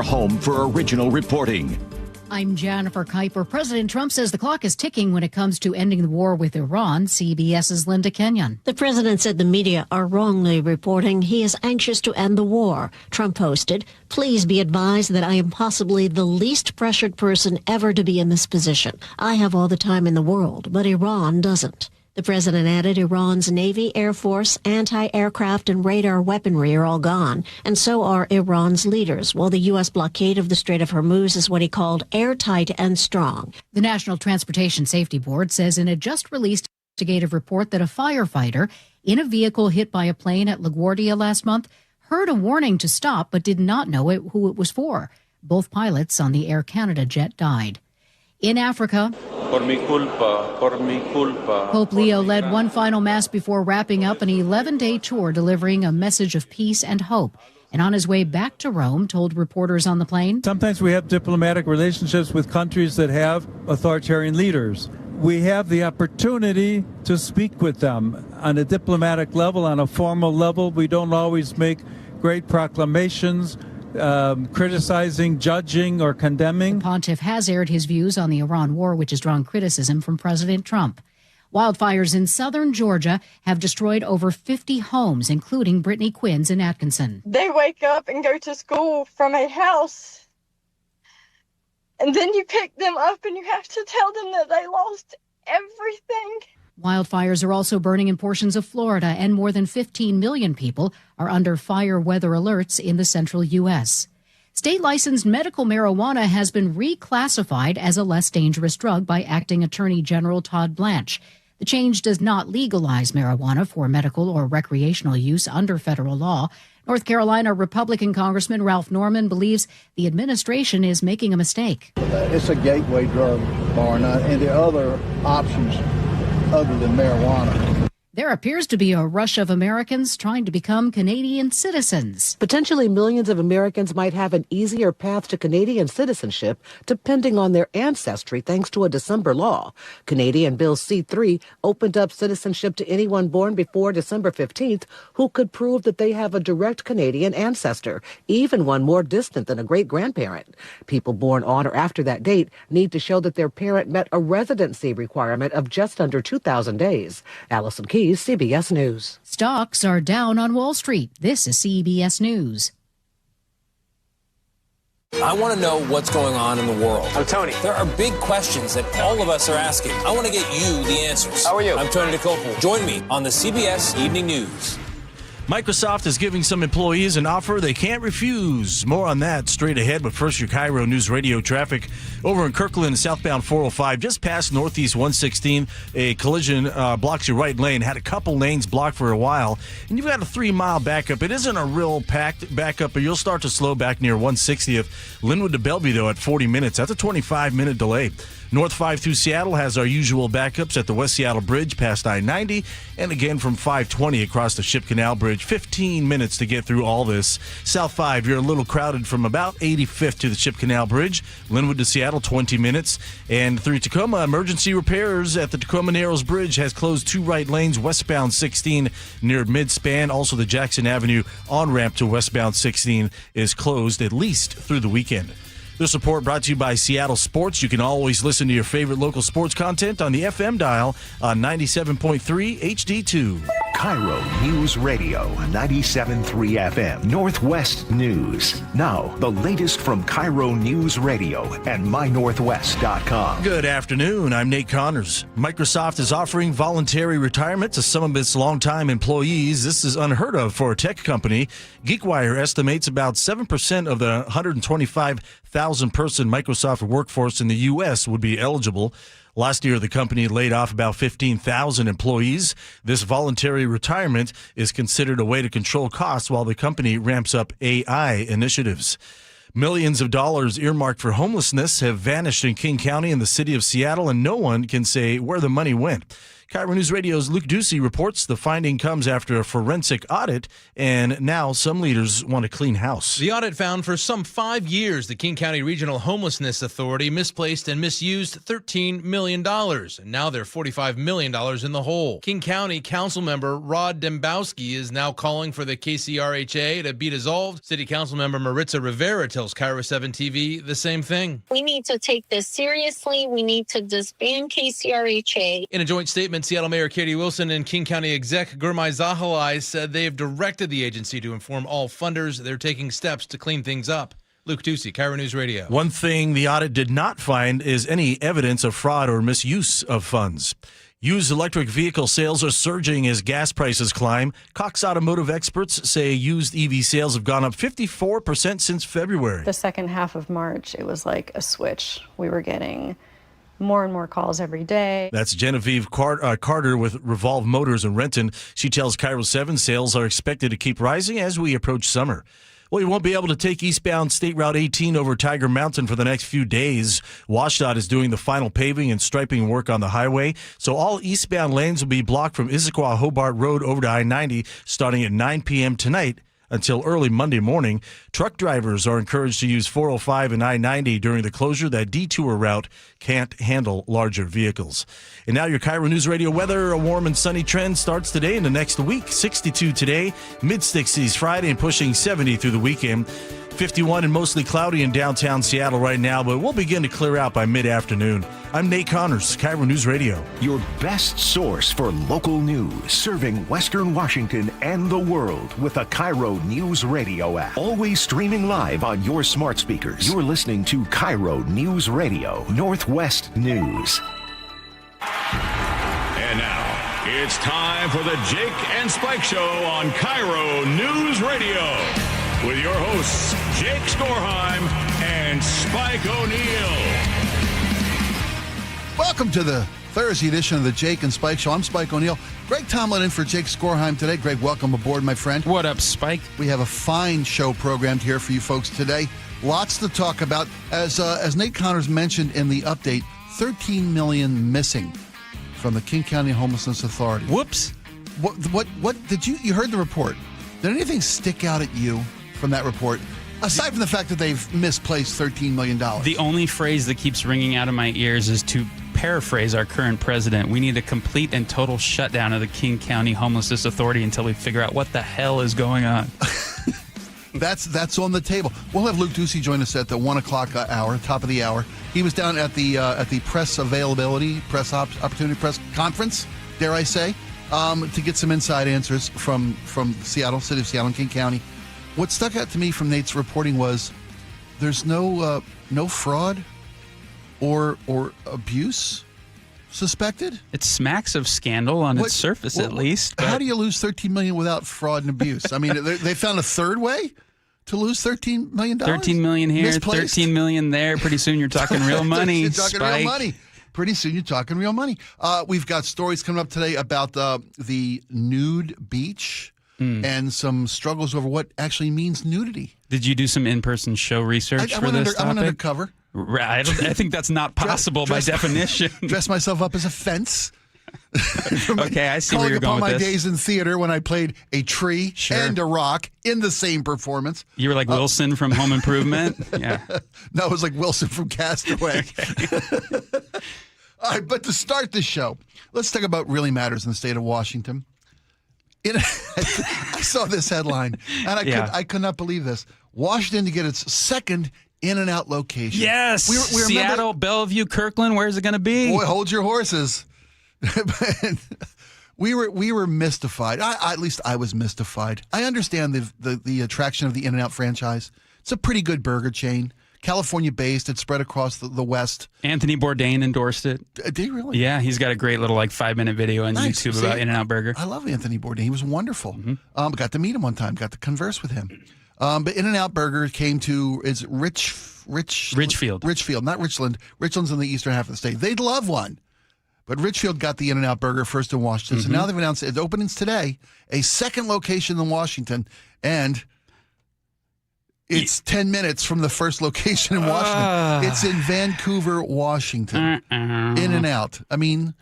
home for original reporting. I'm Jennifer Kuiper. President Trump says the clock is ticking when it comes to ending the war with Iran. CBS's Linda Kenyon. The president said the media are wrongly reporting he is anxious to end the war. Trump posted, "Please be advised that I am possibly the least pressured person ever to be in this position. I have all the time in the world, but Iran doesn't." The president added Iran's Navy, Air Force, anti-aircraft, and radar weaponry are all gone, and so are Iran's leaders, while the U.S. blockade of the Strait of Hormuz is what he called airtight and strong. The National Transportation Safety Board says in a just-released investigative report that a firefighter in a vehicle hit by a plane at LaGuardia last month heard a warning to stop but did not know who it was for. Both pilots on the Air Canada jet died. In Africa, Pope Leo led one final mass before wrapping up an 11-day tour delivering a message of peace and hope. And on his way back to Rome, told reporters on the plane, "Sometimes we have diplomatic relationships with countries that have authoritarian leaders. We have the opportunity to speak with them on a diplomatic level, on a formal level. We don't always make great proclamations, criticizing, judging, or condemning." The pontiff has aired his views on the Iran war, which has drawn criticism from President Trump. Wildfires in southern Georgia have destroyed over 50 homes, including Brittany Quinn's in Atkinson. They wake up and go to school from a house, and then you pick them up and you have to tell them that they lost everything. Wildfires are also burning in portions of Florida, and more than 15 million people are under fire weather alerts in the central U.S. State-licensed medical marijuana has been reclassified as a less dangerous drug by Acting Attorney General Todd Blanche. The change does not legalize marijuana for medical or recreational use under federal law. North Carolina Republican Congressman Ralph Norman believes the administration is making a mistake. It's a gateway drug, Barna, and the other options other than marijuana. There appears to be a rush of Americans trying to become Canadian citizens. Potentially millions of Americans might have an easier path to Canadian citizenship depending on their ancestry thanks to a December law. Canadian Bill C-3 opened up citizenship to anyone born before December 15th who could prove that they have a direct Canadian ancestor, even one more distant than a great-grandparent. People born on or after that date need to show that their parent met a residency requirement of just under 2,000 days. Allison Keys, CBS News. Stocks are down on Wall Street. This is CBS News. I want to know what's going on in the world. I'm Tony. There are big questions that all of us are asking. I want to get you the answers. How are you? I'm Tony DeCopel. Join me on the CBS Evening News. Microsoft is giving some employees an offer they can't refuse. More on that straight ahead, but first your KIRO Newsradio traffic. Over in Kirkland, southbound 405, just past Northeast 116, a collision blocks your right lane. Had a couple lanes blocked for a while, and you've got a 3-mile backup. It isn't a real packed backup, but you'll start to slow back near 160th. Linwood to Bellevue, though, at 40 minutes. That's a 25-minute delay. North 5 through Seattle has our usual backups at the West Seattle Bridge past I-90, and again from 520 across the Ship Canal Bridge. 15 minutes to get through all this. South 5, you're a little crowded from about 85th to the Ship Canal Bridge. Linwood to Seattle, 20 minutes. And through Tacoma, emergency repairs at the Tacoma Narrows Bridge has closed 2 right lanes, westbound 16 near mid-span. Also, the Jackson Avenue on-ramp to westbound 16 is closed at least through the weekend. This report brought to you by Seattle Sports. You can always listen to your favorite local sports content on the FM dial on 97.3 HD2. KIRO Newsradio 97.3 FM Northwest News. Now, the latest from KIRO Newsradio and mynorthwest.com. Good afternoon. I'm Nate Connors. Microsoft is offering voluntary retirement to some of its longtime employees. This is unheard of for a tech company. GeekWire estimates about 7% of the 125,000-person Microsoft workforce in the U.S. would be eligible. Last year, the company laid off about 15,000 employees. This voluntary retirement is considered a way to control costs while the company ramps up AI initiatives. Millions of dollars earmarked for homelessness have vanished in King County and the city of Seattle, and no one can say where the money went. KIRO News Radio's Luke Ducey reports the finding comes after a forensic audit, and now some leaders want a clean house. The audit found for some 5 years the King County Regional Homelessness Authority misplaced and misused $13 million, and now they're $45 million in the hole. King County Council member Rod Dembowski is now calling for the KCRHA to be dissolved. City Council member Maritza Rivera tells KIRO 7 TV the same thing. We need to take this seriously. We need to disband KCRHA. In a joint statement, Seattle Mayor Katie Wilson and King County Exec Gurmai Zahalai said they have directed the agency to inform all funders they're taking steps to clean things up. Luke Ducey, KIRO News Radio. One thing the audit did not find is any evidence of fraud or misuse of funds. Used electric vehicle sales are surging as gas prices climb. Cox Automotive experts say used EV sales have gone up 54% since February. The second half of March, it was like a switch. We were getting more and more calls every day. That's Genevieve Carter with Revolve Motors in Renton. She tells KIRO 7 sales are expected to keep rising as we approach summer. Well, you won't be able to take eastbound State Route 18 over Tiger Mountain for the next few days. WashDOT is doing the final paving and striping work on the highway, so all eastbound lanes will be blocked from Issaquah Hobart Road over to I-90 starting at 9 p.m. tonight until early Monday morning. Truck drivers are encouraged to use 405 and I-90 during the closure. That detour route can't handle larger vehicles. And now your KIRO News Radio weather. A warm and sunny trend starts today and the next week. 62 today, mid-60s Friday, and pushing 70 through the weekend. 51 and mostly cloudy in downtown Seattle right now, but we'll begin to clear out by mid-afternoon. I'm Nate Connors, KIRO News Radio. Your best source for local news, serving Western Washington and the world with the KIRO News Radio app. Always streaming live on your smart speakers. You're listening to KIRO News Radio, Northwest News. And now, it's time for the Jake and Spike Show on KIRO News Radio. With your hosts, Jake Skorheim and Spike O'Neill. Welcome to the Thursday edition of the Jake and Spike Show. I'm Spike O'Neill. Greg Tomlin in for Jake Skorheim today. Greg, welcome aboard, my friend. What up, Spike? We have a fine show programmed here for you folks today. Lots to talk about. As Nate Connors mentioned in the update, 13 million missing from the King County Homelessness Authority. Whoops. What did you heard the report? Did anything stick out at you from that report, aside from the fact that they've misplaced $13 million? The only phrase that keeps ringing out in my ears is to paraphrase our current president. We need a complete and total shutdown of the King County Homelessness Authority until we figure out what the hell is going on. That's on the table. We'll have Luke Ducey join us at the 1 o'clock hour, top of the hour. He was down at the press opportunity press conference, dare I say, to get some inside answers from Seattle, city of Seattle and King County. What stuck out to me from Nate's reporting was there's no fraud or abuse suspected. It smacks of scandal on its surface, at least. But how do you lose $13 million without fraud and abuse? I mean, they found a third way to lose $13 million. $13 million here, misplaced. $13 million there. Pretty soon you're talking real money. You're talking Spike. real money. Pretty soon you're talking real money. We've got stories coming up today about the nude beach. And some struggles over what actually means nudity. Did you do some in-person show research for this topic? I went undercover. Right. I think that's not possible by definition. Dress myself up as a fence. Okay, I see where you're going with this. Calling upon my days in theater when I played a tree and a rock in the same performance. You were like Wilson from Home Improvement? Yeah. No, it was like Wilson from Castaway. All right, but to start the show, let's talk about really matters in the state of Washington. I saw this headline, and I could not believe this. Washington to get its second In-N-Out location. Yes! We Seattle, Bellevue, Kirkland, where's it going to be? Boy, hold your horses. we were mystified. At least I was mystified. I understand the attraction of the In-N-Out franchise. It's a pretty good burger chain. California-based. It's spread across the West. Anthony Bourdain endorsed it. Did he really? Yeah, he's got a great little 5-minute video on YouTube about In-N-Out Burger. I love Anthony Bourdain. He was wonderful. Mm-hmm. Got to meet him one time. Got to converse with him. But In-N-Out Burger came to Richfield. Richfield, not Richland. Richland's in the eastern half of the state. They'd love one. But Richfield got the In-N-Out Burger first in Washington. Mm-hmm. So now they've announced its openings today, a second location in Washington, and it's 10 minutes from the first location in Washington. It's in Vancouver, Washington. In-N-Out. I mean,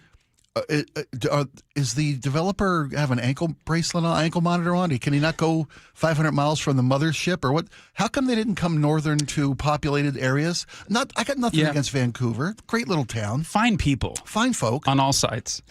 Is the developer have an ankle bracelet on, ankle monitor on? Can he not go 500 miles from the mothership or what? How come they didn't come northern to populated areas? I got nothing against Vancouver. Great little town. Fine people. Fine folk. On all sides.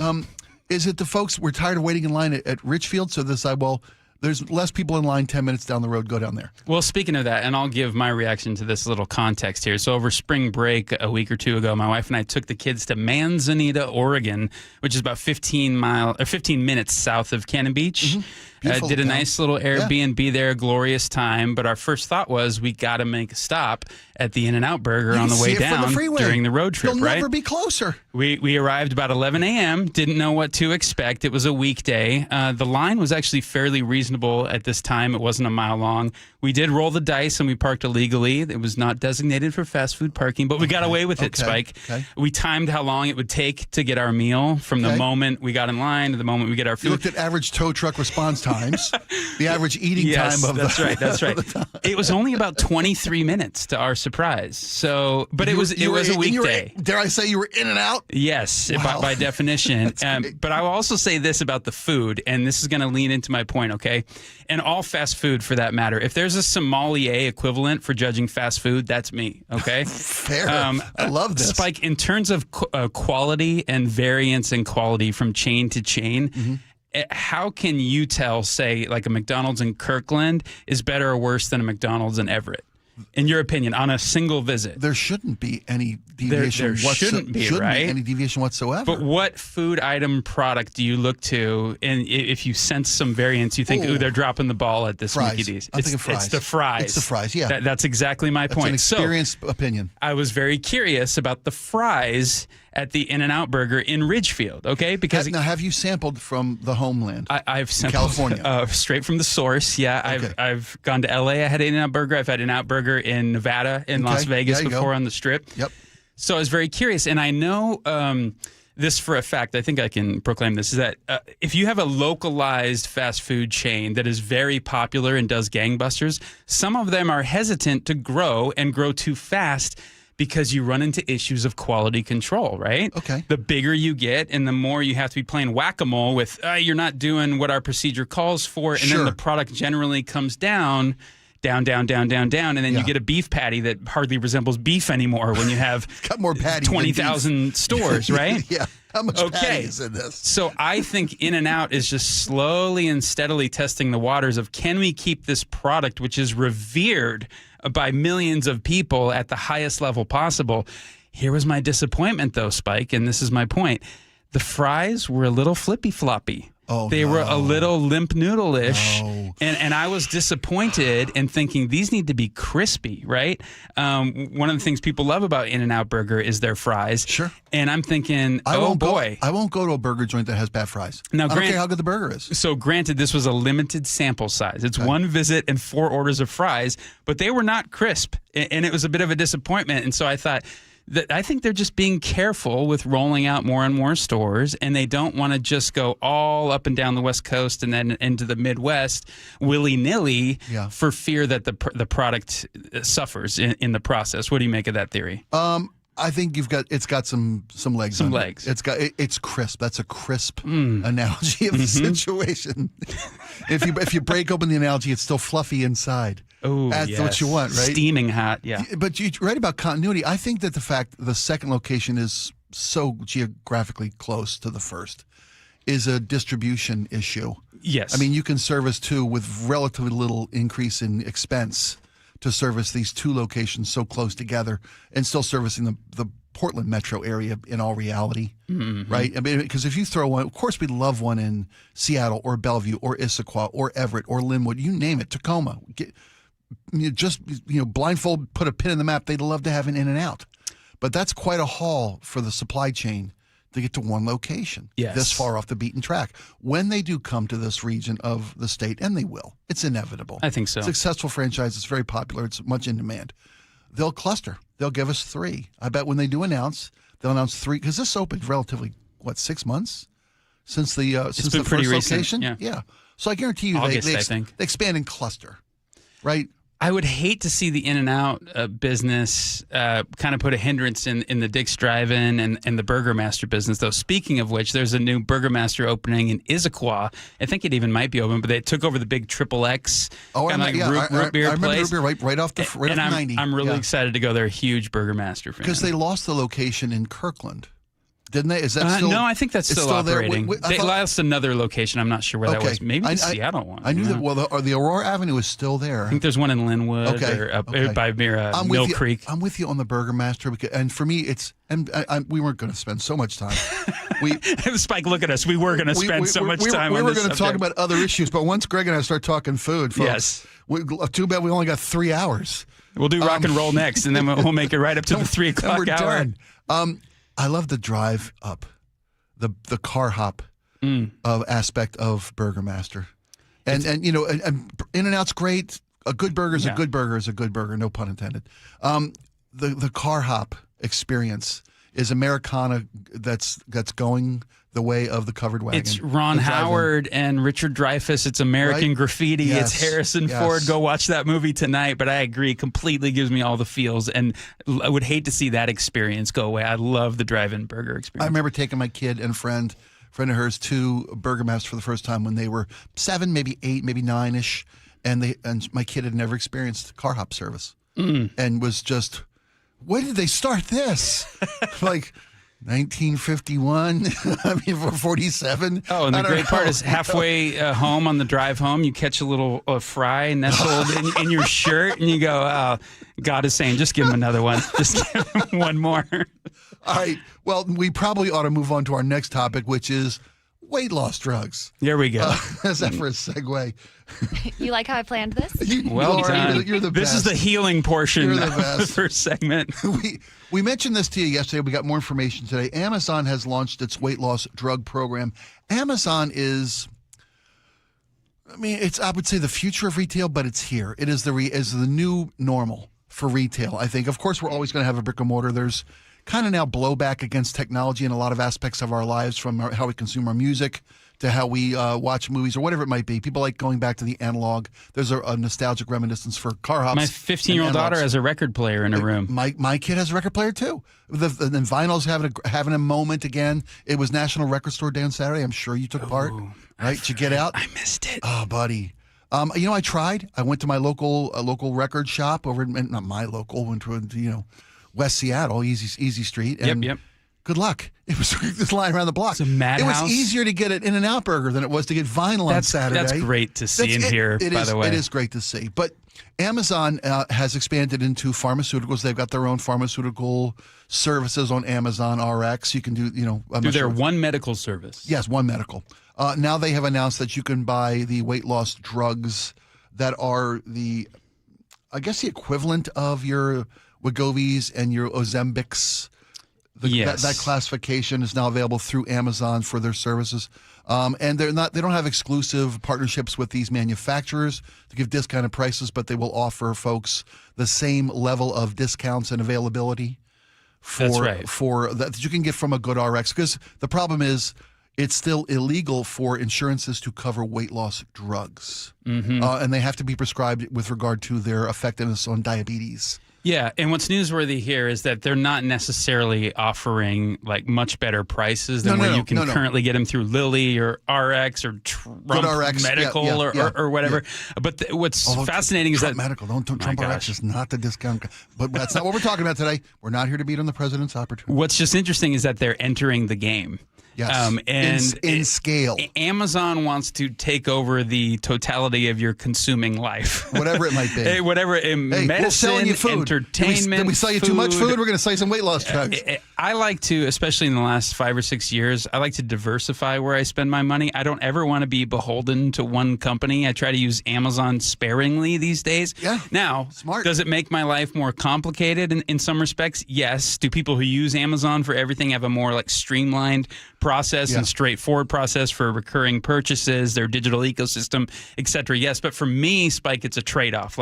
Is it the folks we're tired of waiting in line at Richfield, so they decide, well, there's less people in line 10 minutes down the road, go down there? Well, speaking of that, and I'll give my reaction to this little context here. So over spring break a week or two ago, my wife and I took the kids to Manzanita, Oregon, which is about 15 minutes south of Cannon Beach. Did a nice little Airbnb there, glorious time. But our first thought was we got to make a stop at the In-N-Out Burger on the way down during the road trip, You'll right? never be closer. We arrived about 11 a.m., didn't know what to expect. It was a weekday. The line was actually fairly reasonable at this time. It wasn't a mile long. We did roll the dice and we parked illegally. It was not designated for fast food parking, but we got away with it, Spike. We timed how long it would take to get our meal from the moment we got in line to the moment we get our food. You looked at average tow truck response times, the average eating time of that's right. It was only about 23 minutes to our surprise. So, but it was a weekday. Dare I say you were in and out? Yes, Wow. by definition. But I will also say this about the food, and this is going to lean into my point, okay? And all fast food, for that matter. If there's a sommelier equivalent for judging fast food, that's me, okay? Fair. I love this. Spike, in terms of quality and variance in quality from chain to chain, how can you tell, say, like a McDonald's in Kirkland is better or worse than a McDonald's in Everett? In your opinion, on a single visit? There shouldn't be any deviation there shouldn't be any deviation whatsoever. But what food item product do you look to, and if you sense some variance, you think, ooh, they're dropping the ball at this Mickey D's? I'm thinking fries. It's the fries. It's the fries, yeah. That's exactly my point. That's an experienced opinion. I was very curious about the fries at the In-N-Out Burger in Ridgefield, okay? Because now, have you sampled from the homeland? I've sampled California, straight from the source. Yeah, Okay. I've gone to LA. I had an In-N-Out Burger. I've had an In-N-Out Burger in Nevada, in Las Vegas before on the Strip. Yep. So I was very curious, and I know this for a fact. I think I can proclaim this: is that if you have a localized fast food chain that is very popular and does gangbusters, some of them are hesitant to grow and grow too fast, because you run into issues of quality control, right? Okay. The bigger you get and the more you have to be playing whack-a-mole with, you're not doing what our procedure calls for, and then the product generally comes down, and then you get a beef patty that hardly resembles beef anymore when you have got more patty 20,000 stores, right? Yeah. How much patty is in this? So I think In-N-Out is just slowly and steadily testing the waters of, can we keep this product, which is revered by millions of people at the highest level possible? Here was my disappointment, though, Spike, and this is my point. The fries were a little flippy-floppy. They were a little limp noodle-ish, and I was disappointed and thinking these need to be crispy, right? One of the things people love about In-N-Out Burger is their fries. Sure. And I'm thinking, I won't go to a burger joint that has bad fries. Now, I don't care how good the burger is. So granted, this was a limited sample size. It's one visit and 4 orders of fries, but they were not crisp, and it was a bit of a disappointment. And so I thought, I think they're just being careful with rolling out more and more stores, and they don't want to just go all up and down the West Coast and then into the Midwest willy-nilly for fear that the product suffers in the process. What do you make of that theory? I think it's got some legs. Some legs. It's crisp. That's a crisp analogy of the situation. If you break open the analogy, it's still fluffy inside. Oh, that's what you want, right? Steaming hot, yeah. But you're right about continuity. I think that the fact the second location is so geographically close to the first is a distribution issue. Yes. I mean, you can service two with relatively little increase in expense to service these two locations so close together and still servicing the Portland metro area in all reality, right? I mean, because if you throw one, of course we'd love one in Seattle or Bellevue or Issaquah or Everett or Linwood, you name it, Tacoma. Blindfold, put a pin in the map. They'd love to have an In-N-Out. But that's quite a haul for the supply chain to get to one location this far off the beaten track. When they do come to this region of the state, and they will, it's inevitable. I think so. Successful franchise. It's very popular. It's much in demand. They'll cluster. They'll give us 3. I bet when they do announce, they'll announce 3, because this opened relatively, 6 months since the first recent, location? Yeah. So I guarantee you August, they expand and cluster, right? I would hate to see the In-N-Out business kind of put a hindrance in the Dick's Drive-In and the Burgermaster business, though. Speaking of which, there's a new Burgermaster opening in Issaquah. I think it even might be open, but they took over the big XXX root beer place. Root beer right off the 90. I'm really excited to go there. Huge Burgermaster fan. Because they lost the location in Kirkland. Didn't they? Is that still? No, I think that's still operating. They lost another location. I'm not sure where that was. Maybe the Seattle one. I knew that. Well, the Aurora Avenue is still there. I think there's one in Linwood or by Mill Creek. I'm with you on the Burgermaster, and for me, it's we weren't going to spend so much time. Spike, look at us. We were going to spend so much time. We were going to talk about other issues, but once Greg and I start talking food, folks, too bad we only got 3 hours. We'll do rock and roll next, and then we'll make it right up to the 3 o'clock hour. Done. I love the drive up, the car hop aspect of Burgermaster, and In-N-Out's great. A good burger is a good burger is a good burger, no pun intended. The car hop experience is Americana that's going the way of the covered wagon. It's Ron Howard and Richard Dreyfuss. It's American Graffiti. Yes. It's Harrison Ford. Go watch that movie tonight. But I agree, completely gives me all the feels. And I would hate to see that experience go away. I love the drive-in burger experience. I remember taking my kid and friend of hers to Burgermaster for the first time when they were 7, maybe 8, maybe 9-ish. And my kid had never experienced car hop service and was just, when did they start this? Like 1951, I mean, 47. Oh, and the great part is halfway home on the drive home, you catch a little fry nestled in your shirt, and you go, oh, God is saying, just give him another one. Just give him one more. All right. Well, we probably ought to move on to our next topic, which is weight loss drugs. There we go. How's that for a segue? You like how I planned this? Well done. You're the best. This is the healing portion of the first segment. We mentioned this to you yesterday. We got more information today. Amazon has launched its weight loss drug program. Amazon is, I would say the future of retail, but it's here. It is the new normal for retail, I think. Of course, we're always going to have a brick and mortar. There's kind of now blowback against technology in a lot of aspects of our lives, from how we consume our music to how we watch movies or whatever it might be. People like going back to the analog. There's a nostalgic reminiscence for car hops. My 15-year-old daughter has a record player in her room. My kid has a record player too. The vinyl's having a moment again. It was National Record Store Day on Saturday. I'm sure you took part. Right? Did you get out? I missed it. Oh, buddy. I tried. I went to my local record shop over not my local, went to West Seattle, Easy Street. And yep. Good luck. It was this line around the block. It's a madhouse. It was easier to get an In-N-Out burger than it was to get vinyl on Saturday. That's great to see and hear, by the way. It is great to see. But Amazon has expanded into pharmaceuticals. They've got their own pharmaceutical services on Amazon RX. You can do, their One Medical service. Yes, One Medical. Now they have announced that you can buy the weight loss drugs that are the equivalent of your Wegovy's and your Ozempics. Yes. That classification is now available through Amazon for their services. And they don't have exclusive partnerships with these manufacturers to give discounted prices, but they will offer folks the same level of discounts and availability that you can get from a good RX. Because the problem is it's still illegal for insurances to cover weight loss drugs. Mm-hmm. And they have to be prescribed with regard to their effectiveness on diabetes. Yeah, and what's newsworthy here is that they're not necessarily offering like much better prices than where you can currently get them through Lilly or RX or Trump RX, Medical or whatever. Yeah. But what's fascinating is Trump that Medical, Trump RX is not the discount. But that's not what we're talking about today. We're not here to beat on the president's opportunity. What's just interesting is that they're entering the game. Yes, and in scale. Amazon wants to take over the totality of your consuming life. Whatever it might be. Medicine, we're selling you food. Entertainment, Did we sell you too much food? We're going to sell you some weight loss drugs. I like to, especially in the last 5 or 6 years, I like to diversify where I spend my money. I don't ever want to be beholden to one company. I try to use Amazon sparingly these days. Yeah. Now, smart. Does it make my life more complicated in some respects? Yes. Do people who use Amazon for everything have a more streamlined process and straightforward process for recurring purchases, their digital ecosystem, et cetera? Yes. But for me, Spike, it's a trade-off.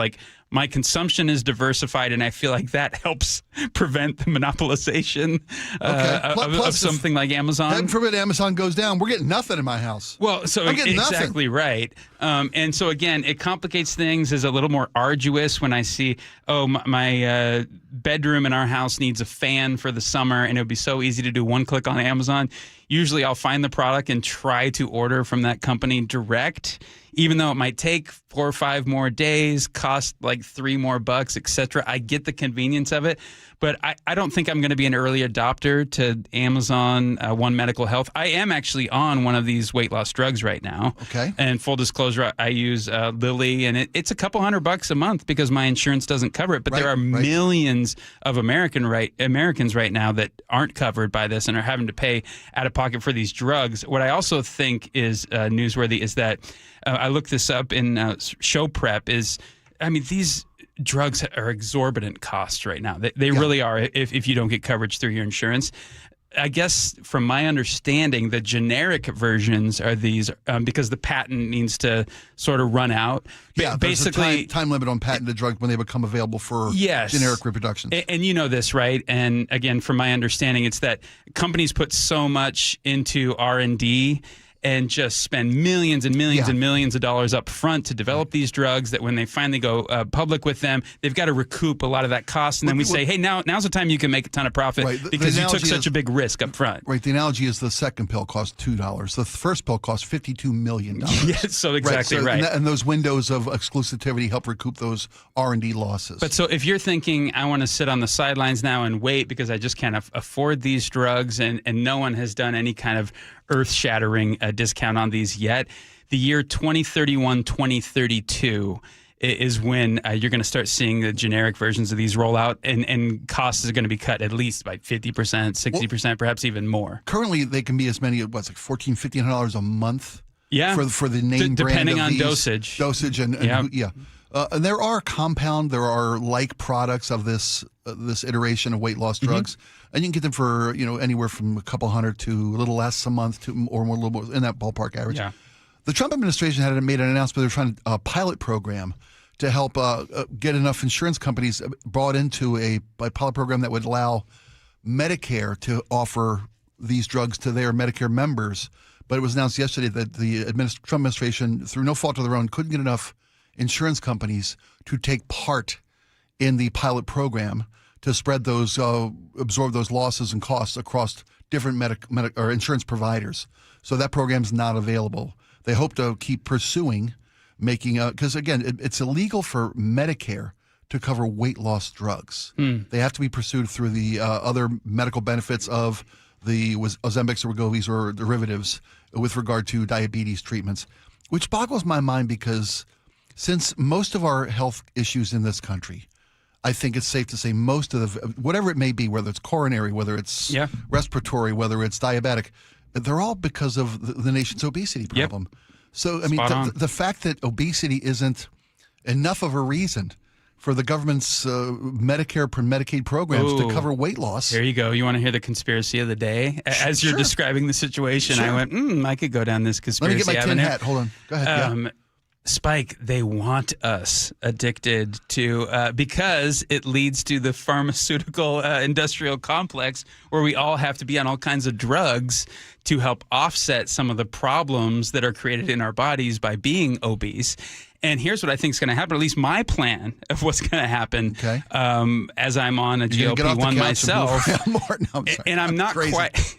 My consumption is diversified, and I feel like that helps prevent the monopolization of something like Amazon. Heaven forbid Amazon goes down. We're getting nothing in my house. Well, so I'm getting exactly nothing. Right. And so, again, it complicates things, is a little more arduous when I see, my bedroom in our house needs a fan for the summer, and it would be so easy to do one click on Amazon. Usually I'll find the product and try to order from that company direct, even though it might take 4 or 5 more days, cost like $3 more, etc. I get the convenience of it, but I don't think I'm going to be an early adopter to Amazon One Medical Health. I am actually on one of these weight loss drugs right now. Okay. And full disclosure, I use Lilly, and it's a couple $100 a month because my insurance doesn't cover it. But there are millions of Americans right now that aren't covered by this and are having to pay out of pocket for these drugs. What I also think is newsworthy is that I looked this up in show prep. These drugs are exorbitant costs right now. They really are if you don't get coverage through your insurance. I guess from my understanding, the generic versions are these because the patent needs to sort of run out. Yeah, basically there's a time limit on patented drugs when they become available for generic reproductions. And you know this, right? And again, from my understanding, it's that companies put so much into R&D and just spend millions and millions and millions of dollars up front to develop these drugs that when they finally go public with them, they've got to recoup a lot of that cost. And then we say, hey, now's the time you can make a ton of profit because you took such a big risk up front. Right. The analogy is the second pill costs $2. The first pill costs $52 million. Yes, so exactly right. And those windows of exclusivity help recoup those R&D losses. But so if you're thinking, I want to sit on the sidelines now and wait because I just can't afford these drugs and no one has done any kind of earth-shattering discount on these yet, the year 2031, 2032 is when you're going to start seeing the generic versions of these roll out, and costs are going to be cut at least by 50%, 60%, perhaps even more. Currently, they can be as many as $1,400, $1,500 a month. Yeah, for the name brand depending of on these. dosage. And there are like products of this iteration of weight loss drugs, and you can get them for anywhere from a couple hundred to a little less a month or more, a little more in that ballpark average. Yeah. The Trump administration had made an announcement. They're trying a pilot program to help get enough insurance companies brought into a pilot program that would allow Medicare to offer these drugs to their Medicare members. But it was announced yesterday that the Trump administration, through no fault of their own, couldn't get enough insurance companies to take part in the pilot program to spread those, absorb those losses and costs across different or insurance providers. So that program's not available. They hope to keep pursuing making because again, it's illegal for Medicare to cover weight loss drugs. They have to be pursued through the other medical benefits of the Ozempics or Wegovys or derivatives with regard to diabetes treatments, which boggles my mind because since most of our health issues in this country, I think it's safe to say most of whatever it may be, whether it's coronary, whether it's respiratory, whether it's diabetic, they're all because of the nation's obesity problem. So, I mean, the fact that obesity isn't enough of a reason for the government's Medicare and Medicaid programs to cover weight loss. There you go. You want to hear the conspiracy of the day? As you're describing the situation, I went, I could go down this conspiracy avenue. Let me get my tin hat. Hold on. Go ahead. Spike, they want us addicted to because it leads to the pharmaceutical industrial complex where we all have to be on all kinds of drugs to help offset some of the problems that are created in our bodies by being obese. And here's what I think is going to happen, at least my plan of what's going to happen as I'm on a GLP-1 myself. And I'm not quite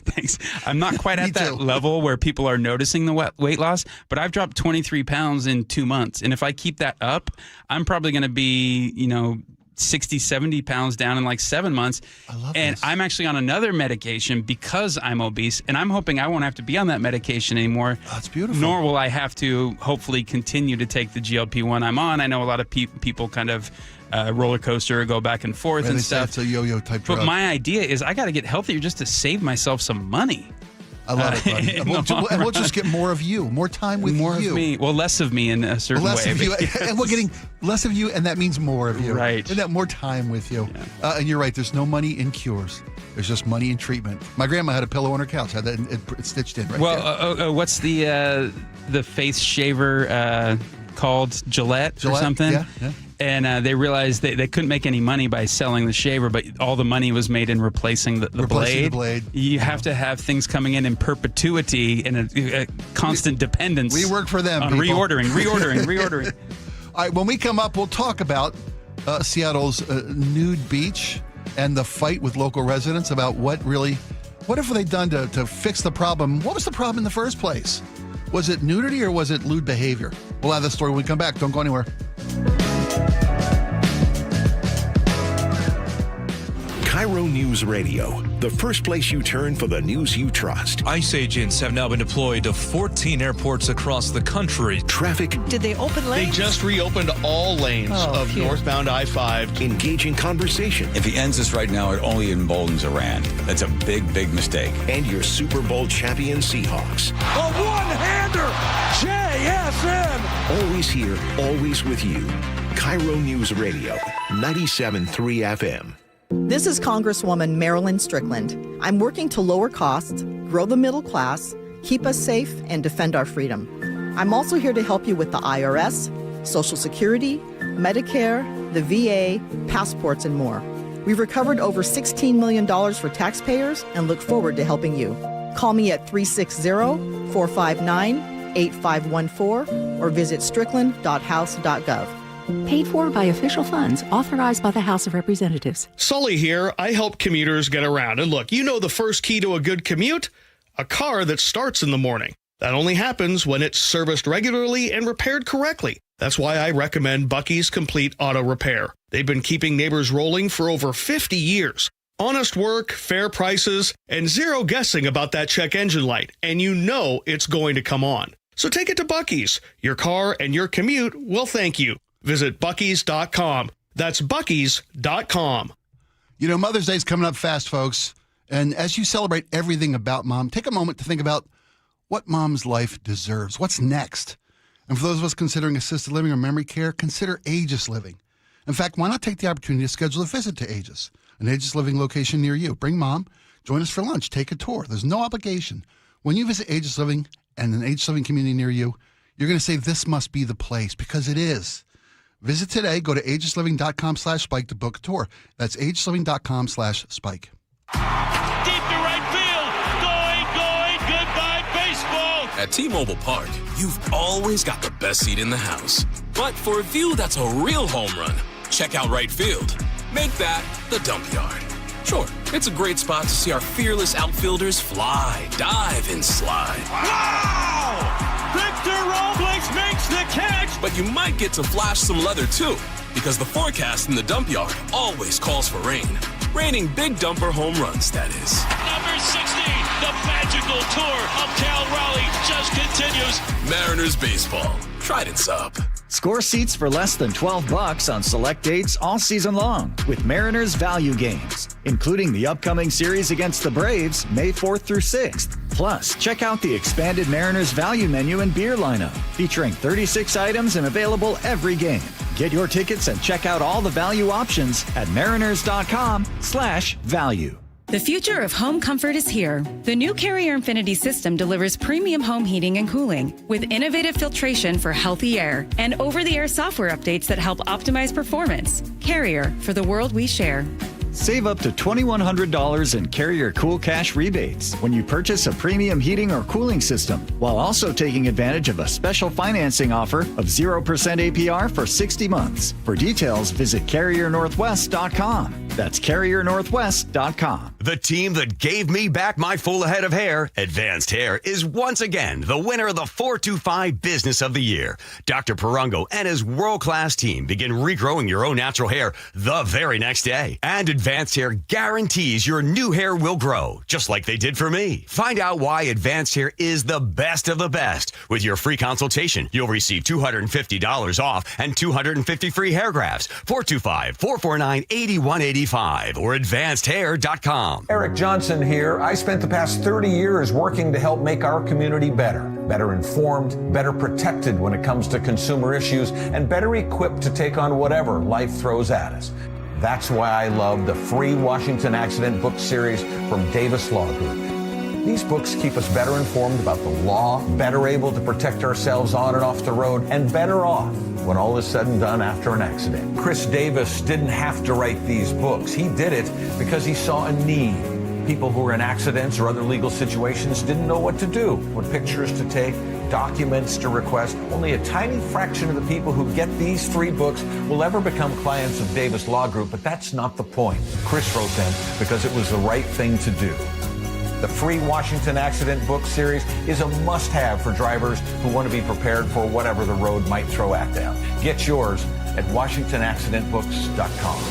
I'm not quite at that level where people are noticing the weight loss, but I've dropped 23 pounds in 2 months. And if I keep that up, I'm probably going to be, 60, 70 pounds down in like 7 months. I love and this. I'm actually on another medication because I'm obese, and I'm hoping I won't have to be on that medication anymore. That's beautiful. Nor will I have to hopefully continue to take the GLP-1 I'm on. I know a lot of people kind of roller coaster, go back and forth and stuff. It's a yo-yo type drug. But my idea is I got to get healthier just to save myself some money. I love it, buddy. And we'll just get more of you, more time with more you. Of me. Well, less of me in a certain less way. Of you, and we're getting less of you, and that means more of you. Right. And that more time with you. Yeah. And you're right. There's no money in cures. There's just money in treatment. My grandma had a pillow on her couch. Had that it stitched in right there. What's the face shaver called? Gillette or something? Yeah. and they realized they couldn't make any money by selling the shaver, but all the money was made in replacing the blade. You have to have things coming in perpetuity and a constant dependence. We work for them, on people. reordering. All right, when we come up, we'll talk about Seattle's nude beach and the fight with local residents about what have they done to fix the problem? What was the problem in the first place? Was it nudity or was it lewd behavior? We'll have the story when we come back. Don't go anywhere. KIRO News Radio, the first place you turn for the news you trust. ICE agents have now been deployed to 14 airports across the country. Traffic. Did they open lanes? They just reopened all lanes of northbound I-5. Engaging conversation. If he ends this right now, it only emboldens Iran. That's a big, big mistake. And your Super Bowl champion Seahawks. A one-hander! JSN! Always here, always with you. KIRO News Radio, 97.3 FM. This is Congresswoman Marilyn Strickland. I'm working to lower costs, grow the middle class, keep us safe, and defend our freedom. I'm also here to help you with the IRS, Social Security, Medicare, the VA, passports, and more. We've recovered over $16 million for taxpayers and look forward to helping you. Call me at 360-459-8514 or visit strickland.house.gov. Paid for by official funds authorized by the House of Representatives. Sully here. I help commuters get around. And look, you know the first key to a good commute? A car that starts in the morning. That only happens when it's serviced regularly and repaired correctly. That's why I recommend Bucky's Complete Auto Repair. They've been keeping neighbors rolling for over 50 years. Honest work, fair prices, and zero guessing about that check engine light. And you know it's going to come on. So take it to Bucky's. Your car and your commute will thank you. Visit Bucky's.com. That's Bucky's.com. You know, Mother's Day is coming up fast, folks. And as you celebrate everything about Mom, take a moment to think about what Mom's life deserves. What's next? And for those of us considering assisted living or memory care, consider Aegis Living. In fact, why not take the opportunity to schedule a visit to Aegis, an Aegis Living location near you? Bring Mom, join us for lunch, take a tour. There's no obligation. When you visit Aegis Living and an Aegis Living community near you, you're going to say this must be the place, because it is. Visit today. Go to aegisliving.com/spike to book a tour. That's aegisliving.com/spike. Deep to right field. Going. Goodbye, baseball. At T-Mobile Park, you've always got the best seat in the house. But for a view that's a real home run, check out right field. Make that the dump yard. Sure, it's a great spot to see our fearless outfielders fly, dive, and slide. Wow! Victor Robles makes the catch! But you might get to flash some leather too, because the forecast in the dump yard always calls for rain. Raining big dumper home runs, that is. Number 60, the magical tour of Cal Raleigh just continues. Mariners baseball. Trident's up. Score seats for less than $12 on select dates all season long with Mariners Value Games, including the upcoming series against the Braves, May 4th through 6th. Plus, check out the expanded Mariners Value menu and beer lineup, featuring 36 items and available every game. Get your tickets and check out all the value options at mariners.com/value. The future of home comfort is here. The new Carrier Infinity system delivers premium home heating and cooling with innovative filtration for healthy air and over-the-air software updates that help optimize performance. Carrier, for the world we share. Save up to $2,100 in Carrier Cool Cash rebates when you purchase a premium heating or cooling system, while also taking advantage of a special financing offer of 0% APR for 60 months. For details, visit CarrierNorthwest.com. That's CarrierNorthwest.com. The team that gave me back my full head of hair, Advanced Hair, is once again the winner of the 425 Business of the Year. Dr. Perungo and his world-class team begin regrowing your own natural hair the very next day. And Advanced Hair guarantees your new hair will grow, just like they did for me. Find out why Advanced Hair is the best of the best. With your free consultation, you'll receive $250 off and 250 free hair grafts. 425-449-8185 or advancedhair.com. Eric Johnson here. I spent the past 30 years working to help make our community better informed, better protected when it comes to consumer issues, and better equipped to take on whatever life throws at us. That's why I love the free Washington Accident book series from Davis Law Group. These books keep us better informed about the law, better able to protect ourselves on and off the road, and better off when all is said and done after an accident. Chris Davis didn't have to write these books. He did it because he saw a need. People who were in accidents or other legal situations didn't know what to do, what pictures to take, documents to request. Only a tiny fraction of the people who get these 3 books will ever become clients of Davis Law Group, but that's not the point. Chris wrote them because it was the right thing to do. The free Washington Accident Book Series is a must-have for drivers who want to be prepared for whatever the road might throw at them. Get yours at WashingtonAccidentBooks.com.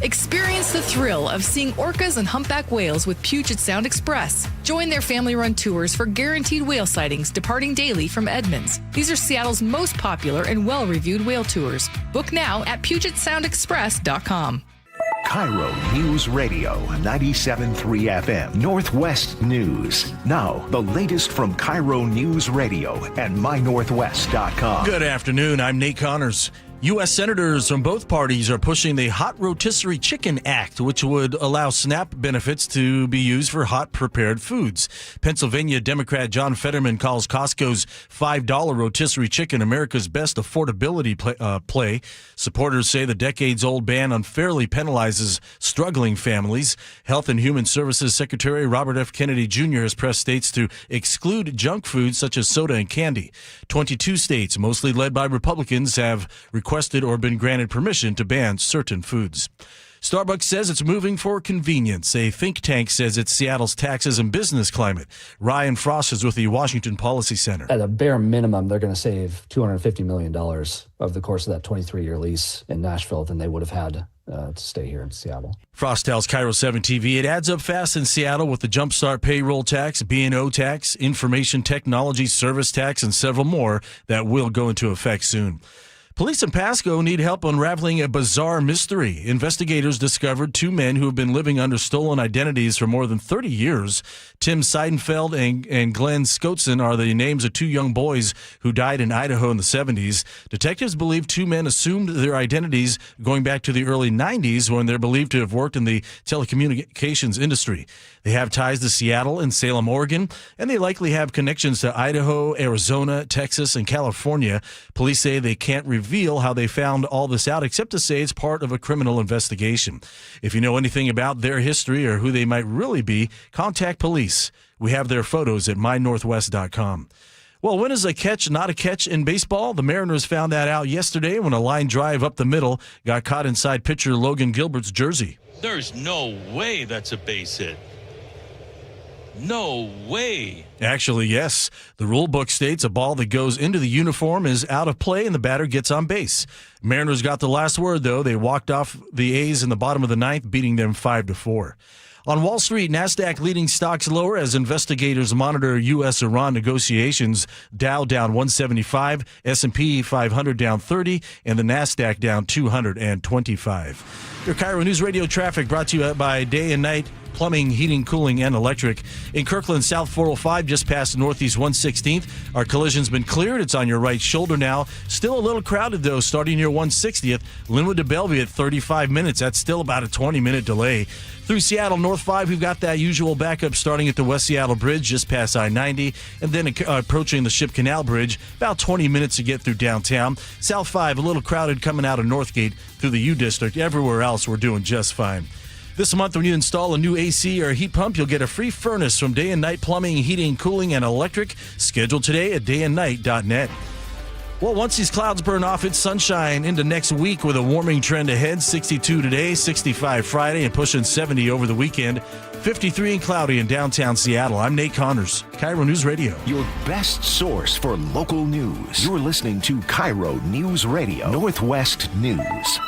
Experience the thrill of seeing orcas and humpback whales with Puget Sound Express. Join their family-run tours for guaranteed whale sightings departing daily from Edmonds. These are Seattle's most popular and well-reviewed whale tours. Book now at PugetSoundExpress.com. KIRO News Radio 97.3 FM Northwest News. Now, the latest from KIRO News Radio and MyNorthwest.com. Good afternoon. I'm Nate Connors. U.S. senators from both parties are pushing the Hot Rotisserie Chicken Act, which would allow SNAP benefits to be used for hot prepared foods. Pennsylvania Democrat John Fetterman calls Costco's $5 rotisserie chicken America's best affordability play. Supporters say the decades-old ban unfairly penalizes struggling families. Health and Human Services Secretary Robert F. Kennedy Jr. has pressed states to exclude junk foods such as soda and candy. 22 states, mostly led by Republicans, have requested or been granted permission to ban certain foods. Starbucks says it's moving for convenience. A think tank says it's Seattle's taxes and business climate. Ryan Frost is with the Washington Policy Center. At a bare minimum, they're going to save $250 million over the course of that 23-year lease in Nashville than they would have had to stay here in Seattle. Frost tells KIRO 7 TV it adds up fast in Seattle with the Jumpstart payroll tax, B&O tax, information technology service tax, and several more that will go into effect soon. Police in Pasco need help unraveling a bizarre mystery. Investigators discovered 2 men who have been living under stolen identities for more than 30 years. Tim Seidenfeld and Glenn Skotson are the names of 2 young boys who died in Idaho in the 70s. Detectives believe 2 men assumed their identities going back to the early 90s when they're believed to have worked in the telecommunications industry. They have ties to Seattle and Salem, Oregon, and they likely have connections to Idaho, Arizona, Texas, and California. Police say they can't reveal how they found all this out, except to say it's part of a criminal investigation. If you know anything about their history or who they might really be, contact police. We have their photos at mynorthwest.com. Well, when is a catch not a catch in baseball? The Mariners found that out yesterday when a line drive up the middle got caught inside pitcher Logan Gilbert's jersey. There's no way that's a base hit. No way. Actually, yes. The rule book states a ball that goes into the uniform is out of play and the batter gets on base. Mariners got the last word, though. They walked off the A's in the bottom of the 9th, beating them 5-4. On Wall Street, NASDAQ leading stocks lower as investigators monitor U.S.-Iran negotiations. Dow down 175, S&P 500 down 30, and the NASDAQ down 225. Your KIRO News Radio traffic brought to you by Day and Night Plumbing, Heating, Cooling, and Electric. In Kirkland, South 405, just past Northeast 116th. Our collision's been cleared. It's on your right shoulder now. Still a little crowded, though, starting near 160th. Linwood to Bellevue at 35 minutes. That's still about a 20-minute delay. Through Seattle, North 5, we've got that usual backup starting at the West Seattle Bridge, just past I-90, and then approaching the Ship Canal Bridge, about 20 minutes to get through downtown. South 5, a little crowded coming out of Northgate through the U-District. Everywhere else, we're doing just fine. This month, when you install a new AC or heat pump, you'll get a free furnace from Day and Night Plumbing, Heating, Cooling, and Electric. Scheduled today at dayandnight.net. Well, once these clouds burn off, it's sunshine into next week with a warming trend ahead. 62 today, 65 Friday, and pushing 70 over the weekend. 53 and cloudy in downtown Seattle. I'm Nate Connors, KIRO News Radio. Your best source for local news. You're listening to KIRO News Radio, Northwest News.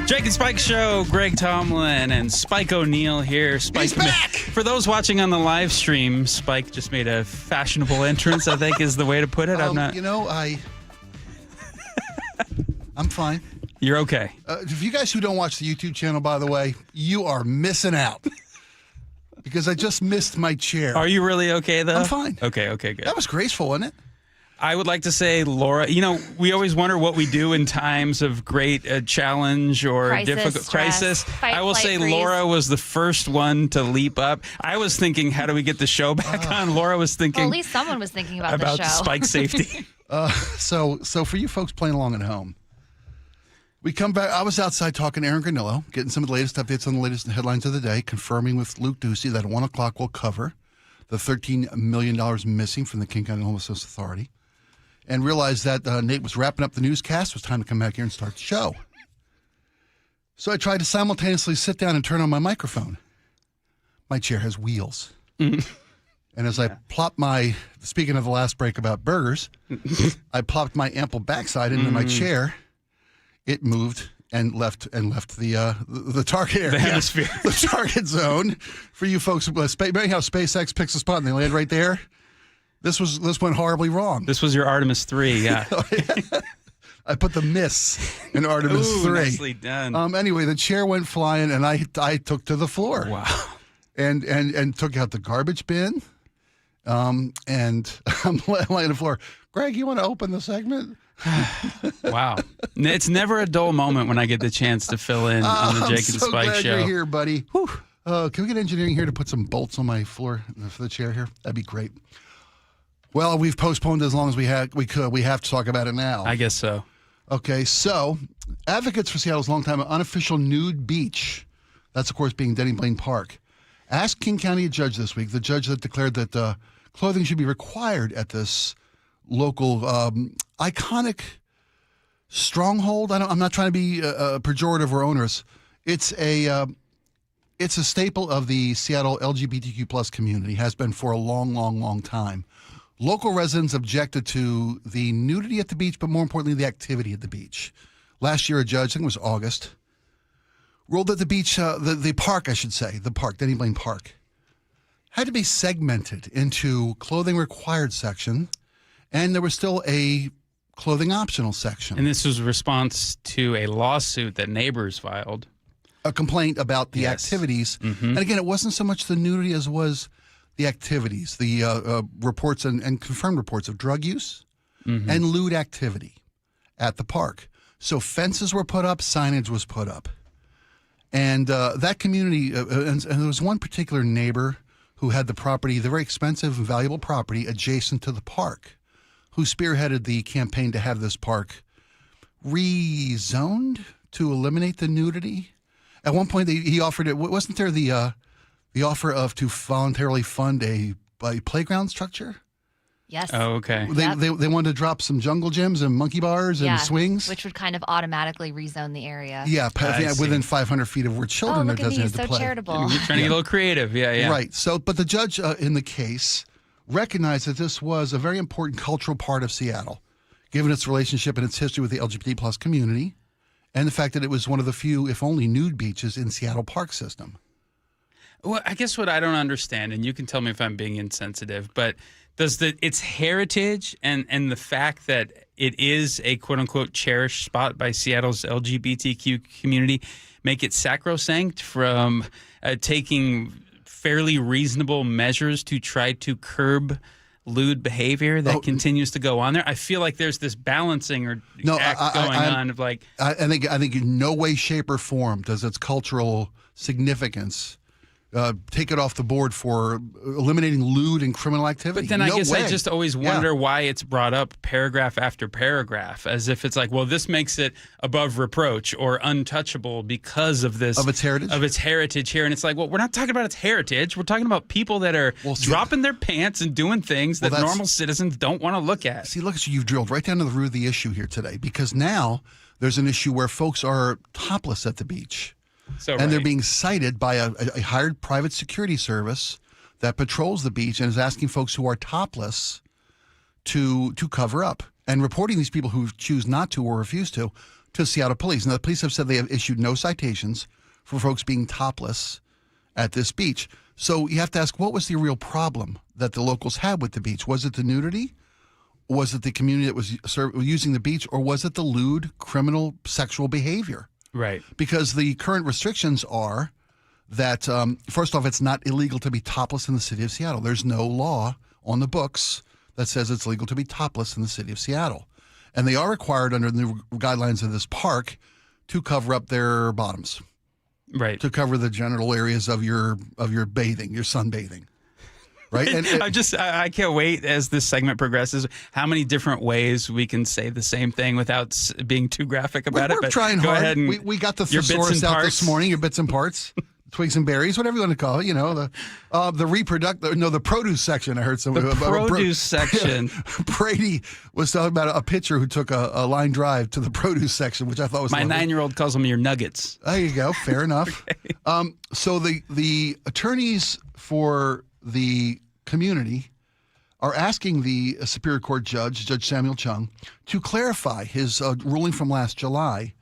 Jake and Spike Show, Greg Tomlin and Spike O'Neill here. Spike, he's back! For those watching on the live stream, Spike just made a fashionable entrance, I think is the way to put it. I'm fine. You're okay. For you guys who don't watch the YouTube channel, by the way, you are missing out. because I just missed my chair. Are you really okay, though? I'm fine. Okay, good. That was graceful, wasn't it? I would like to say, Laura, we always wonder what we do in times of great challenge or difficult crisis. Fight, I will say freeze. Laura was the first one to leap up. I was thinking, how do we get the show back on? Laura was thinking. Well, at least someone was thinking about the show. Spike safety. So for you folks playing along at home, we come back. I was outside talking to Aaron Granillo, getting some of the latest updates on the latest headlines of the day, confirming with Luke Ducey that at 1 o'clock we'll cover the $13 million missing from the King County Homelessness Authority. And realized that Nate was wrapping up the newscast. It was time to come back here and start the show. So I tried to simultaneously sit down and turn on my microphone. My chair has wheels. And as I plopped speaking of the last break about burgers, I plopped my ample backside into my chair. It moved and left the target area. The hemisphere. The target zone. For you folks, remember how SpaceX picks a spot and they land right there? This went horribly wrong. This was your Artemis 3, yeah. I put the miss in Artemis 3. Nicely done. Anyway, the chair went flying, and I took to the floor. Wow. And took out the garbage bin. And I'm laying on the floor. Greg, you want to open the segment? Wow. It's never a dull moment when I get the chance to fill in on the Jake and Spike glad show. You're here, buddy. Can we get engineering here to put some bolts on my floor for the chair here? That'd be great. Well, we've postponed as long as we could. We have to talk about it now. I guess so. Okay, so advocates for Seattle's longtime unofficial nude beach, that's of course being Denny Blaine Park, asked King County judge this week, the judge that declared that clothing should be required at this local iconic stronghold. I'm not trying to be pejorative or onerous. It's a staple of the Seattle LGBTQ plus community, has been for a long, long, long time. Local residents objected to the nudity at the beach, but more importantly, the activity at the beach. Last year, a judge, I think it was August, ruled that the beach, the park, I should say, the park, Denny Blaine Park, had to be segmented into clothing required section, and there was still a clothing optional section. And this was a response to a lawsuit that neighbors filed. A complaint about the activities. Mm-hmm. And again, it wasn't so much the nudity as was the activities, the reports and confirmed reports of drug use and lewd activity at the park. So fences were put up, signage was put up. And that community, and there was one particular neighbor who had the property, the very expensive and valuable property adjacent to the park, who spearheaded the campaign to have this park rezoned to eliminate the nudity. At one point, he offered it. Wasn't there the offer of to voluntarily fund a playground structure? Yes. Oh, okay. They wanted to drop some jungle gyms and monkey bars and swings, which would kind of automatically rezone the area. Yeah, within 500 feet of where children are designated to play. So charitable. You're trying to get a little creative. Yeah. Right. So, but the judge in the case recognized that this was a very important cultural part of Seattle, given its relationship and its history with the LGBT plus community, and the fact that it was one of the few, if only, nude beaches in Seattle park system. Well, I guess what I don't understand, and you can tell me if I'm being insensitive, but does its heritage and the fact that it is a quote-unquote cherished spot by Seattle's LGBTQ community make it sacrosanct from taking fairly reasonable measures to try to curb lewd behavior that continues to go on there? I feel like there's this balancing act going on of like... I think in no way, shape, or form does its cultural significance take it off the board for eliminating lewd and criminal activity. But then I guess I just always wonder why it's brought up paragraph after paragraph, as if it's like, well, this makes it above reproach or untouchable because of this. Of its heritage? Of its heritage here. And it's like, well, we're not talking about its heritage. We're talking about people that are dropping their pants and doing things that normal citizens don't want to look at. See, look at you. You've drilled right down to the root of the issue here today, because now there's an issue where folks are topless at the beach. And they're being cited by a hired private security service that patrols the beach and is asking folks who are topless to cover up and reporting these people who choose not to or refuse to Seattle police. Now, the police have said they have issued no citations for folks being topless at this beach. So you have to ask, what was the real problem that the locals had with the beach? Was it the nudity? Was it the community that was using the beach? Or was it the lewd, criminal, sexual behavior? Right. Because the current restrictions are that, first off, it's not illegal to be topless in the city of Seattle. There's no law on the books that says it's legal to be topless in the city of Seattle. And they are required under the guidelines of this park to cover up their bottoms. Right. To cover the genital areas of your bathing, your sunbathing. Right. And I can't wait as this segment progresses, how many different ways we can say the same thing without being too graphic about it. We're trying hard. Ahead and we got the thesaurus out this morning, your bits and parts. Twigs and berries, whatever you want to call it, the produce section. I heard some the produce section. Brady was talking about a pitcher who took a line drive to the produce section, which I thought was my lovely. 9-year-old calls them your nuggets. There you go, fair enough. Okay. So the attorneys for the community are asking the Superior Court Judge Samuel Chung, to clarify his ruling from last July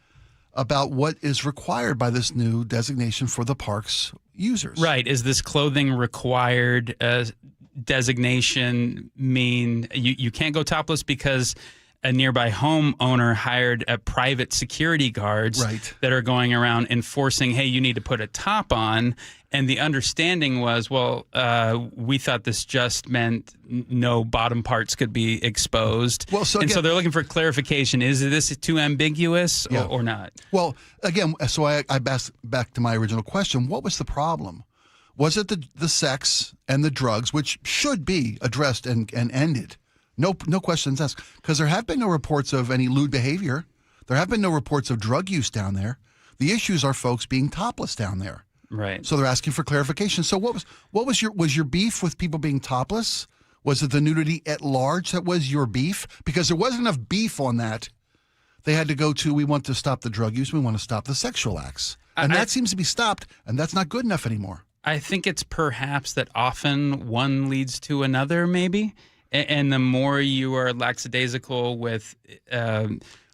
about what is required by this new designation for the park's users. Right. Is this clothing required designation mean you can't go topless because a nearby homeowner hired a private security guards that are going around enforcing, hey, you need to put a top on. And the understanding was, we thought this just meant no bottom parts could be exposed. So they're looking for clarification. Is this too ambiguous or not? Well, again, so I asked back to my original question. What was the problem? Was it the sex and the drugs, which should be addressed and ended? No questions asked. Because there have been no reports of any lewd behavior. There have been no reports of drug use down there. The issues are folks being topless down there. Right. So they're asking for clarification. So what was your beef with people being topless? Was it the nudity at large that was your beef? Because there wasn't enough beef on that. They had to go to, we want to stop the drug use, we want to stop the sexual acts. And that seems to be stopped, and that's not good enough anymore. I think it's perhaps that often one leads to another, maybe. And the more you are lackadaisical with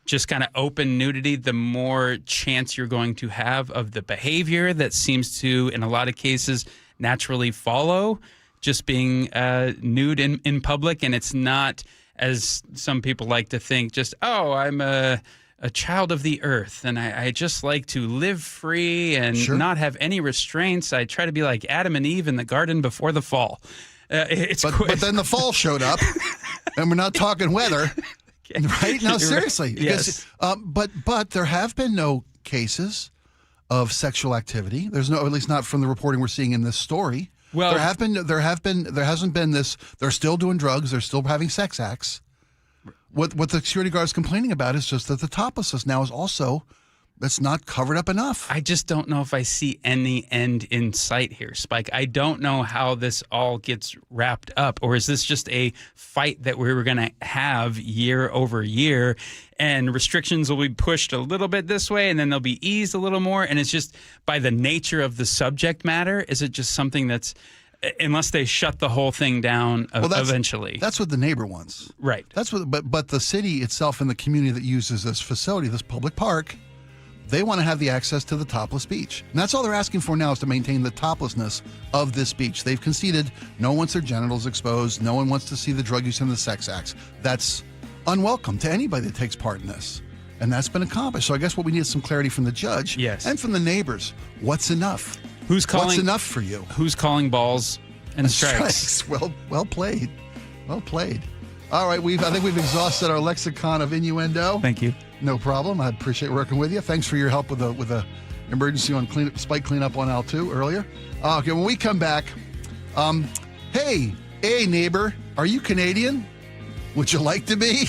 just kind of open nudity, the more chance you're going to have of the behavior that seems to, in a lot of cases, naturally follow just being nude in public. And it's not, as some people like to think, just, I'm a child of the earth and I just like to live free and not have any restraints. I try to be like Adam and Eve in the garden before the fall. But then the fall showed up, and we're not talking weather, right? No, seriously. Yes. But there have been no cases of sexual activity. There's no, at least not from the reporting we're seeing in this story. Well, there hasn't been this. They're still doing drugs. They're still having sex acts. What the security guard is complaining about is just that the toplessness now is also. That's not covered up enough. I just don't know if I see any end in sight here, Spike. I don't know how this all gets wrapped up. Or is this just a fight that we were going to have year over year? And restrictions will be pushed a little bit this way, and then they'll be eased a little more. And it's just by the nature of the subject matter, is it just something that's, unless they shut the whole thing down eventually? That's what the neighbor wants. Right. That's what. But the city itself and the community that uses this facility, this public park, they want to have the access to the topless beach. And that's all they're asking for now, is to maintain the toplessness of this beach. They've conceded no one wants their genitals exposed. No one wants to see the drug use and the sex acts. That's unwelcome to anybody that takes part in this. And that's been accomplished. So I guess what we need is some clarity from the judge and from the neighbors. What's enough? What's enough for you? Who's calling balls and strikes? Well played. Well played. All right, I think we've exhausted our lexicon of innuendo. Thank you. No problem. I appreciate working with you. Thanks for your help with the emergency on spike cleanup on L2 earlier. Okay, when we come back, hey neighbor, are you Canadian? Would you like to be?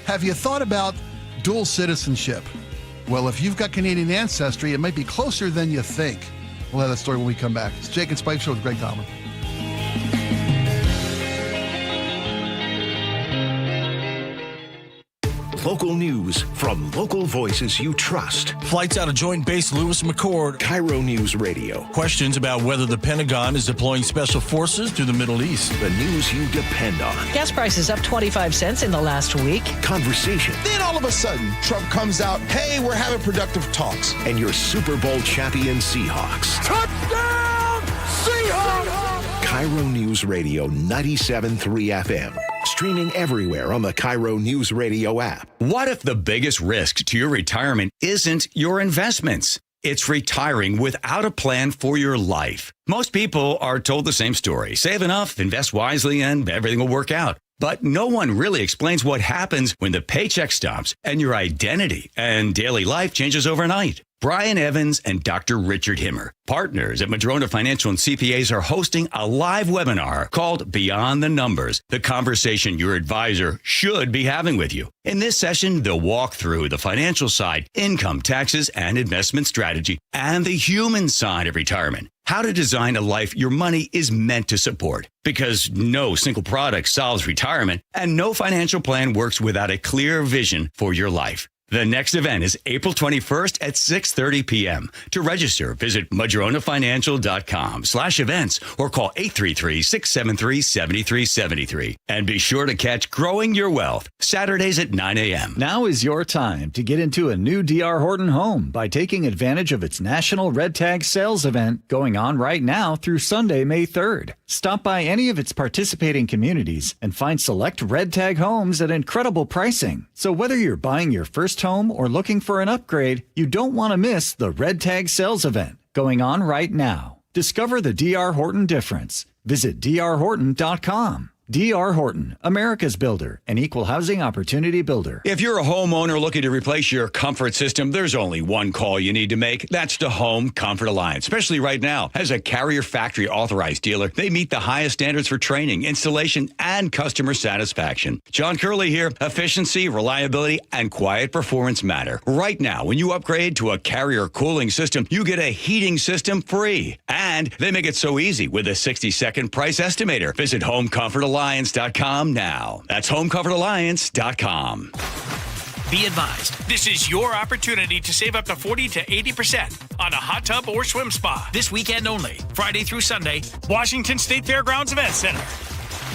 Have you thought about dual citizenship? Well, if you've got Canadian ancestry, it might be closer than you think. We'll have that story when we come back. It's Jake and Spike Show with Greg Tomlin. Local news from local voices you trust. Flights out of Joint Base Lewis McChord. KIRO News Radio. Questions about whether the Pentagon is deploying special forces to the Middle East. The news you depend on. Gas prices up 25 cents in the last week. Conversation. Then all of a sudden, Trump comes out, hey, we're having productive talks. And your Super Bowl champion Seahawks. Touchdown, Seahawks! KIRO News Radio 97.3 FM. Streaming everywhere on the KIRO Newsradio app. What if the biggest risk to your retirement isn't your investments? It's retiring without a plan for your life. Most people are told the same story. Save enough, invest wisely, and everything will work out. But no one really explains what happens when the paycheck stops and your identity and daily life changes overnight. Brian Evans and Dr. Richard Himmer, partners at Madrona Financial and CPAs, are hosting a live webinar called Beyond the Numbers, the conversation your advisor should be having with you. In this session, they'll walk through the financial side, income, taxes, and investment strategy, and the human side of retirement. How to design a life your money is meant to support. Because no single product solves retirement, and no financial plan works without a clear vision for your life. The next event is April 21st at 6:30 p.m. To register, visit madronafinancial.com/events or call 833-673-7373. And be sure to catch Growing Your Wealth, Saturdays at 9 a.m. Now is your time to get into a new D.R. Horton home by taking advantage of its National Red Tag Sales event going on right now through Sunday, May 3rd. Stop by any of its participating communities and find select Red Tag homes at incredible pricing. So whether you're buying your first home or looking for an upgrade, you don't want to miss the Red Tag Sales event going on right now. Discover the D.R. Horton difference. Visit drhorton.com. D.R. Horton, America's builder, an equal housing opportunity builder. If you're a homeowner looking to replace your comfort system, there's only one call you need to make. That's the Home Comfort Alliance, especially right now. As a Carrier Factory authorized dealer, they meet the highest standards for training, installation, and customer satisfaction. John Curley here. Efficiency, reliability, and quiet performance matter. Right now, when you upgrade to a Carrier cooling system, you get a heating system free. And they make it so easy with a 60-second price estimator. Visit HomeComfortAlliance.com now. That's HomeComfortAlliance.com. Be advised, this is your opportunity to save up to 40 to 80% on a hot tub or swim spa. This weekend only, Friday through Sunday, Washington State Fairgrounds Event Center.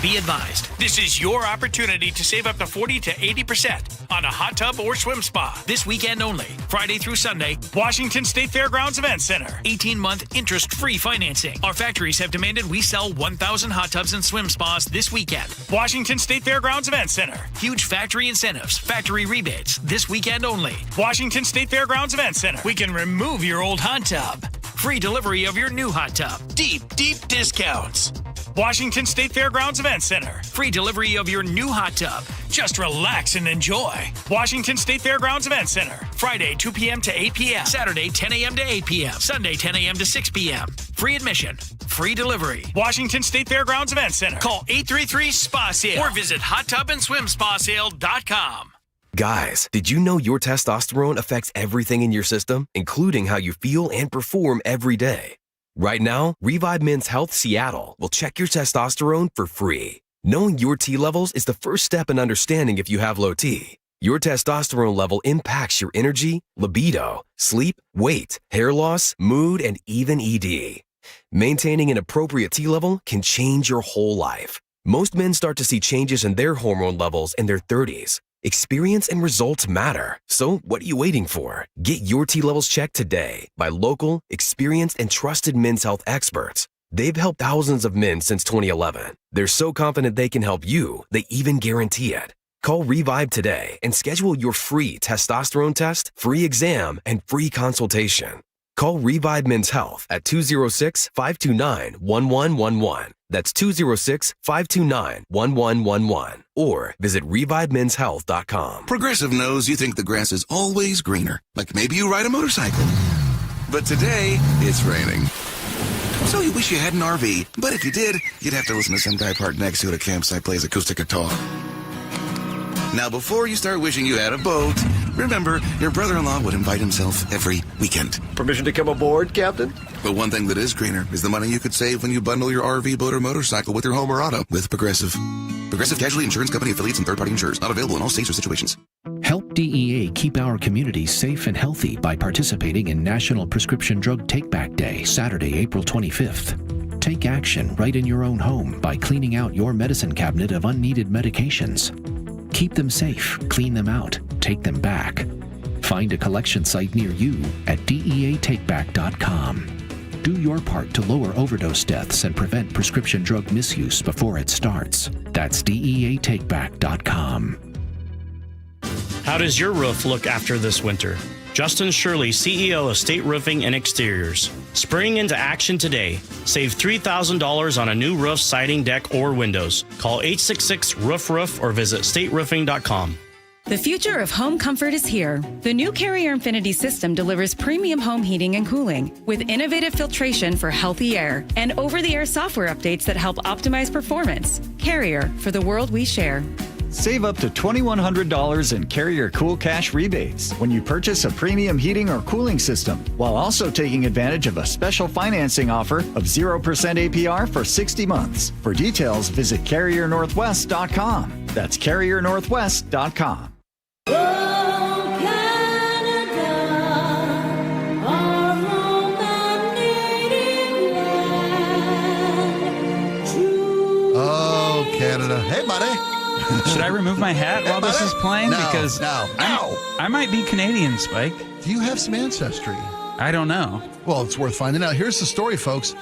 Be advised, this is your opportunity to save up to 40 to 80% on a hot tub or swim spa. This weekend only, Friday through Sunday, Washington State Fairgrounds Event Center. 18-month interest-free financing. Our factories have demanded we sell 1,000 hot tubs and swim spas this weekend. Washington State Fairgrounds Event Center. Huge factory incentives, factory rebates. This weekend only, Washington State Fairgrounds Event Center. We can remove your old hot tub. Free delivery of your new hot tub. Deep discounts. Washington State Fairgrounds Event Center. Free delivery of your new hot tub. Just relax and enjoy. Washington State Fairgrounds Event Center. Friday, 2 p.m. to 8 p.m. Saturday, 10 a.m. to 8 p.m. Sunday, 10 a.m. to 6 p.m. Free admission. Free delivery. Washington State Fairgrounds Event Center. Call 833-SPA-SALE or visit hottubandSwimSpaSale.com. Guys, did you know your testosterone affects everything in your system, including how you feel and perform every day? Right now, Revive Men's Health Seattle will check your testosterone for free. Knowing your T levels is the first step in understanding if you have low T. Your testosterone level impacts your energy, libido, sleep, weight, hair loss, mood, and even ED. Maintaining an appropriate T level can change your whole life. Most men start to see changes in their hormone levels in their 30s. Experience and results matter. So what are you waiting for? Get your T levels checked today by local, experienced, and trusted men's health experts. They've helped thousands of men since 2011. They're so confident they can help you, they even guarantee it. Call Revive today and schedule your free testosterone test, free exam, and free consultation. Call Revive Men's Health at 206-529-1111. That's 206-529-1111. Or visit ReviveMen'sHealth.com. Progressive knows you think the grass is always greener. Like maybe you ride a motorcycle. But today, it's raining. So you wish you had an RV. But if you did, you'd have to listen to some guy parked next to it at a campsite plays acoustic guitar. Now, before you start wishing you had a boat, remember, your brother-in-law would invite himself every weekend. Permission to come aboard, Captain? But one thing that is greener is the money you could save when you bundle your RV, boat, or motorcycle with your home or auto with Progressive. Progressive Casualty Insurance Company affiliates and third-party insurers. Not available in all states or situations. Help DEA keep our communities safe and healthy by participating in National Prescription Drug Take-Back Day, Saturday, April 25th. Take action right in your own home by cleaning out your medicine cabinet of unneeded medications. Keep them safe, clean them out, take them back. Find a collection site near you at DEATakeback.com. Do your part to lower overdose deaths and prevent prescription drug misuse before it starts. That's DEATakeback.com. How does your roof look after this winter? Justin Shirley, CEO of State Roofing and Exteriors. Spring into action today. Save $3,000 on a new roof, siding, deck, or windows. Call 866-ROOF-ROOF or visit stateroofing.com. The future of home comfort is here. The new Carrier Infinity system delivers premium home heating and cooling with innovative filtration for healthy air and over-the-air software updates that help optimize performance. Carrier, for the world we share. Save up to $2,100 in Carrier Cool Cash rebates when you purchase a premium heating or cooling system, while also taking advantage of a special financing offer of 0% APR for 60 months. For details, visit CarrierNorthwest.com. That's CarrierNorthwest.com. Oh, Canada. Hey, buddy. Should I remove my hat while this is playing? No, because I might be Canadian, Spike. Do you have some ancestry? I don't know. Well, it's worth finding out. Here's the story, folks.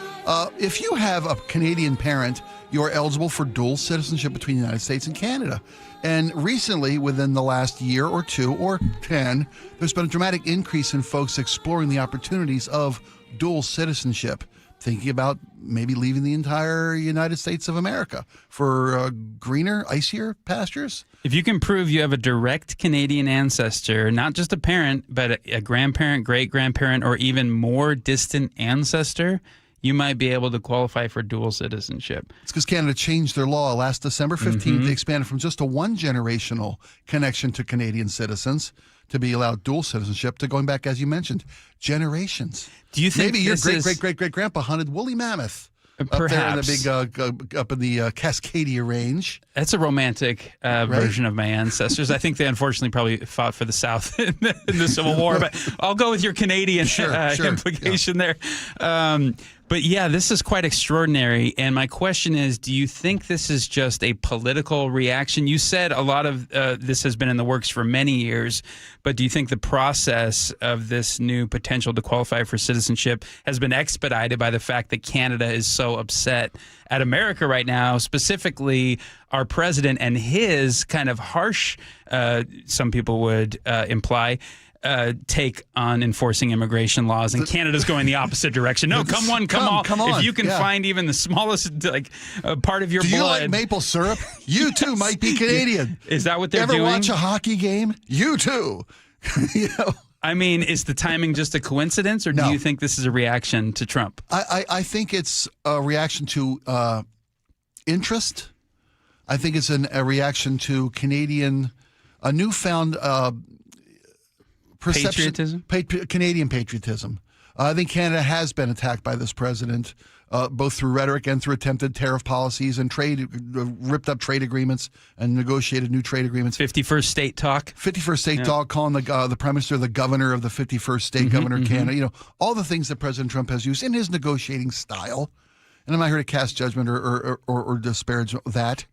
If you have a Canadian parent, you are eligible for dual citizenship between the United States and Canada. And recently, within the last year or 2 or 10, there's been a dramatic increase in folks exploring the opportunities of dual citizenship, thinking about maybe leaving the entire United States of America for greener, icier pastures. If you can prove you have a direct Canadian ancestor, not just a parent, but a grandparent, great-grandparent, or even more distant ancestor, you might be able to qualify for dual citizenship. It's because Canada changed their law last December 15th. They expanded from just a one-generational connection to Canadian citizens to be allowed dual citizenship to going back, as you mentioned, generations. Do you think maybe your great-great-great-great-grandpa hunted woolly mammoth? Perhaps. Up there in the big, up in the Cascadia Range. That's a romantic version of my ancestors. I think they unfortunately probably fought for the South in the Civil War, but I'll go with your Canadian implication there. But yeah, this is quite extraordinary. And my question is, do you think this is just a political reaction? You said a lot of this has been in the works for many years, but do you think the process of this new potential to qualify for citizenship has been expedited by the fact that Canada is so upset at America right now, specifically our president and his kind of harsh, some people would imply, take on enforcing immigration laws, and Canada's going the opposite direction. No, come on. If you can find even the smallest part of your blood. Do you like maple syrup? You too might be Canadian. Is that what they're doing? doing? Ever watch a hockey game? You too. I mean, is the timing just a coincidence, or do you think this is a reaction to Trump? I think it's a reaction to interest. I think it's a reaction to a newfound perception, Canadian patriotism. I think Canada has been attacked by this president, both through rhetoric and through attempted tariff policies and ripped up trade agreements and negotiated new trade agreements. 51st state talk. 51st state talk, calling the Prime Minister the governor of the 51st state, Governor Canada. You know, all the things that President Trump has used in his negotiating style. And I'm not here to cast judgment or disparage that.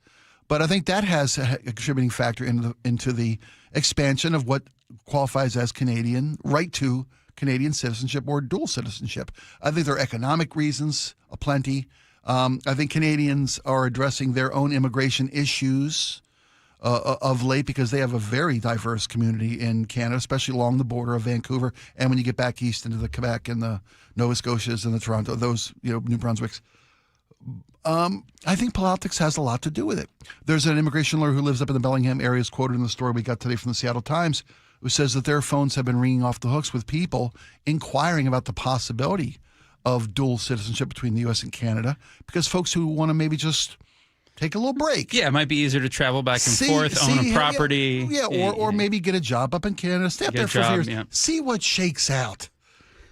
But I think that has a contributing factor into the expansion of what qualifies as Canadian right to Canadian citizenship or dual citizenship. I think there are economic reasons aplenty. I think Canadians are addressing their own immigration issues of late because they have a very diverse community in Canada, especially along the border of Vancouver. And when you get back east into the Quebec and the Nova Scotias and the Toronto, those, New Brunswicks. I think politics has a lot to do with it. There's an immigration lawyer who lives up in the Bellingham area, is quoted in the story we got today from the Seattle Times, who says that their phones have been ringing off the hooks with people inquiring about the possibility of dual citizenship between the U.S. and Canada because folks who want to maybe just take a little break. Yeah, it might be easier to travel back and forth, own a property. Or maybe get a job up in Canada, stay up there for years, see what shakes out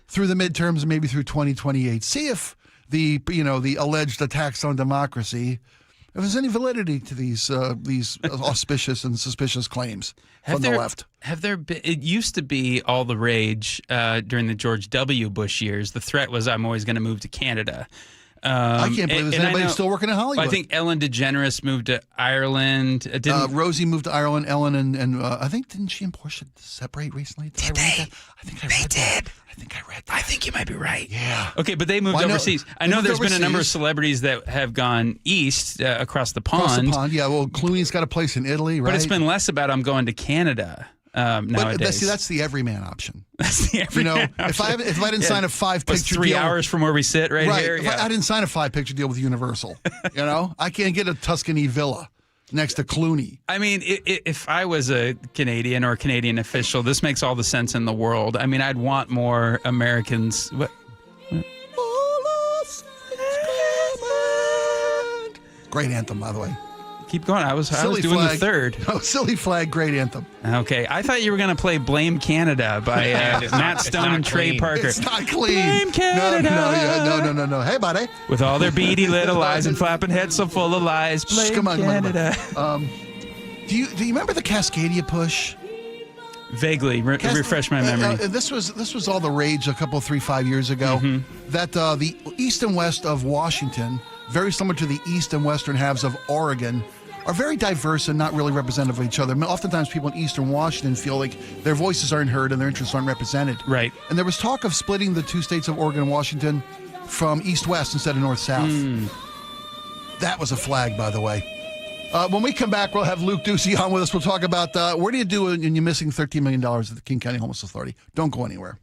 through the midterms and maybe through 2028. See if the alleged attacks on democracy, if there's any validity to these auspicious and suspicious claims from the left. Have there been? It used to be all the rage during the George W. Bush years. The threat was, I'm always going to move to Canada. I can't believe there's anybody still working in Hollywood. I think Ellen DeGeneres moved to Ireland. Rosie moved to Ireland. Ellen and I think, didn't she and Portia separate recently? Did I read that? I think I read that. I think you might be right. Yeah. Okay, but they moved overseas. I know there's been a number of celebrities that have gone east across the pond. Across the pond, yeah. Well, Clooney's got a place in Italy, right? But it's been less about I'm going to Canada. nowadays. But that's the everyman option. That's the everyman option. If I didn't sign a 5-picture deal. 3 hours from where we sit right here. If I didn't sign a 5-picture deal with Universal, I can't get a Tuscany villa next to Clooney. I mean, if I was a Canadian or a Canadian official, this makes all the sense in the world. I mean, I'd want more Americans. Great anthem, by the way. Keep going. I was doing the third. Oh, Silly Flag, great anthem. Okay. I thought you were going to play Blame Canada by Matt Stone and Trey Parker. It's not clean. Blame Canada. No. Hey, buddy. With all their beady little eyes and flapping heads so full of lies. Blame Canada. Do you remember the Cascadia push? Vaguely. Refresh my memory. This was all the rage 3-5 years ago. Mm-hmm. That the east and west of Washington, very similar to the east and western halves of Oregon, are very diverse and not really representative of each other. I mean, oftentimes people in eastern Washington feel like their voices aren't heard and their interests aren't represented. Right. And there was talk of splitting the two states of Oregon and Washington from east-west instead of north-south. That was a flag, by the way. When we come back, we'll have Luke Ducey on with us. We'll talk about what do you do when you're missing $13 million at the King County Homeless Authority. Don't go anywhere.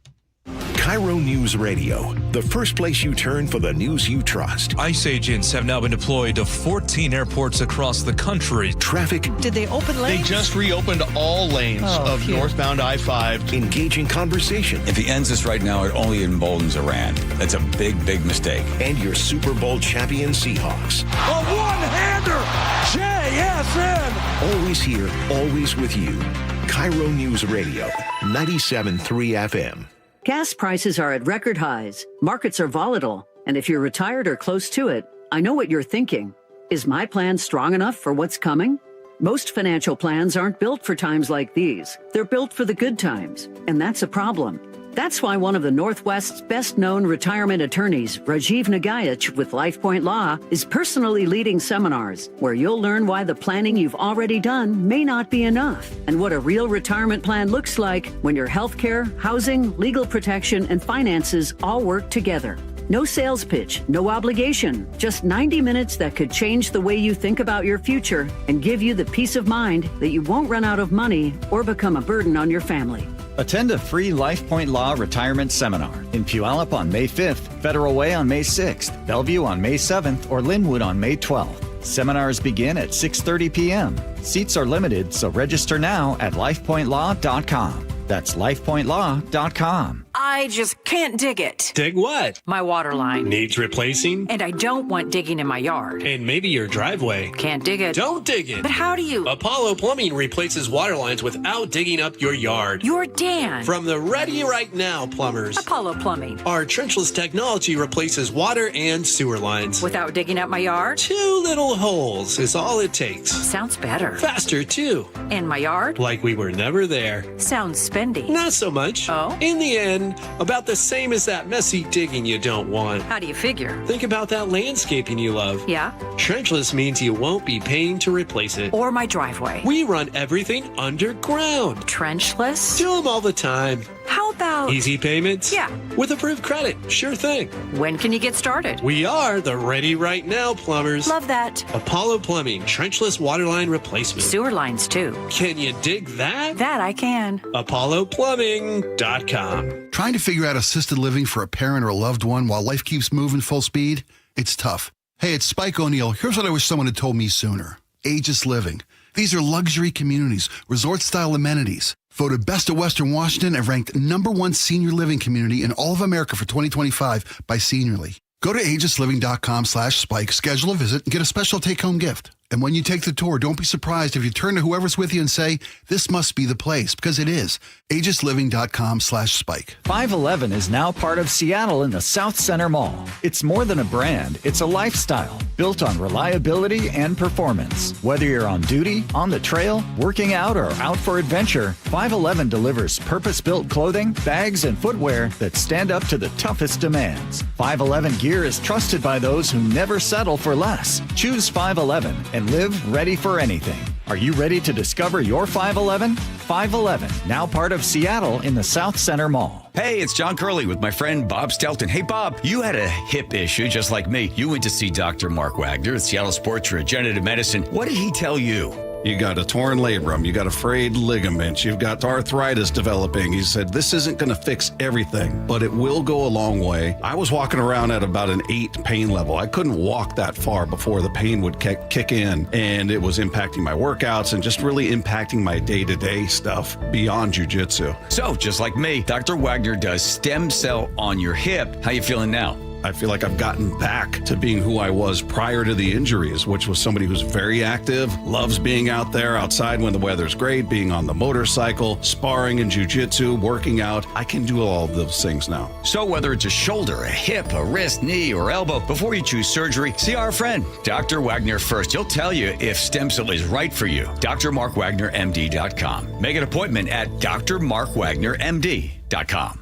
KIRO News Radio, the first place you turn for the news you trust. ICE agents have now been deployed to 14 airports across the country. Traffic. Did they open lanes? They just reopened all lanes of northbound I-5. Engaging conversation. If he ends this right now, it only emboldens Iran. That's a big, big mistake. And your Super Bowl champion Seahawks. A one-hander! JSN! Always here, always with you. KIRO News Radio, 97.3 FM. Gas prices are at record highs, markets are volatile, and if you're retired or close to it, I know what you're thinking. Is my plan strong enough for what's coming? Most financial plans aren't built for times like these. They're built for the good times, and that's a problem. That's why one of the Northwest's best-known retirement attorneys, Rajiv Nagayach with LifePoint Law, is personally leading seminars where you'll learn why the planning you've already done may not be enough and what a real retirement plan looks like when your healthcare, housing, legal protection, and finances all work together. No sales pitch, no obligation, just 90 minutes that could change the way you think about your future and give you the peace of mind that you won't run out of money or become a burden on your family. Attend a free LifePoint Law retirement seminar in Puyallup on May 5th, Federal Way on May 6th, Bellevue on May 7th, or Linwood on May 12th. Seminars begin at 6:30 p.m. Seats are limited, so register now at lifepointlaw.com. That's lifepointlaw.com. I just can't dig it. Dig what? My water line. Needs replacing? And I don't want digging in my yard. And maybe your driveway. Can't dig it. Don't dig it. But how do you? Apollo Plumbing replaces water lines without digging up your yard. You're Dan. From the Ready Right Now plumbers. Apollo Plumbing. Our trenchless technology replaces water and sewer lines. Without digging up my yard? 2 little holes is all it takes. Sounds better. Faster, too. And my yard? Like we were never there. Sounds spendy. Not so much. Oh? In the end, about the same as that messy digging you don't want. How do you figure? Think about that landscaping you love. Yeah? Trenchless means you won't be paying to replace it. Or my driveway. We run everything underground. Trenchless? Do them all the time. How about... Easy payments? Yeah. With approved credit. Sure thing. When can you get started? We are the Ready Right Now plumbers. Love that. Apollo Plumbing, trenchless waterline replacement. Sewer lines, too. Can you dig that? That I can. ApolloPlumbing.com. Trying to figure out assisted living for a parent or a loved one while life keeps moving full speed? It's tough. Hey, it's Spike O'Neill. Here's what I wish someone had told me sooner. Aegis Living. These are luxury communities, resort-style amenities. Voted best of Western Washington and ranked #1 senior living community in all of America for 2025 by Seniorly. Go to aegisliving.com/spike, schedule a visit, and get a special take-home gift. And when you take the tour, don't be surprised if you turn to whoever's with you and say, this must be the place, because it is. aegisliving.com/spike. 511 is now part of Seattle in the South Center Mall. It's more than a brand, it's a lifestyle built on reliability and performance. Whether you're on duty, on the trail, working out, or out for adventure, 511 delivers purpose-built clothing, bags, and footwear that stand up to the toughest demands. 511 gear is trusted by those who never settle for less. Choose 511 and live ready for anything. Are you ready to discover your 511? 511, now part of Seattle in the South Center Mall. Hey, it's John Curley with my friend Bob Stelton. Hey, Bob, you had a hip issue just like me. You went to see Dr. Mark Wagner at Seattle Sports for Regenerative Medicine. What did he tell you? You got a torn labrum, you got a frayed ligament, you've got arthritis developing. He said, this isn't going to fix everything, but it will go a long way. I was walking around at about an 8 pain level. I couldn't walk that far before the pain would kick in, and it was impacting my workouts and just really impacting my day-to-day stuff beyond jiu-jitsu. So, just like me, Dr. Wagner does stem cell on your hip. How you feeling now? I feel like I've gotten back to being who I was prior to the injuries, which was somebody who's very active, loves being out there outside when the weather's great, being on the motorcycle, sparring in jiu-jitsu, working out. I can do all of those things now. So whether it's a shoulder, a hip, a wrist, knee, or elbow, before you choose surgery, see our friend, Dr. Wagner first. He'll tell you if stem cell is right for you. drmarkwagnermd.com. Make an appointment at drmarkwagnermd.com.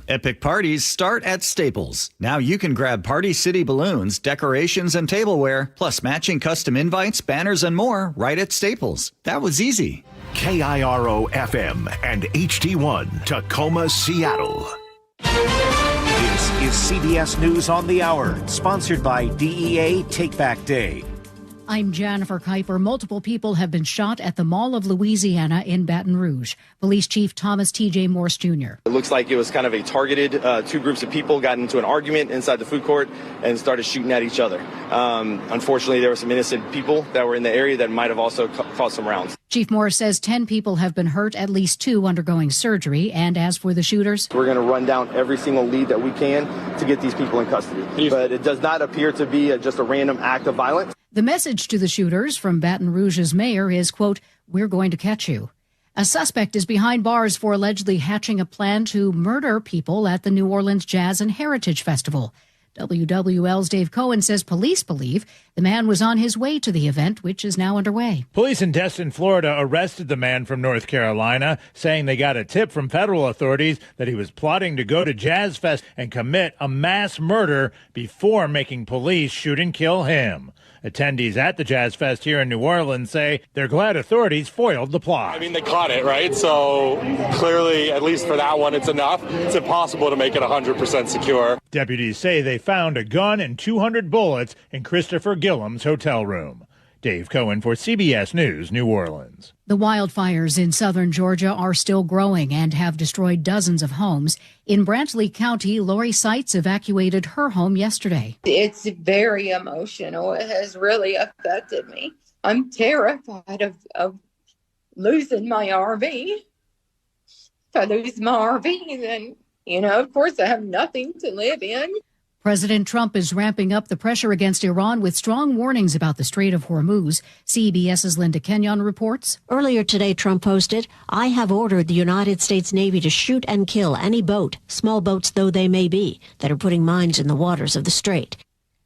Epic parties start at Staples. Now you can grab Party City balloons, decorations, and tableware, plus matching custom invites, banners, and more right at Staples. That was easy. KIRO FM and HD1 Tacoma, Seattle. This is CBS News on the Hour, sponsored by DEA Take Back Day. I'm Jennifer Kuiper. Multiple people have been shot at the Mall of Louisiana in Baton Rouge. Police Chief Thomas T.J. Morse Jr. It looks like it was kind of a targeted, two groups of people got into an argument inside the food court and started shooting at each other. Unfortunately, there were some innocent people that were in the area that might have also caught some rounds. Chief Morse says 10 people have been hurt, at least 2 undergoing surgery. And as for the shooters, we're going to run down every single lead that we can to get these people in custody. But it does not appear to be just a random act of violence. The message to the shooters from Baton Rouge's mayor is, quote, "We're going to catch you." A suspect is behind bars for allegedly hatching a plan to murder people at the New Orleans Jazz and Heritage Festival. WWL's Dave Cohen says police believe the man was on his way to the event, which is now underway. Police in Destin, Florida, arrested the man from North Carolina, saying they got a tip from federal authorities that he was plotting to go to Jazz Fest and commit a mass murder before making police shoot and kill him. Attendees at the Jazz Fest here in New Orleans say they're glad authorities foiled the plot. I mean, they caught it, right? So clearly, at least for that one, it's enough. It's impossible to make it 100% secure. Deputies say they found a gun and 200 bullets in Christopher Gillam's hotel room. Dave Cohen for CBS News, New Orleans. The wildfires in southern Georgia are still growing and have destroyed dozens of homes. In Brantley County, Lori Seitz evacuated her home yesterday. It's very emotional. It has really affected me. I'm terrified of losing my RV. If I lose my RV, then, of course I have nothing to live in. President Trump is ramping up the pressure against Iran with strong warnings about the Strait of Hormuz. CBS's Linda Kenyon reports. Earlier today, Trump posted, "I have ordered the United States Navy to shoot and kill any boat, small boats though they may be, that are putting mines in the waters of the strait."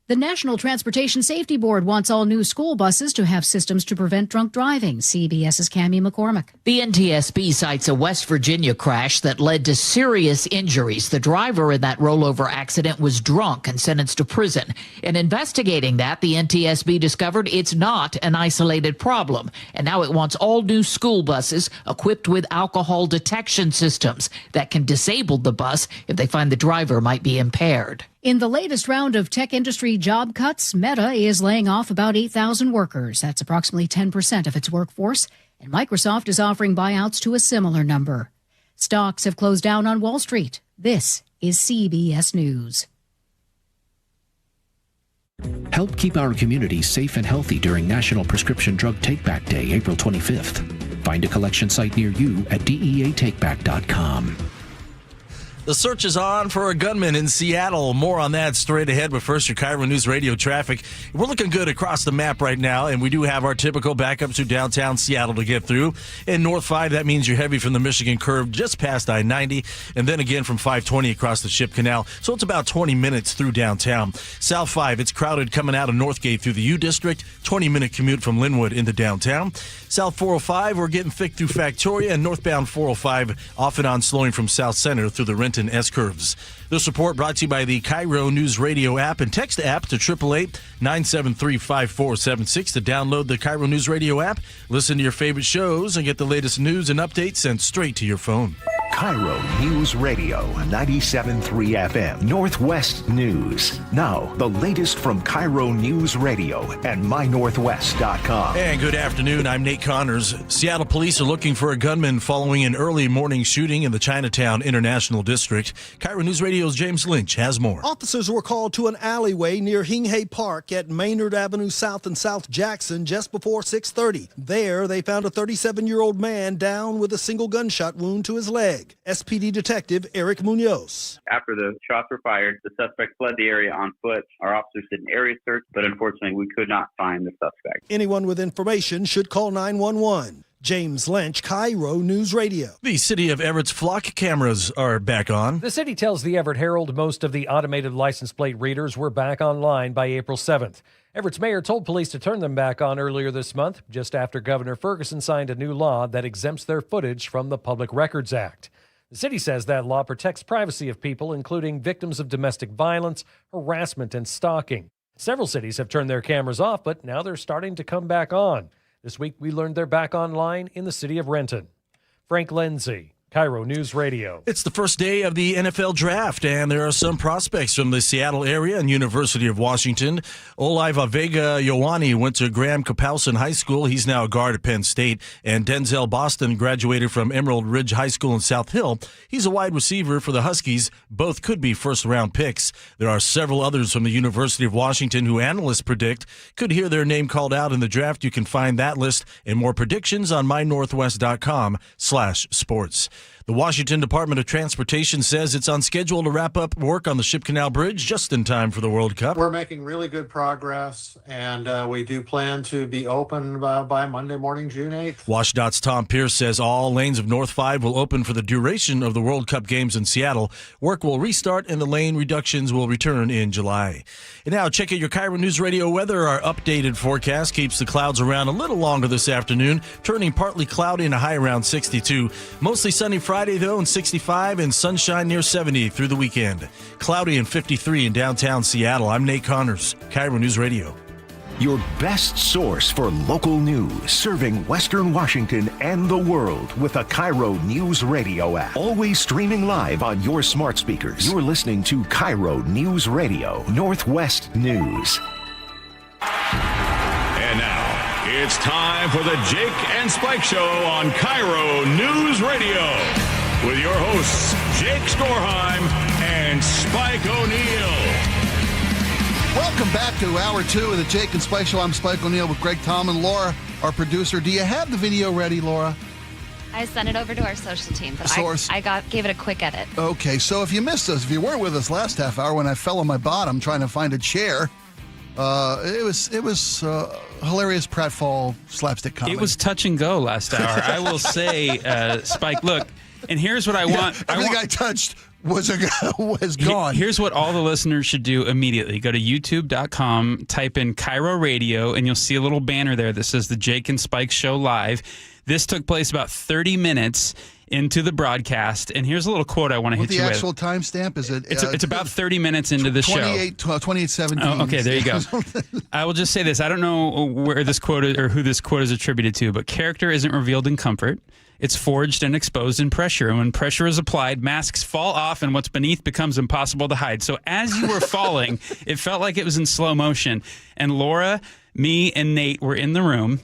The National Transportation Safety Board wants all new school buses to have systems to prevent drunk driving. CBS's Cammie McCormick. The NTSB cites a West Virginia crash that led to serious injuries. The driver in that rollover accident was drunk and sentenced to prison. In investigating that, the NTSB discovered it's not an isolated problem. And now it wants all new school buses equipped with alcohol detection systems that can disable the bus if they find the driver might be impaired. In the latest round of tech industry job cuts, Meta is laying off about 8,000 workers. That's approximately 10% of its workforce. And Microsoft is offering buyouts to a similar number. Stocks have closed down on Wall Street. This is CBS News. Help keep our community safe and healthy during National Prescription Drug Take-Back Day, April 25th. Find a collection site near you at DEATakeback.com. The search is on for a gunman in Seattle. More on that straight ahead. But first, your KIRO News Radio traffic. We're looking good across the map right now, and we do have our typical backups through downtown Seattle to get through. In North 5, that means you're heavy from the Michigan curve just past I-90, and then again from 520 across the Ship Canal. So it's about 20 minutes through downtown. South 5, it's crowded coming out of Northgate through the U District. 20-minute commute from Linwood into downtown. South 405, we're getting thick through Factoria, and northbound 405 off and on slowing from South Center through the Renton S-curves. This report brought to you by the KIRO Newsradio App, and text the app to 888-973-5476 to download the KIRO Newsradio App, listen to your favorite shows, and get the latest news and updates sent straight to your phone. KIRO News Radio 97.3 FM Northwest News. Now, the latest from KIRO News Radio and mynorthwest.com. And good afternoon. I'm Nate Connors. Seattle police are looking for a gunman following an early morning shooting in the Chinatown International District. KIRO News Radio's James Lynch has more. Officers were called to an alleyway near Hinghay Park at Maynard Avenue South and South Jackson just before 6:30. There, they found a 37-year-old man down with a single gunshot wound to his leg. SPD Detective Eric Munoz. After the shots were fired, the suspect fled the area on foot. Our officers did an area search, but unfortunately we could not find the suspect. Anyone with information should call 911. James Lynch, KIRO News Radio. The city of Everett's flock cameras are back on. The city tells the Everett Herald most of the automated license plate readers were back online by April 7th. Everett's mayor told police to turn them back on earlier this month, just after Governor Ferguson signed a new law that exempts their footage from the Public Records Act. The city says that law protects privacy of people, including victims of domestic violence, harassment, and stalking. Several cities have turned their cameras off, but now they're starting to come back on. This week, we learned they're back online in the city of Renton. Frank Lindsay, KIRO News Radio. It's the first day of the NFL draft, and there are some prospects from the Seattle area and University of Washington. Oliva Vega Ioane went to Graham Kapowson High School. He's now a guard at Penn State. And Denzel Boston graduated from Emerald Ridge High School in South Hill. He's a wide receiver for the Huskies. Both could be first-round picks. There are several others from the University of Washington who analysts predict could hear their name called out in the draft. You can find that list and more predictions on mynorthwest.com/sports. The Washington Department of Transportation says it's on schedule to wrap up work on the Ship Canal Bridge just in time for the World Cup. We're making really good progress, and we do plan to be open by Monday morning, June 8th. WashDOT's Tom Pierce says all lanes of North 5 will open for the duration of the World Cup games in Seattle. Work will restart, and the lane reductions will return in July. And now, check out your KIRO News Radio weather. Our updated forecast keeps the clouds around a little longer this afternoon, turning partly cloudy and a high around 62. Mostly sunny Friday, though, and 65, and sunshine near 70 through the weekend. Cloudy and 53 in downtown Seattle. I'm Nate Connors, KIRO News Radio. Your best source for local news, serving Western Washington and the world with a KIRO News Radio app. Always streaming live on your smart speakers. You're listening to KIRO News Radio, Northwest News. And now, it's time for the Jake and Spike Show on KIRO News Radio. With your hosts, Jake Skorheim and Spike O'Neill. Welcome back to Hour 2 of the Jake and Spike Show. I'm Spike O'Neill with Greg Tom and Laura, our producer. Do you have the video ready, Laura? I sent it over to our social team, but I gave it a quick edit. Okay, so if you missed us, if you weren't with us last half hour when I fell on my bottom trying to find a chair, it was hilarious pratfall slapstick comedy. It was touch and go last hour. I will say, Spike, look, and here's what I want. Everything I touched was gone. Here's what all the listeners should do immediately. Go to youtube.com, type in KIRO Radio, and you'll see a little banner there that says the Jake and Spike Show Live. This took place about 30 minutes into the broadcast, and here's a little quote I want to hit you with. The actual timestamp, is it? It's about 30 minutes into the show. 28:17. Oh, okay, there you go. I will just say this. I don't know where this quote is, or who this quote is attributed to, but character isn't revealed in comfort. It's forged and exposed in pressure. And when pressure is applied, masks fall off and what's beneath becomes impossible to hide. So as you were falling, it felt like it was in slow motion. And Laura, me, and Nate were in the room.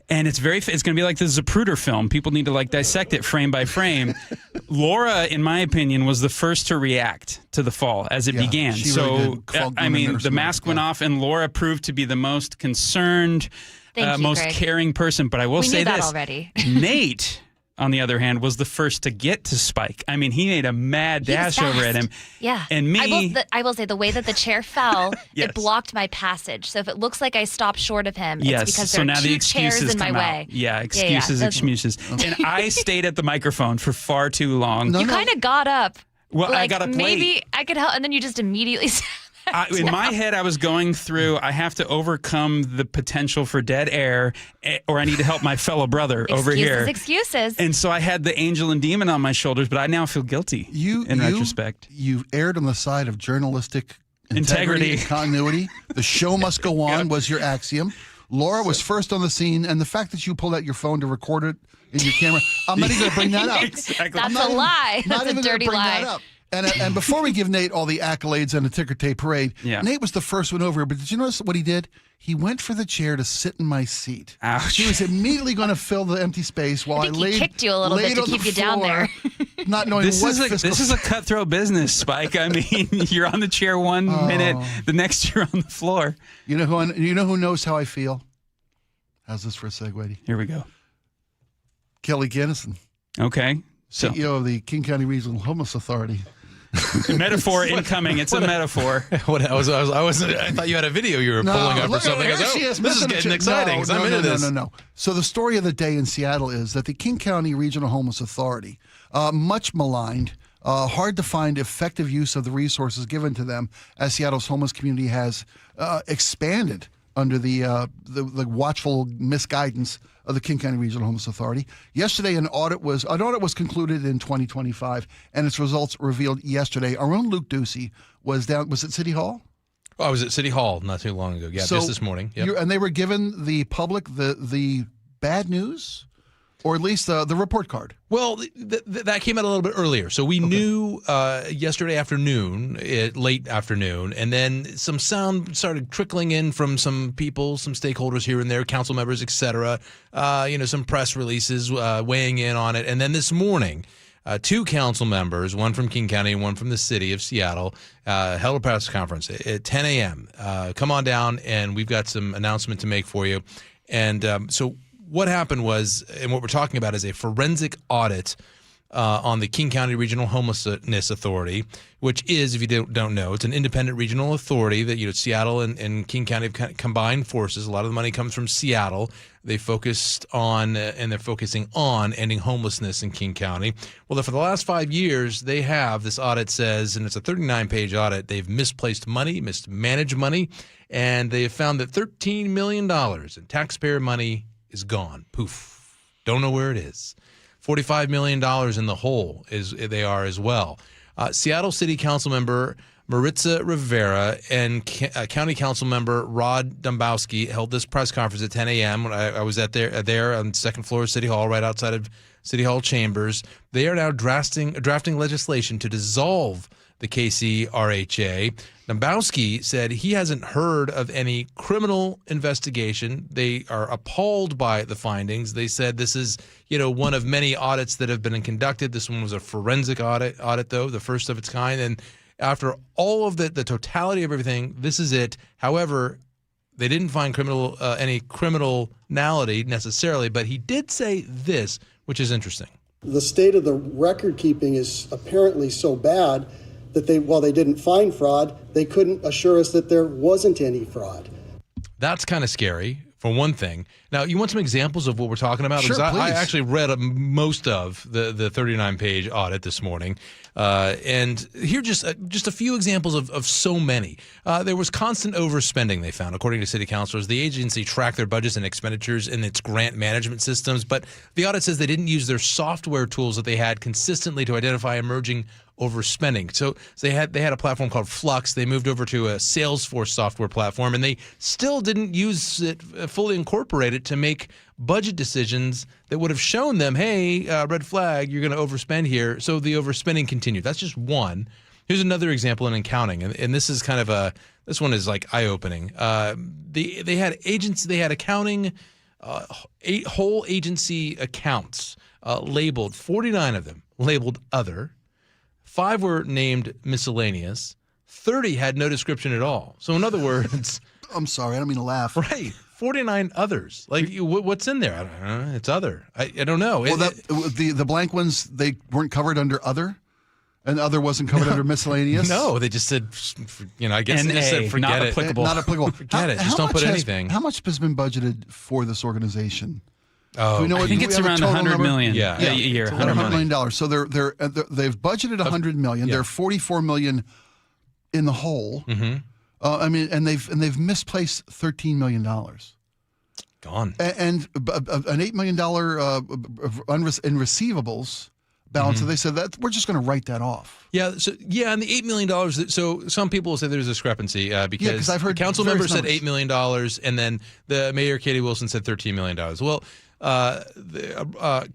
And it's going to be like the Zapruder film. People need to dissect it frame by frame. Laura, in my opinion, was the first to react to the fall as it began. So, really the mask went off, and Laura proved to be the most concerned, most Greg. Caring person. But I will say this. We knew this. that already. Nate, on the other hand, was the first to get to Spike. I mean, he made a mad dash over at him. Yeah. And me... I will say the way that the chair fell, yes. It blocked my passage. So if it looks like I stopped short of him, yes. it's because so there now are the two excuses chairs in my come way. Out. Yeah, excuses. And I stayed at the microphone for far too long. You kind of got up. Well, I got up maybe late. I could help, and then you just immediately in my head, I was going through, I have to overcome the potential for dead air, or I need to help my fellow brother over here. Excuses. And so I had the angel and demon on my shoulders, but I now feel guilty in retrospect. You erred on the side of journalistic integrity and continuity. The show must go on was your axiom. Laura was first on the scene, and the fact that you pulled out your phone to record it in your camera. I'm not even going to bring that up. Exactly. That's a lie. That's a dirty lie. That up. And before we give Nate all the accolades and the ticker tape parade, Nate was the first one over here. But did you notice what he did? He went for the chair to sit in my seat. Ouch. He was immediately going to fill the empty space while I laid. He kicked you a little bit to keep you down there. Not knowing this what this is a cutthroat business, Spike. I mean, you're on the chair 1 minute, the next you're on the floor. You know who knows how I feel? How's this for a segue? Here we go. Kelly Ginnison. Okay. So, CEO of the King County Regional Homeless Authority. Metaphor incoming. It's a metaphor. I thought you had a video you were pulling up or something. This is getting exciting. No. So the story of the day in Seattle is that the King County Regional Homeless Authority, much maligned, hard to find effective use of the resources given to them as Seattle's homeless community has expanded under the watchful misguidance of the King County Regional Homeless Authority. Yesterday, an audit was concluded in 2025, and its results revealed yesterday. Our own Luke Ducey was down. Was it City Hall? Oh, I was at City Hall not too long ago. Yeah, just this morning. Yep. And they were given the public the bad news, or at least the report card. Well, that came out a little bit earlier. So we knew yesterday afternoon, late afternoon, and then some sound started trickling in from some people, some stakeholders here and there, council members, et cetera, some press releases weighing in on it. And then this morning, 2 council members, one from King County and one from the city of Seattle, held a press conference at 10 a.m. Come on down, and we've got some announcement to make for you. And so what happened was, and what we're talking about is a forensic audit on the King County Regional Homelessness Authority, which is, if you don't know, it's an independent regional authority that Seattle and King County have combined forces. A lot of the money comes from Seattle. They focused on, and they're focusing on, ending homelessness in King County. Well, for the last 5 years, they have, this audit says, and it's a 39-page audit, they've misplaced money, mismanaged money, and they have found that $13 million in taxpayer money is gone. Poof. Don't know where it is. $45 million in the hole they are as well. Seattle City Council member Maritza Rivera and County Council member Rod Dombowski held this press conference at 10 a.m. when I was there on the second floor of City Hall, right outside of City Hall chambers. They are now drafting legislation to dissolve the KCRHA. Dombowski said he hasn't heard of any criminal investigation. They are appalled by the findings. They said this is, one of many audits that have been conducted. This one was a forensic audit though, the first of its kind. And after all of the totality of everything, this is it. However, they didn't find any criminality necessarily, but he did say this, which is interesting. The state of the record keeping is apparently so bad that while they didn't find fraud, they couldn't assure us that there wasn't any fraud. That's kind of scary, for one thing. Now, you want some examples of what we're talking about? Sure, because I actually read most of the 39-page audit this morning. And here just a few examples of so many. There was constant overspending, they found, according to city councilors. The agency tracked their budgets and expenditures in its grant management systems, but the audit says they didn't use their software tools that they had consistently to identify emerging overspending. So they had a platform called Flux. They moved over to a Salesforce software platform, and they still didn't use it, fully incorporate it to make budget decisions that would have shown them, hey, red flag, you're going to overspend here. So the overspending continued. That's just one. Here's another example in accounting, and this is kind of this one is like eye-opening. They had accounting, whole agency accounts labeled, 49 of them labeled other. 5 were named miscellaneous. 30 had no description at all. So in other words, I'm sorry, I don't mean to laugh. Right. 49 others. Like, what's in there? I don't know. It's other. I don't know. Well, the blank ones, they weren't covered under other? And other wasn't covered under miscellaneous? No, they just said, I guess they just said forget not it. Applicable. Not applicable. Forget it. Just don't put anything. How much has been budgeted for this organization? Oh, I think it's around $100 million a year. $100 million. So they've budgeted $100 million. They're $44 million in the hole. Mm-hmm. And they've misplaced $13 million. Gone. And an $8 million in receivables balance. So they said that we're just going to write that off. Yeah. So and the $8 million. So some people will say there's a discrepancy because I've heard the council member said numbers. $8 million, and then the mayor Katie Wilson said $13 million. Well,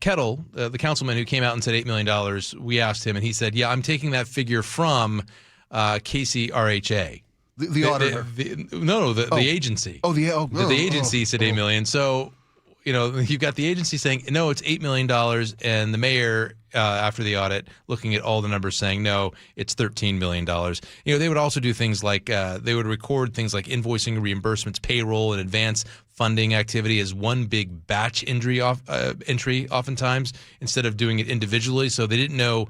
Kettle, the councilman who came out and said $8 million, we asked him, and he said, yeah, I'm taking that figure from KCRHA. The auditor? The agency. The agency said $8 million. So, you've got the agency saying, no, it's $8 million, and the mayor, after the audit, looking at all the numbers saying, no, it's $13 million. They would also do things like they would record things like invoicing, reimbursements, payroll, and advance funding activity as one big batch entry oftentimes instead of doing it individually. So they didn't know,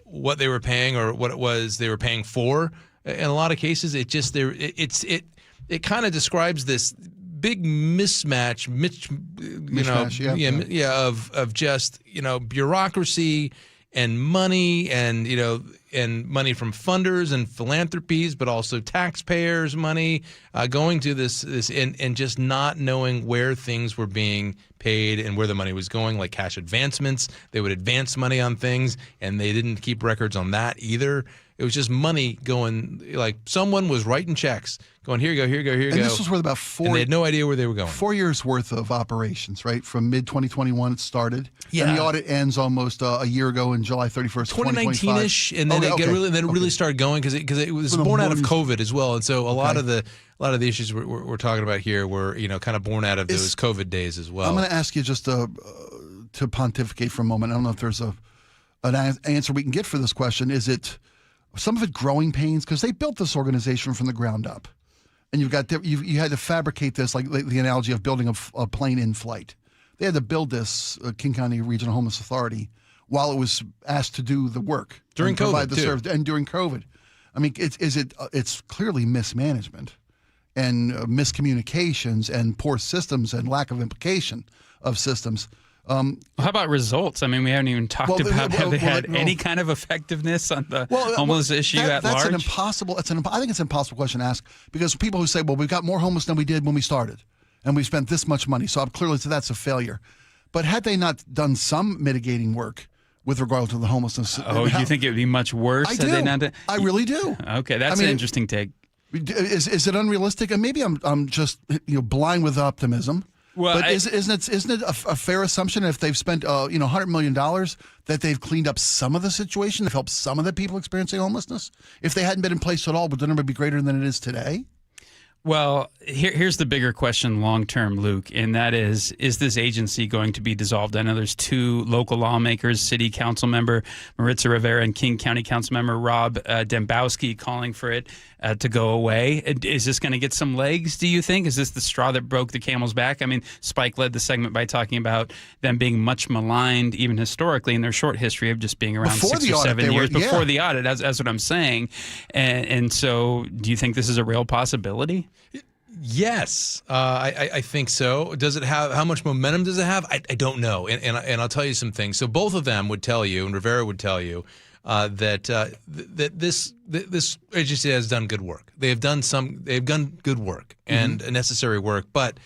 what they were paying or what it was they were paying for. In a lot of cases, it kind of describes this big mismatch, of just bureaucracy and money and money from funders and philanthropies, but also taxpayers' money going to this and just not knowing where things were being paid and where the money was going, like cash advancements. They would advance money on things, and they didn't keep records on that either. It was just money going, like someone was writing checks, going, here you go, here you go, here you go. And this was worth about and they had no idea where they were going. 4 years worth of operations, right? From mid-2021 it started. Yeah. And the audit ends almost a year ago in July 31st, 2019-ish, and then it really started going because it was born out of COVID as well. And so a lot of the issues we're talking about here were, kind of born out of those COVID days as well. I'm going to ask you just to pontificate for a moment. I don't know if there's an answer we can get for this question. Is it some of it growing pains? Because they built this organization from the ground up. And you had to fabricate this, like the analogy of building a plane in flight. They had to build this King County Regional Homeless Authority while it was asked to do the work during COVID, provide the service, and during COVID. I mean, it's clearly mismanagement and miscommunications and poor systems and lack of implication of systems. How about results? I mean, we haven't even talked about have they had any kind of effectiveness on the homeless issue at large? I think it's an impossible question to ask, because people who say, well, we've got more homeless than we did when we started, and we spent this much money, so clearly that's a failure. But had they not done some mitigating work with regard to the homelessness? Oh, you think it would be much worse? I do. I really do. Okay, that's an interesting take. Is it unrealistic? And maybe I'm just blind with optimism. Well, but isn't it a fair assumption if they've spent $100 million that they've cleaned up some of the situation, they've helped some of the people experiencing homelessness? If they hadn't been in place at all, would the number be greater than it is today? Well, here's the bigger question long term, Luke, and that is this agency going to be dissolved? I know there's two local lawmakers, City Council member Maritza Rivera and King County Council member Rob Dembowski, calling for it to go away. Is this going to get some legs, do you think? Is this the straw that broke the camel's back? I mean, Spike led the segment by talking about them being much maligned, even historically, in their short history of just being around 6 or 7 years before the audit. That's what I'm saying. And so do you think this is a real possibility? Yes, I think so. Does it have, how much momentum does it have? I don't know. And I'll tell you some things. So both of them would tell you, and Rivera would tell you, that this agency has done good work. They've done good work and necessary work, but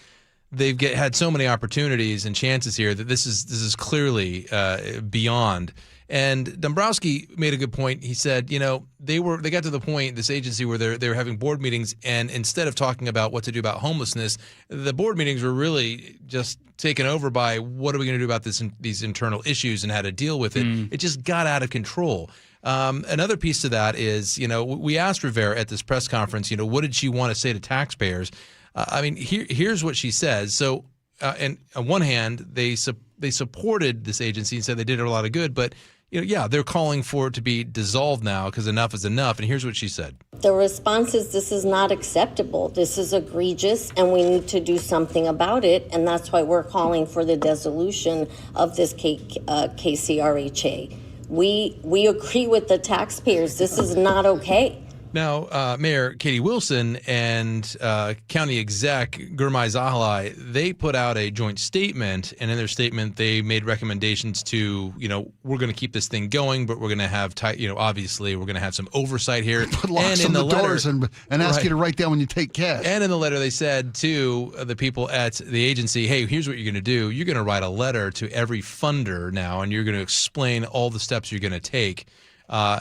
they've had so many opportunities and chances here that this is clearly beyond. And Dombrowski made a good point. He said, they got to the point, this agency, where they were having board meetings, and instead of talking about what to do about homelessness, the board meetings were really just taken over by what are we going to do about these internal issues and how to deal with it. It just got out of control. Another piece to that is, we asked Rivera at this press conference, what did she want to say to taxpayers? I mean, here's what she says. So, and on one hand, they supported this agency and said they did a lot of good, but they're calling for it to be dissolved now because enough is enough. And here's what she said. The response is, this is not acceptable. This is egregious, and we need to do something about it. And that's why we're calling for the dissolution of this KCRHA. We agree with the taxpayers. This is not okay. Now, Mayor Katie Wilson and County Exec Gurmai Zahalai, they put out a joint statement, and in their statement, they made recommendations to, we're going to keep this thing going, but we're going to have, obviously, we're going to have some oversight here. Put locks on the doors and ask you to write down when you take cash. And in the letter, they said to the people at the agency, hey, here's what you're going to do. You're going to write a letter to every funder now, and you're going to explain all the steps you're going to take.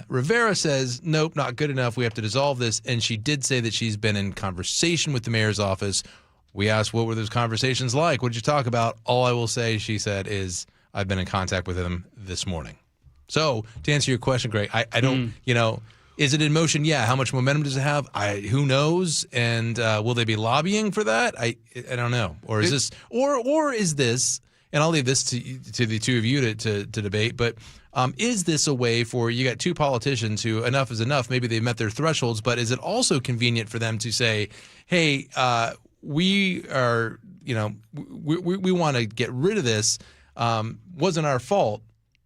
Rivera says, nope, not good enough. We have to dissolve this. And she did say that she's been in conversation with the mayor's office We asked, what were those conversations like? What did you talk about? All I will say, she said, is I've been in contact with him this morning. So to answer your question, Greg, I don't, is it in motion? Yeah. How much momentum does it have? Who knows? And will they be lobbying for that? I don't know. Or is this, or is this, and I'll leave this to the two of you to debate, but is this a way for, you got two politicians who enough is enough, maybe they've met their thresholds, but is it also convenient for them to say, hey, we are, we want to get rid of this. Wasn't our fault,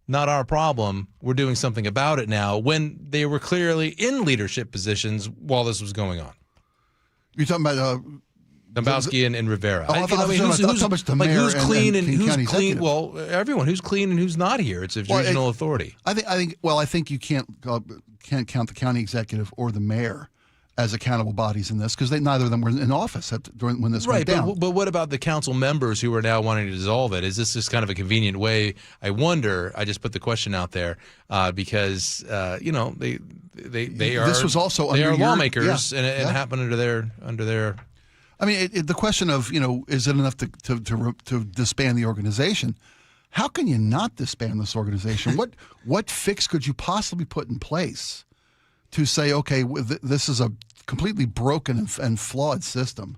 not our problem. We're doing something about it now, when they were clearly in leadership positions while this was going on. You're talking about Dombrowski and Rivera. Who's clean and who's clean? Well, everyone who's clean and who's not here. It's a regional authority. I think you can't count the county executive or the mayor as accountable bodies in this, because neither of them were in office when this went down. But what about the council members who are now wanting to dissolve it? Is this just kind of a convenient way? I wonder. I just put the question out there because they are. This was also they under are lawmakers, and it happened under their. I mean, the question of is it enough to disband the organization? How can you not disband this organization? What fix could you possibly put in place to say, okay, this is a completely broken and flawed system.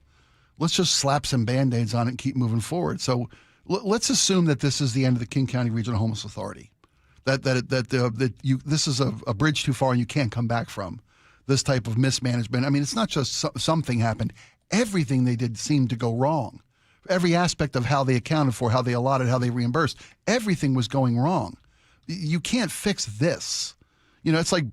Let's just slap some Band-Aids on it and keep moving forward. So let's assume that this is the end of the King County Regional Homeless Authority, that this is a bridge too far and you can't come back from this type of mismanagement. I mean, it's not just something happened. Everything they did seemed to go wrong. Every aspect of how they accounted for, how they allotted, how they reimbursed, everything was going wrong. You can't fix this. It's like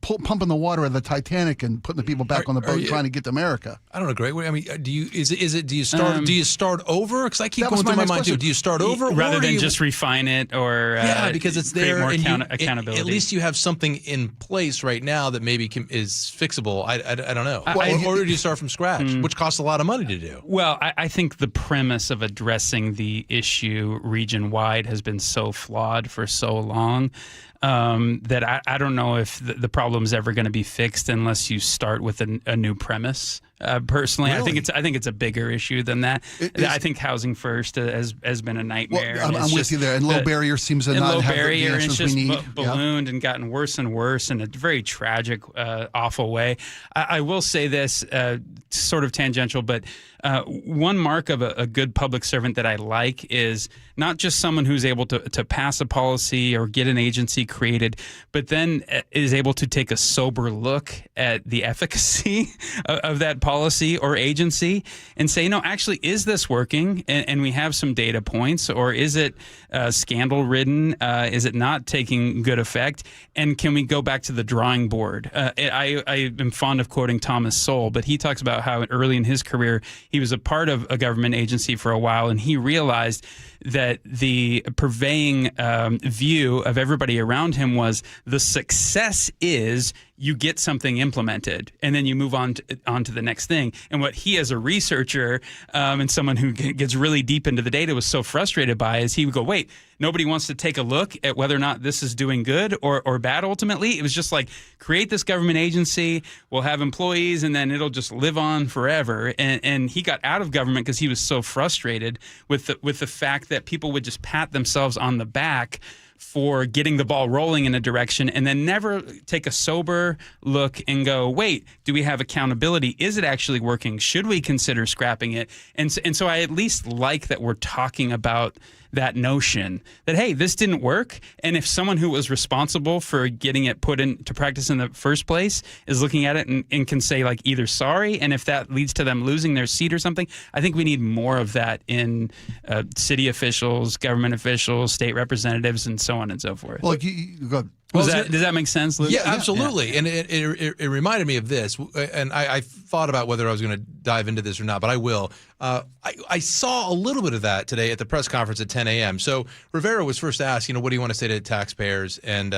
pumping the water of the Titanic and putting the people back on the boat trying to get to America. I don't know, Greg. I mean, do you start over? Because I keep going through my mind too. Do you start over rather than just refine it or because it's there more and accountability? At least you have something in place right now that maybe is fixable. I don't know. Or do you start from scratch, which costs a lot of money to do? Well, I think the premise of addressing the issue region wide has been so flawed for so long. That I don't know if the problem is ever going to be fixed unless you start with a new premise. Personally, really? I think it's a bigger issue than that. I think housing first has been a nightmare. Well, I'm with you there. And low barrier seems to not have the answers we need. And it's just ballooned and gotten worse and worse in a very tragic, awful way. I will say this, sort of tangential, but one mark of a good public servant that I like is not just someone who's able to pass a policy or get an agency created, but then is able to take a sober look at the efficacy of that policy or agency and say, no, actually, is this working? And we have some data points, or is it scandal-ridden? Is it not taking good effect? And can we go back to the drawing board? I am fond of quoting Thomas Sowell, but he talks about how early in his career, he was a part of a government agency for a while, and he realized that the purveying view of everybody around him was the success is you get something implemented and then you move on to the next thing. And what he, as a researcher and someone who gets really deep into the data, was so frustrated by is he would go, wait, nobody wants to take a look at whether or not this is doing good or bad ultimately. It was just like, create this government agency, we'll have employees, and then it'll just live on forever. And he got out of government because he was so frustrated with the fact that people would just pat themselves on the back for getting the ball rolling in a direction and then never take a sober look and go, wait, do we have accountability? Is it actually working? Should we consider scrapping it? And so I at least like that we're talking about that notion that, hey, this didn't work. And if someone who was responsible for getting it put into practice in the first place is looking at it and can say, like, either sorry, and if that leads to them losing their seat or something, I think we need more of that in city officials, government officials, state representatives, and so on and so forth. Well, does that make sense, Luke? Yeah, absolutely. Yeah. And it reminded me of this, and I thought about whether I was going to dive into this or not, but I will. I saw a little bit of that today at the press conference at 10 a.m. So Rivera was first asked, what do you want to say to taxpayers? And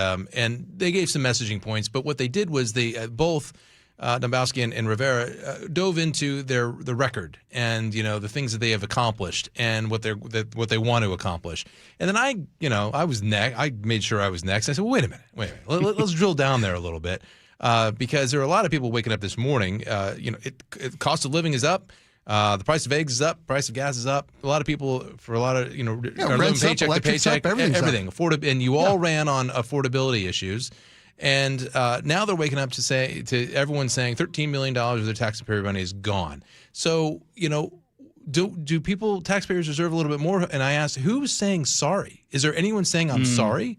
they gave some messaging points, but what they did was they both Dombrowski and Rivera dove into the record and the things that they have accomplished and what they want to accomplish. And then I was next. I made sure I was next. I said, well, wait a minute. Let's drill down there a little bit because there are a lot of people waking up this morning. Cost of living is up. The price of eggs is up. Price of gas is up. A lot of people, for a lot of, are living paycheck to paycheck. Everything. And you all ran on affordability issues. And now they're waking up to say, to everyone saying $13 million of their taxpayer money is gone. So, do taxpayers deserve a little bit more? And I asked, who's saying sorry? Is there anyone saying I'm sorry?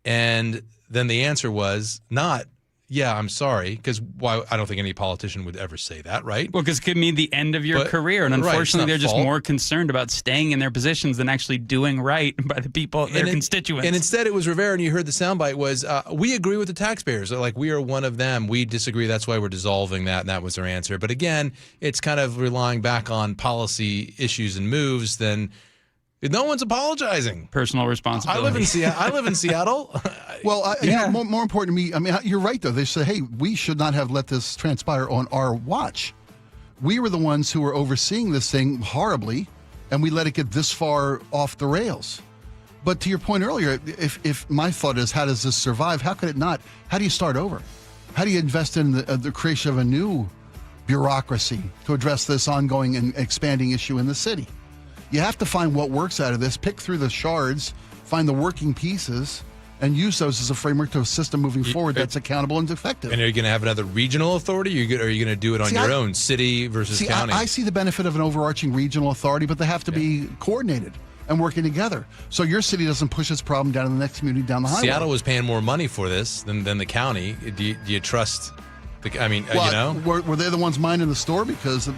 And then the answer was not, yeah, I'm sorry, because I don't think any politician would ever say that, right? Well, because it could mean the end of your career. And unfortunately, they're just more concerned about staying in their positions than actually doing right by the people, their constituents. And instead, it was Rivera, and you heard the soundbite was, we agree with the taxpayers. They're like, we are one of them. We disagree. That's why we're dissolving that. And that was their answer. But again, it's kind of relying back on policy issues and moves. Then no one's apologizing. Personal responsibility. I live in Seattle. Well, more important to me, I mean, you're right, though. They say, hey, we should not have let this transpire on our watch. We were the ones who were overseeing this thing horribly, and we let it get this far off the rails. But to your point earlier, if my thought is, how does this survive? How could it not? How do you start over? How do you invest in the creation of a new bureaucracy to address this ongoing and expanding issue in the city? You have to find what works out of this, pick through the shards, find the working pieces, and use those as a framework to a system moving forward that's accountable and effective. And are you going to have another regional authority, or are you going to do it on your own, city versus county? I see the benefit of an overarching regional authority, but they have to be coordinated and working together. So your city doesn't push its problem down to the next community down the highway. Seattle was paying more money for this than the county. Do you trust? Were they the ones minding the store? Because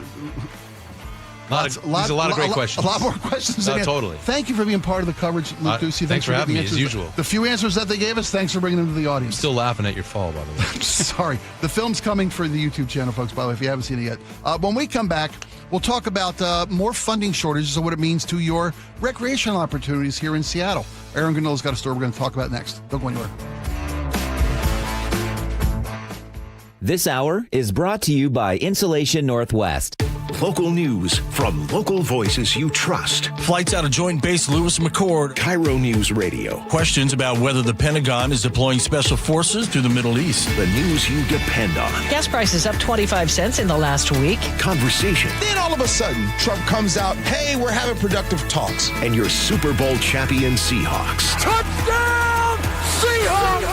there's a lot of great questions. A lot more questions. Totally. Thank you for being part of the coverage, Luke Ducey. Thanks for having me, as usual. The few answers that they gave us, thanks for bringing them to the audience. I'm still laughing at your fall, by the way. Sorry. The film's coming for the YouTube channel, folks, by the way, if you haven't seen it yet. When we come back, we'll talk about more funding shortages and what it means to your recreational opportunities here in Seattle. Aaron Ganilla's got a story we're going to talk about next. Don't go anywhere. This hour is brought to you by Insulation Northwest. Local news from local voices you trust. Flights out of Joint Base Lewis McChord. KIRO News Radio. Questions about whether the Pentagon is deploying special forces to the Middle East. The news you depend on. Gas prices up 25 cents in the last week. Conversation. Then all of a sudden, Trump comes out, hey, we're having productive talks. And your Super Bowl champion Seahawks. Touchdown, Seahawks!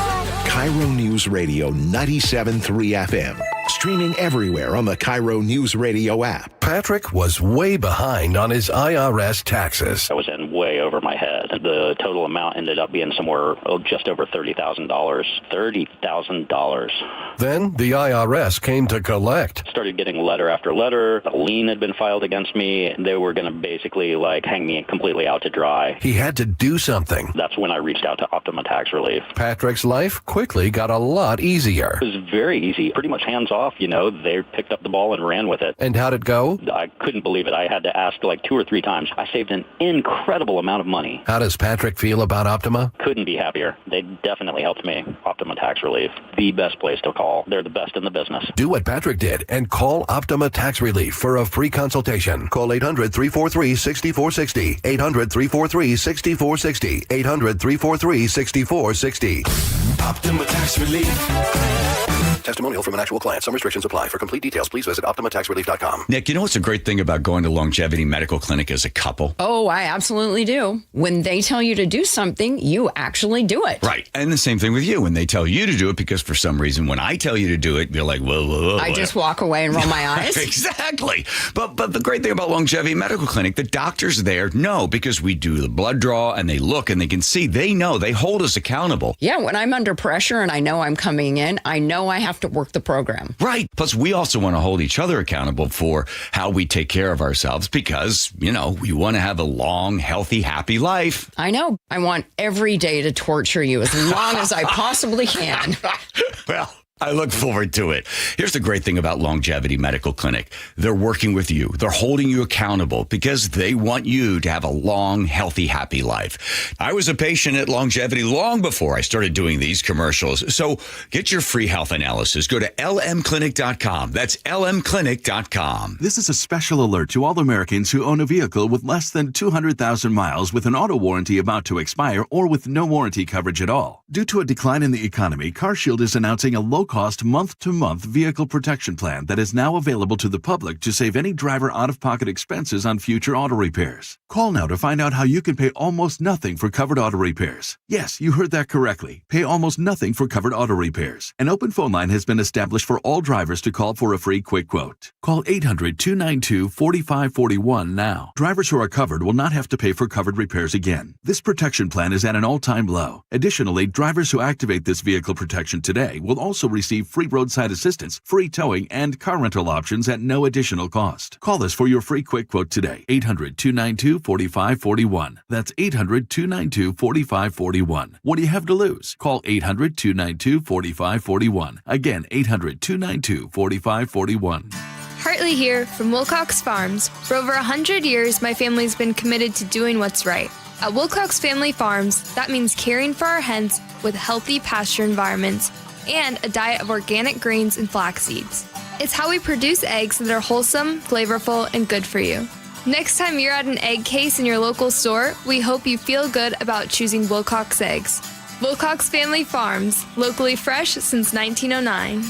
KIRO News Radio 97.3 FM. Streaming everywhere on the KIRO News Radio app. Patrick was way behind on his IRS taxes. I was in way over my head. The total amount ended up being somewhere just over $30,000. $30,000. Then the IRS came to collect. Started getting letter after letter. A lien had been filed against me. They were going to basically hang me completely out to dry. He had to do something. That's when I reached out to Optima Tax Relief. Patrick's life quickly got a lot easier. It was very easy. Pretty much hands off. They picked up the ball and ran with it. And how'd it go? I couldn't believe it. I had to ask 2 or 3 times. I saved an incredible amount of money. How does Patrick feel about Optima? Couldn't be happier. They definitely helped me. Optima Tax Relief, the best place to call. They're the best in the business. Do what Patrick did and call Optima Tax Relief for a free consultation. Call 800-343-6460. 800-343-6460. 800-343-6460. Optima Tax Relief. Testimonial from an actual client. Some restrictions apply. For complete details, please visit OptimaTaxRelief.com. Nick, what's a great thing about going to Longevity Medical Clinic as a couple? Oh, I absolutely do. When they tell you to do something, you actually do it. Right. And the same thing with you. When they tell you to do it, because for some reason, when I tell you to do it, you're like, whoa. I just walk away and roll my eyes. Exactly. But the great thing about Longevity Medical Clinic, the doctors there know, because we do the blood draw and they look and they can see. They know. They hold us accountable. Yeah, when I'm under pressure and I know I'm coming in, I know I have to work the program. Right. Plus, we also want to hold each other accountable for how we take care of ourselves because, we want to have a long, healthy, happy life. I know. I want every day to torture you as long as I possibly can. Well, I look forward to it. Here's the great thing about Longevity Medical Clinic. They're working with you. They're holding you accountable because they want you to have a long, healthy, happy life. I was a patient at Longevity long before I started doing these commercials. So get your free health analysis. Go to lmclinic.com. That's lmclinic.com. This is a special alert to all Americans who own a vehicle with less than 200,000 miles with an auto warranty about to expire or with no warranty coverage at all. Due to a decline in the economy, CarShield is announcing a low low-cost, month-to-month vehicle protection plan that is now available to the public to save any driver out-of-pocket expenses on future auto repairs. Call now to find out how you can pay almost nothing for covered auto repairs. Yes, you heard that correctly. Pay almost nothing for covered auto repairs. An open phone line has been established for all drivers to call for a free quick quote. Call 800-292-4541 now. Drivers who are covered will not have to pay for covered repairs again. This protection plan is at an all-time low. Additionally, drivers who activate this vehicle protection today will also receive free roadside assistance, free towing, and car rental options at no additional cost. Call us for your free quick quote today. 800-292-4541. That's 800-292-4541. What do you have to lose? Call 800-292-4541. Again, 800-292-4541. Hartley here from Wilcox Farms. For over 100 years, my family's been committed to doing what's right. At Wilcox Family Farms, that means caring for our hens with healthy pasture environments and a diet of organic grains and flax seeds. It's how we produce eggs that are wholesome, flavorful, and good for you. Next time you're at an egg case in your local store, we hope you feel good about choosing Wilcox eggs. Wilcox Family Farms, locally fresh since 1909.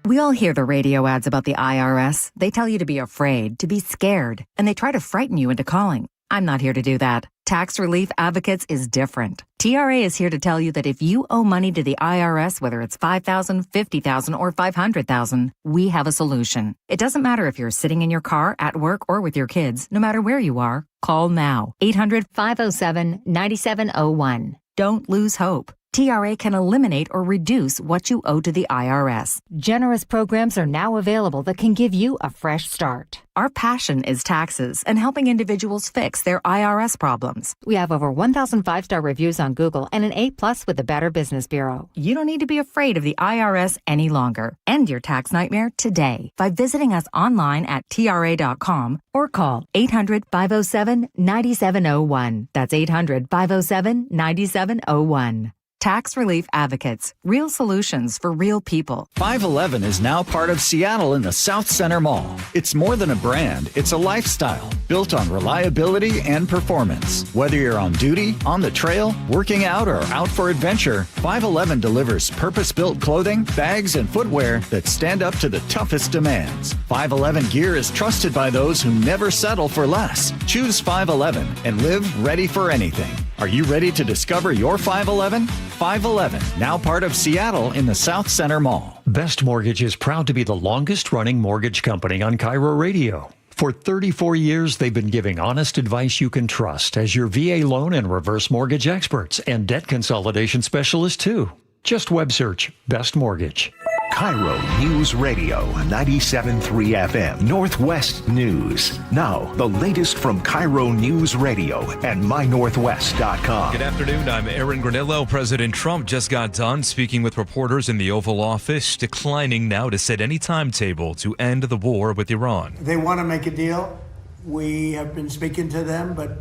We all hear the radio ads about the IRS. They tell you to be afraid, to be scared, and they try to frighten you into calling. I'm not here to do that. Tax Relief Advocates is different. TRA is here to tell you that if you owe money to the IRS, whether it's $5,000, $50,000, or $500,000, we have a solution. It doesn't matter if you're sitting in your car, at work, or with your kids. No matter where you are, call now. 800-507-9701. Don't lose hope. TRA can eliminate or reduce what you owe to the IRS. Generous programs are now available that can give you a fresh start. Our passion is taxes and helping individuals fix their IRS problems. We have over 1,000 5-star reviews on Google and an A+ with the Better Business Bureau. You don't need to be afraid of the IRS any longer. End your tax nightmare today by visiting us online at TRA.com or call 800-507-9701. That's 800-507-9701. Tax Relief Advocates. Real solutions for real people. 511 is now part of Seattle in the South Center Mall. It's more than a brand, it's a lifestyle built on reliability and performance. Whether you're on duty, on the trail, working out, or out for adventure, 511 delivers purpose-built clothing, bags, and footwear that stand up to the toughest demands. 511 gear is trusted by those who never settle for less. Choose 511 and live ready for anything. Are you ready to discover your 511? 511, now part of Seattle in the South Center Mall. Best Mortgage is proud to be the longest-running mortgage company on KIRO Radio. For 34 years, they've been giving honest advice you can trust as your VA loan and reverse mortgage experts and debt consolidation specialists, too. Just web search Best Mortgage. KIRO News Radio 97.3 FM Northwest News. Now, the latest from KIRO News Radio and mynorthwest.com. Good afternoon. I'm Aaron Granillo. President Trump just got done speaking with reporters in the Oval Office, declining now to set any timetable to end the war with Iran. They want to make a deal. We have been speaking to them, but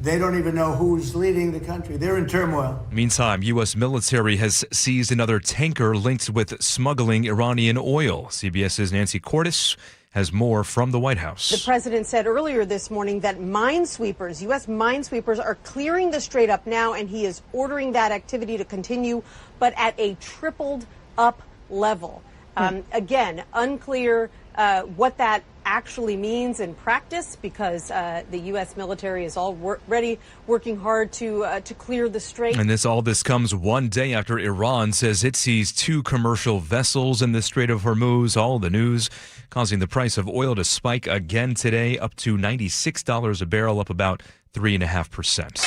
they don't even know who's leading the country. They're in turmoil. Meantime, U.S. military has seized another tanker linked with smuggling Iranian oil. CBS's Nancy Cordes has more from the White House. The president said earlier this morning that minesweepers, U.S. minesweepers, are clearing the Strait up now, and he is ordering that activity to continue, but at a tripled up level. Again, unclear what that actually means in practice, because the U.S. military is already working hard to clear the strait. And all this comes one day after Iran says it seized 2 commercial vessels in the Strait of Hormuz. All the news causing the price of oil to spike again today, up to $96 a barrel, up about 3.5%.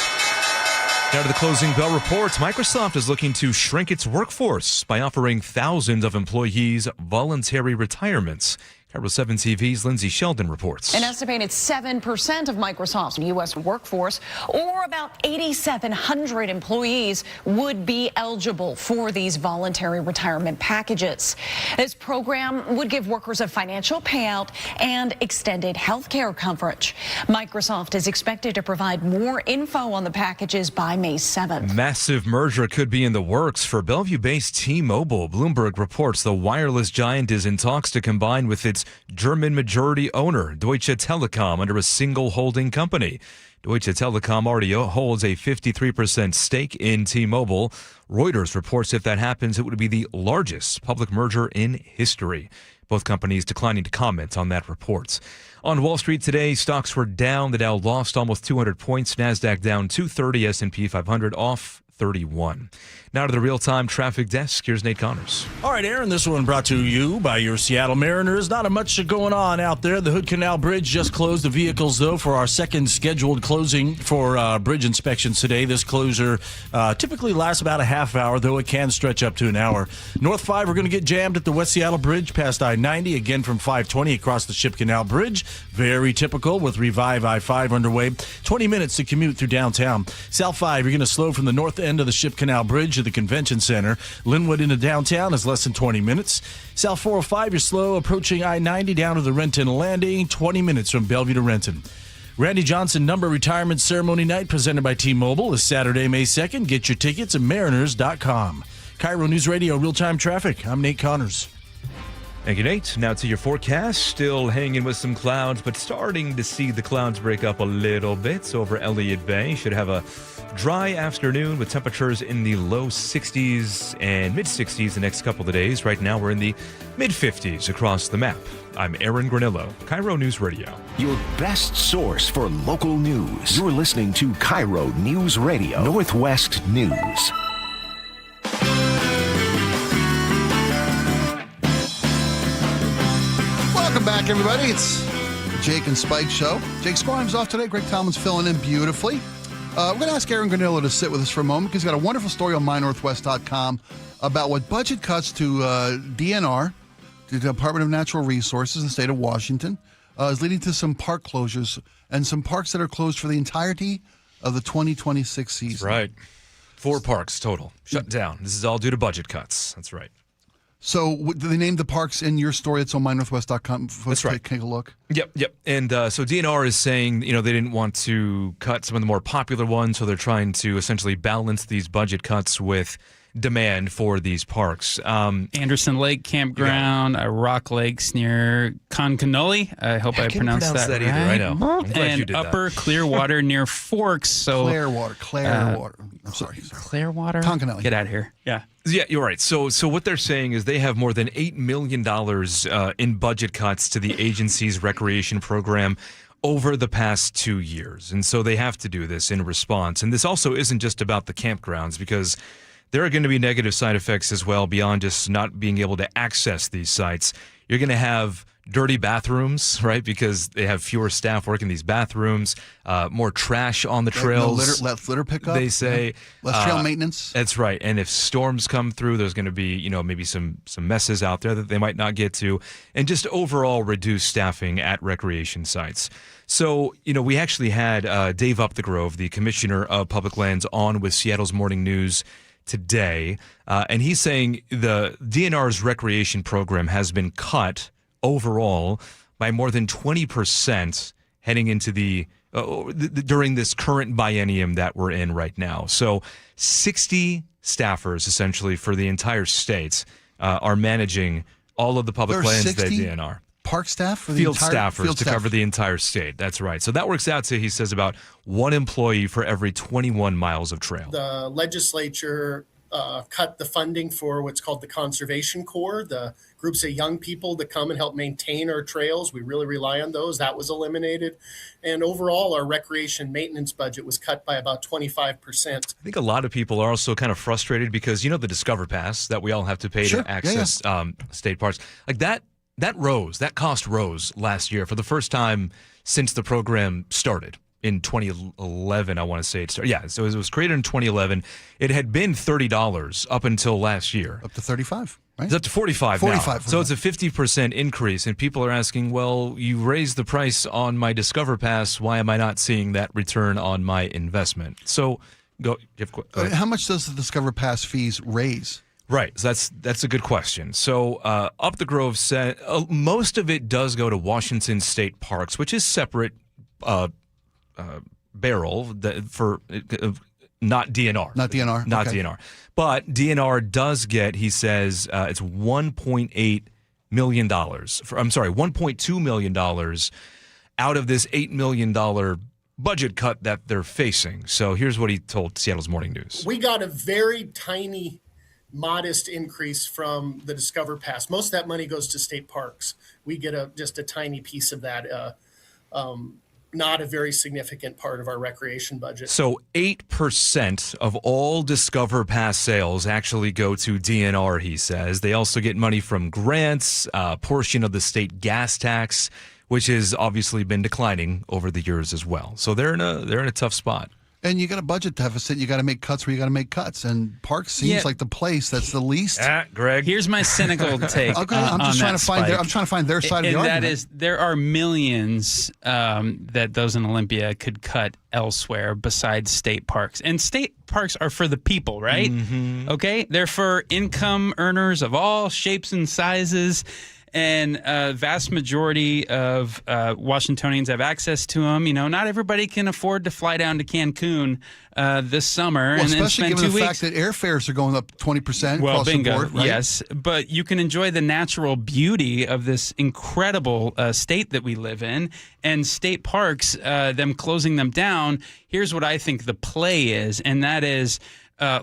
Now to the closing bell reports. Microsoft is looking to shrink its workforce by offering thousands of employees voluntary retirements. KIRO 7 TV's Lindsay Sheldon reports. An estimated 7% of Microsoft's U.S. workforce, or about 8,700 employees, would be eligible for these voluntary retirement packages. This program would give workers a financial payout and extended health care coverage. Microsoft is expected to provide more info on the packages by May 7th. Massive merger could be in the works for Bellevue-based T-Mobile. Bloomberg reports the wireless giant is in talks to combine with its its German majority owner, Deutsche Telekom, under a single holding company. Deutsche Telekom already holds a 53% stake in T-Mobile. Reuters reports if that happens, it would be the largest public merger in history. Both companies declining to comment on that report. On Wall Street today, stocks were down. The Dow lost almost 200 points. NASDAQ down 230. S&P 500 off 31. Now to the real-time traffic desk. Here's Nate Connors. All right, Aaron, this one brought to you by your Seattle Mariners. Not much going on out there. The Hood Canal Bridge just closed the vehicles, though, for our second scheduled closing for bridge inspections today. This closure typically lasts about a half hour, though it can stretch up to an hour. North 5, we're going to get jammed at the West Seattle Bridge past I-90, again from 520 across the Ship Canal Bridge. Very typical with Revive I-5 underway. 20 minutes to commute through downtown. South 5, you're going to slow from the north end of the Ship Canal Bridge to the Convention Center. Linwood into downtown is less than 20 minutes. South 405, you're slow approaching I-90 down to the Renton Landing, 20 minutes from Bellevue to Renton. Randy Johnson Number Retirement Ceremony Night presented by T-Mobile is Saturday, May 2nd. Get your tickets at mariners.com. KIRO News Radio Real-Time Traffic. I'm Nate Connors. Thank you, Nate. Now to your forecast. Still hanging with some clouds, but starting to see the clouds break up a little bit over Elliott Bay. Should have a dry afternoon with temperatures in the low 60s and mid-60s the next couple of days. Right now, we're in the mid-50s across the map. I'm Aaron Granillo, KIRO News Radio. Your best source for local news. You're listening to KIRO News Radio, Northwest News. Welcome back, everybody. It's the Jake and Spike Show. Jake Skorheim's off today. Greg Talman's filling in beautifully. We're going to ask Aaron Granillo to sit with us for a moment because he's got a wonderful story on mynorthwest.com about what budget cuts to DNR, the Department of Natural Resources in the state of Washington, is leading to some park closures and some parks that are closed for the entirety of the 2026 season. That's right. 4 parks total shut down. This is all due to budget cuts. That's right. So they named the parks in your story. It's on mynorthwest.com. That's right. Take a look. Yep. And so DNR is saying, they didn't want to cut some of the more popular ones, so they're trying to essentially balance these budget cuts with demand for these parks. Anderson Lake Campground, Rock Lakes near Concanoli. I hope I pronounced that right. Either. I know. I'm glad and you did Upper that. Clearwater near Forks. So Clearwater. I'm sorry. Clearwater? Concanoli. Get out of here. Yeah. Yeah, you're right. So what they're saying is they have more than $8 million in budget cuts to the agency's recreation program over the past 2 years. And so they have to do this in response. And this also isn't just about the campgrounds, because there are going to be negative side effects as well beyond just not being able to access these sites. You're going to have dirty bathrooms, right? Because they have fewer staff working these bathrooms, more trash on the trails. Less litter pickup. They say less trail maintenance. That's right. And if storms come through, there's going to be, maybe some messes out there that they might not get to, and just overall reduce staffing at recreation sites. So, we actually had Dave Upthegrove, the Commissioner of Public Lands, on with Seattle's Morning News today, and he's saying the DNR's recreation program has been cut overall by more than 20% heading into during this current biennium that we're in right now. So 60 staffers essentially for the entire state are managing all of the public lands at DNR. Park staff for the field staffers to cover the entire state. That's right. So that works out to, he says, about 1 employee for every 21 miles of trail. The legislature cut the funding for what's called the Conservation Corps, the groups of young people that come and help maintain our trails. We really rely on those. That was eliminated. And overall, our recreation maintenance budget was cut by about 25%. I think a lot of people are also kind of frustrated because, the Discover Pass that we all have to pay to access state parks. Like that cost rose last year for the first time since the program started. In 2011, I want to say it started. Yeah, so it was created in 2011. It had been $30 up until last year. Up to 35, right? It's up to 45 now. So it's a 50% increase, and people are asking, well, you raised the price on my Discover Pass. Why am I not seeing that return on my investment? So go ahead. How much does the Discover Pass fees raise? Right, so that's a good question. So Upthegrove said most of it does go to Washington State Parks, which is separate barrel for not DNR. Not DNR. Not DNR. But DNR does get, he says, it's $1.8 million. $1.2 million out of this $8 million budget cut that they're facing. So here's what he told Seattle's Morning News. We got a very tiny, modest increase from the Discover Pass. Most of that money goes to state parks. We get just a tiny piece of that, not a very significant part of our recreation budget. So 8% of all Discover Pass sales actually go to DNR, he says. They also get money from grants, a portion of the state gas tax, which has obviously been declining over the years as well. So they're in a tough spot. And you got a budget deficit. You got to make cuts where you got to make cuts. And parks seems like the place that's the least. Greg. Here's my cynical take. Okay, I'm just trying to find Spike. I'm trying to find their side of the argument. And that is, there are millions that those in Olympia could cut elsewhere besides state parks. And state parks are for the people, right? Mm-hmm. Okay, they're for income earners of all shapes and sizes. And vast majority of Washingtonians have access to them. You know, not everybody can afford to fly down to Cancun this summer and then especially spend given 2 the weeks. fact that airfares are going up 20% Well, across bingo, the board, right? yes. But you can enjoy the natural beauty of this incredible state that we live in. And state parks, them closing them down, here's what I think the play is, and that is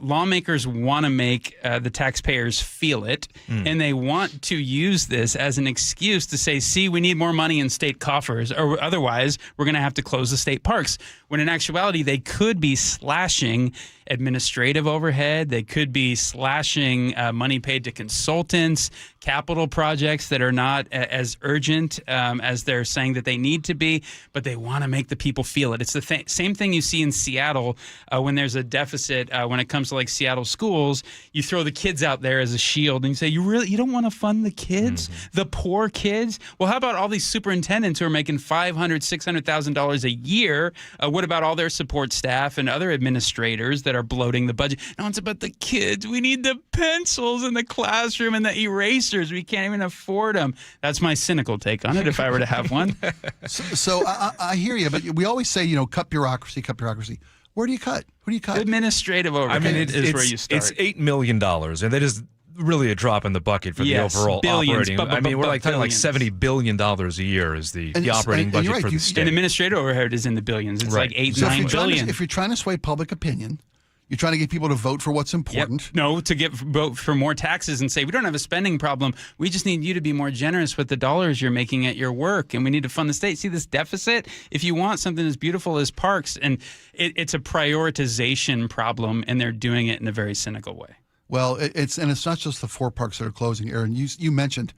lawmakers want to make the taxpayers feel it, and they want to use this as an excuse to say, see, we need more money in state coffers, or otherwise we're going to have to close the state parks. When in actuality, they could be slashing administrative overhead. They could be slashing money paid to consultants, capital projects that are not as urgent as they're saying that they need to be, but they want to make the people feel it. It's the same thing you see in Seattle when there's a deficit when it comes to like Seattle schools. You throw the kids out there as a shield and you say, you don't want to fund the kids, the poor kids? Well, how about all these superintendents who are making $500,000, $600,000 a year? What about all their support staff and other administrators that are bloating the budget? No, it's about the kids. We need the pencils in the classroom and the erasers. We can't even afford them. That's my cynical take on it, if I were to have one. So I hear you, but we always say, cut bureaucracy, cut bureaucracy. Where do you cut? Who do you cut? Administrative overhead is where you start. It's $8 million, and that is really a drop in the bucket for the overall operating. I mean, we're talking like $70 billion a year is the operating budget for the state. And administrative overhead is in the billions. It's like $8-9 billion. If you're trying to sway public opinion, you're trying to get people to vote for what's important. Yep. No, to vote for more taxes and say, we don't have a spending problem. We just need you to be more generous with the dollars you're making at your work, and we need to fund the state. See this deficit? If you want something as beautiful as parks, and it's a prioritization problem, and they're doing it in a very cynical way. Well, it's not just the 4 parks that are closing, Aaron. You mentioned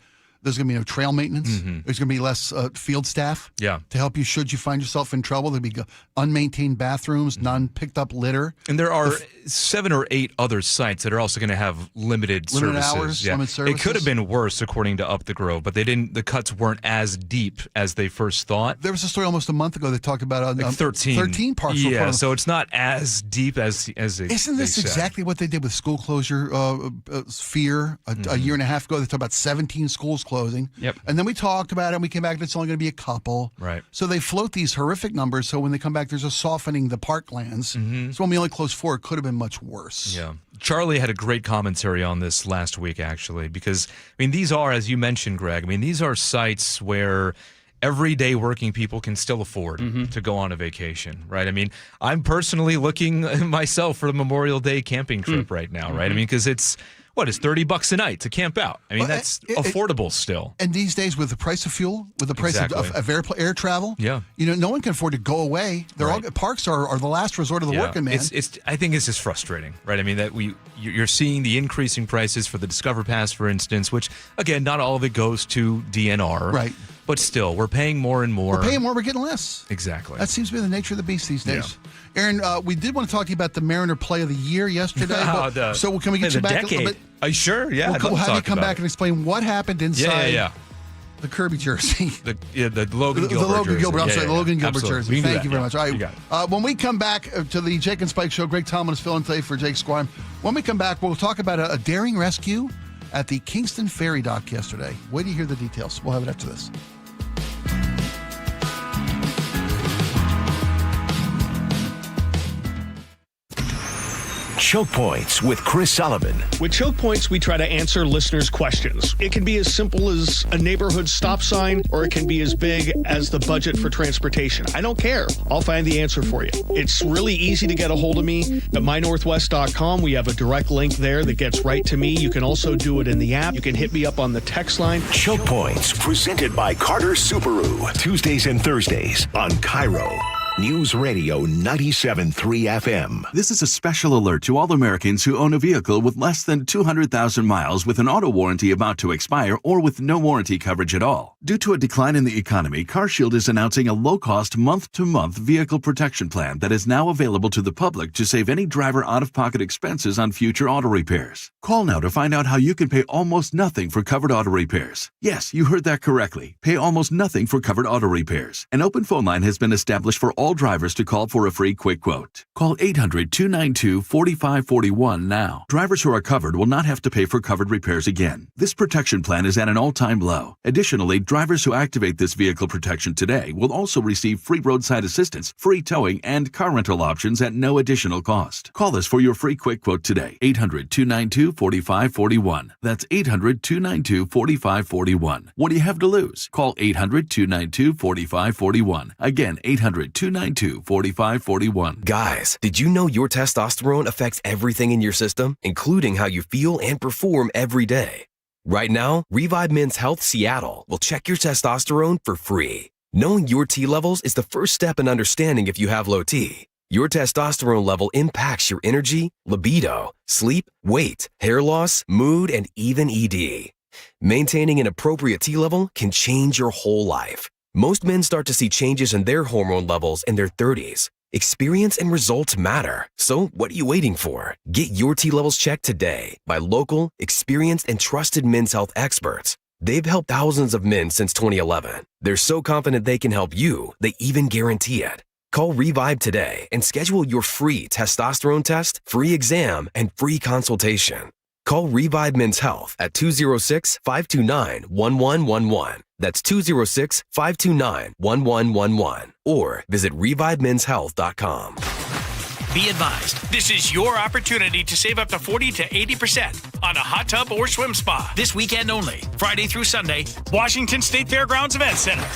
there's going to be no trail maintenance. Mm-hmm. There's going to be less field staff to help you should you find yourself in trouble. There'll be unmaintained bathrooms, non-picked up litter. And there are 7 or 8 other sites that are also going to have limited services. Hours, limited services. It could have been worse, according to Up the Grove, but the cuts weren't as deep as they first thought. There was a story almost a month ago that talked about 13 parks. Yeah, so it's not as deep as they Isn't this exactly what they did with school closure fear a year and a half ago? They talked about 17 schools closing. Yep. And then we talked about it, and we came back, and it's only going to be a couple. Right. So they float these horrific numbers, so when they come back, there's a softening the parklands. Mm-hmm. So when we only closed 4, it could have been much worse. Yeah. Charlie had a great commentary on this last week, actually, because, these are, as you mentioned, Greg, these are sites where everyday working people can still afford to go on a vacation, right? I'm personally looking myself for a Memorial Day camping trip right now, right? Because it's $30 a night to camp out. That's affordable still. And these days, with the price of fuel, with the price of air travel, no one can afford to go away. Parks are the last resort of the working man. I think it's just frustrating, right? That you're seeing the increasing prices for the Discover Pass, for instance, which, again, not all of it goes to DNR. Right. But still, we're paying more and more. We're paying more, we're getting less. Exactly. That seems to be the nature of the beast these days. Yeah. Aaron, we did want to talk to you about the Mariner Play of the Year yesterday. So can we get you back a little bit? Sure, yeah. We'll have you come back and explain what happened inside the Kirby jersey. The Logan Gilbert The Logan Gilbert, jersey. the Logan Gilbert jersey. Thank you very much. All right. When we come back to the Jake and Spike Show, Greg Tomlin is filling today for Jake Skorheim. When we come back, we'll talk about a daring rescue at the Kingston Ferry dock yesterday. Wait till you hear the details. We'll have it after this. Choke Points with Chris Sullivan. With Choke Points, we try to answer listeners' questions. It can be as simple as a neighborhood stop sign, or it can be as big as the budget for transportation. I don't care. I'll find the answer for you. It's really easy to get a hold of me at mynorthwest.com. We have a direct link there that gets right to me. You can also do it in the app. You can hit me up on the text line. Choke Points, presented by Carter Subaru. Tuesdays and Thursdays on KIRO News Radio 97.3 FM. This is a special alert to all Americans who own a vehicle with less than 200,000 miles with an auto warranty about to expire or with no warranty coverage at all. Due to a decline in the economy, CarShield is announcing a low-cost month-to-month vehicle protection plan that is now available to the public to save any driver out-of-pocket expenses on future auto repairs. Call now to find out how you can pay almost nothing for covered auto repairs. Yes, you heard that correctly. Pay almost nothing for covered auto repairs. An open phone line has been established for all drivers to call for a free quick quote. Call 800-292-4541 now. Drivers who are covered will not have to pay for covered repairs again. This protection plan is at an all-time low. Additionally, drivers who activate this vehicle protection today will also receive free roadside assistance, free towing, and car rental options at no additional cost. Call us for your free quick quote today. 800-292-4541. That's 800-292-4541. What do you have to lose? Call 800-292-4541. Again, 800-292-4541. Guys, did you know your testosterone affects everything in your system, including how you feel and perform every day? Right now, Revive Men's Health Seattle will check your testosterone for free. Knowing your T levels is the first step in understanding if you have low T. Your testosterone level impacts your energy, libido, sleep, weight, hair loss, mood, and even ED. Maintaining an appropriate T level can change your whole life. Most men start to see changes in their hormone levels in their 30s. Experience and results matter. So what are you waiting for? Get your T levels checked today by local, experienced, and trusted men's health experts. They've helped thousands of men since 2011. They're so confident they can help you, they even guarantee it. Call Revive today and schedule your free testosterone test, free exam, and free consultation. Call Revive Men's Health at 206-529-1111. That's 206-529-1111. Or visit ReviveMen'sHealth.com. Be advised, this is your opportunity to save up to 40 to 80% on a hot tub or swim spa. This weekend only, Friday through Sunday, Washington State Fairgrounds Event Center.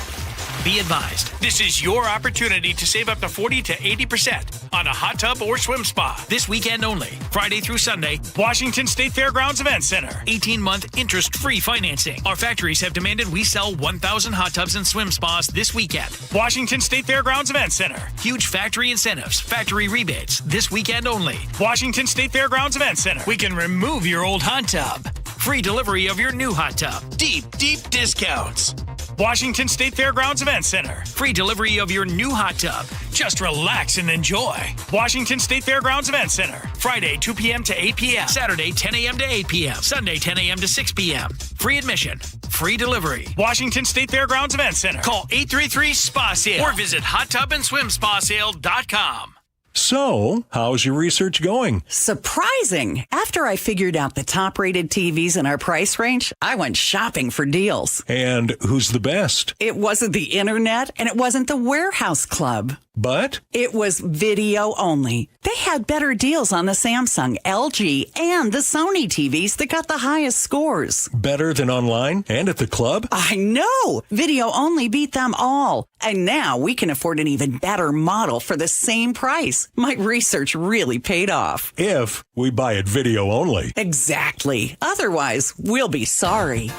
Be advised, this is your opportunity to save up to 40 to 80% on a hot tub or swim spa. This weekend only, Friday through Sunday, Washington State Fairgrounds Event Center. 18-month interest-free financing. Our factories have demanded we sell 1,000 hot tubs and swim spas this weekend. Washington State Fairgrounds Event Center. Huge factory incentives, factory rebates. This weekend only, Washington State Fairgrounds Event Center. We can remove your old hot tub. Free delivery of your new hot tub. Deep discounts. Washington State Fairgrounds Event Center. Free delivery of your new hot tub. Just relax and enjoy. Washington State Fairgrounds Event Center. Friday, 2 p.m. to 8 p.m. Saturday, 10 a.m. to 8 p.m. Sunday, 10 a.m. to 6 p.m. Free admission. Free delivery. Washington State Fairgrounds Event Center. Call 833-SPA-SALE or visit hottubandSwimSpaSale.com. So, how's your research going? Surprising! After I figured out the top-rated TVs in our price range, I went shopping for deals. And who's the best? It wasn't the internet, and it wasn't the warehouse club. But? It was video only. They had better deals on the Samsung, LG, and the Sony TVs that got the highest scores. Better than online and at the club? I know! Video only beat them all. And now we can afford an even better model for the same price. My research really paid off. If we buy it video only. Exactly. Otherwise, we'll be sorry.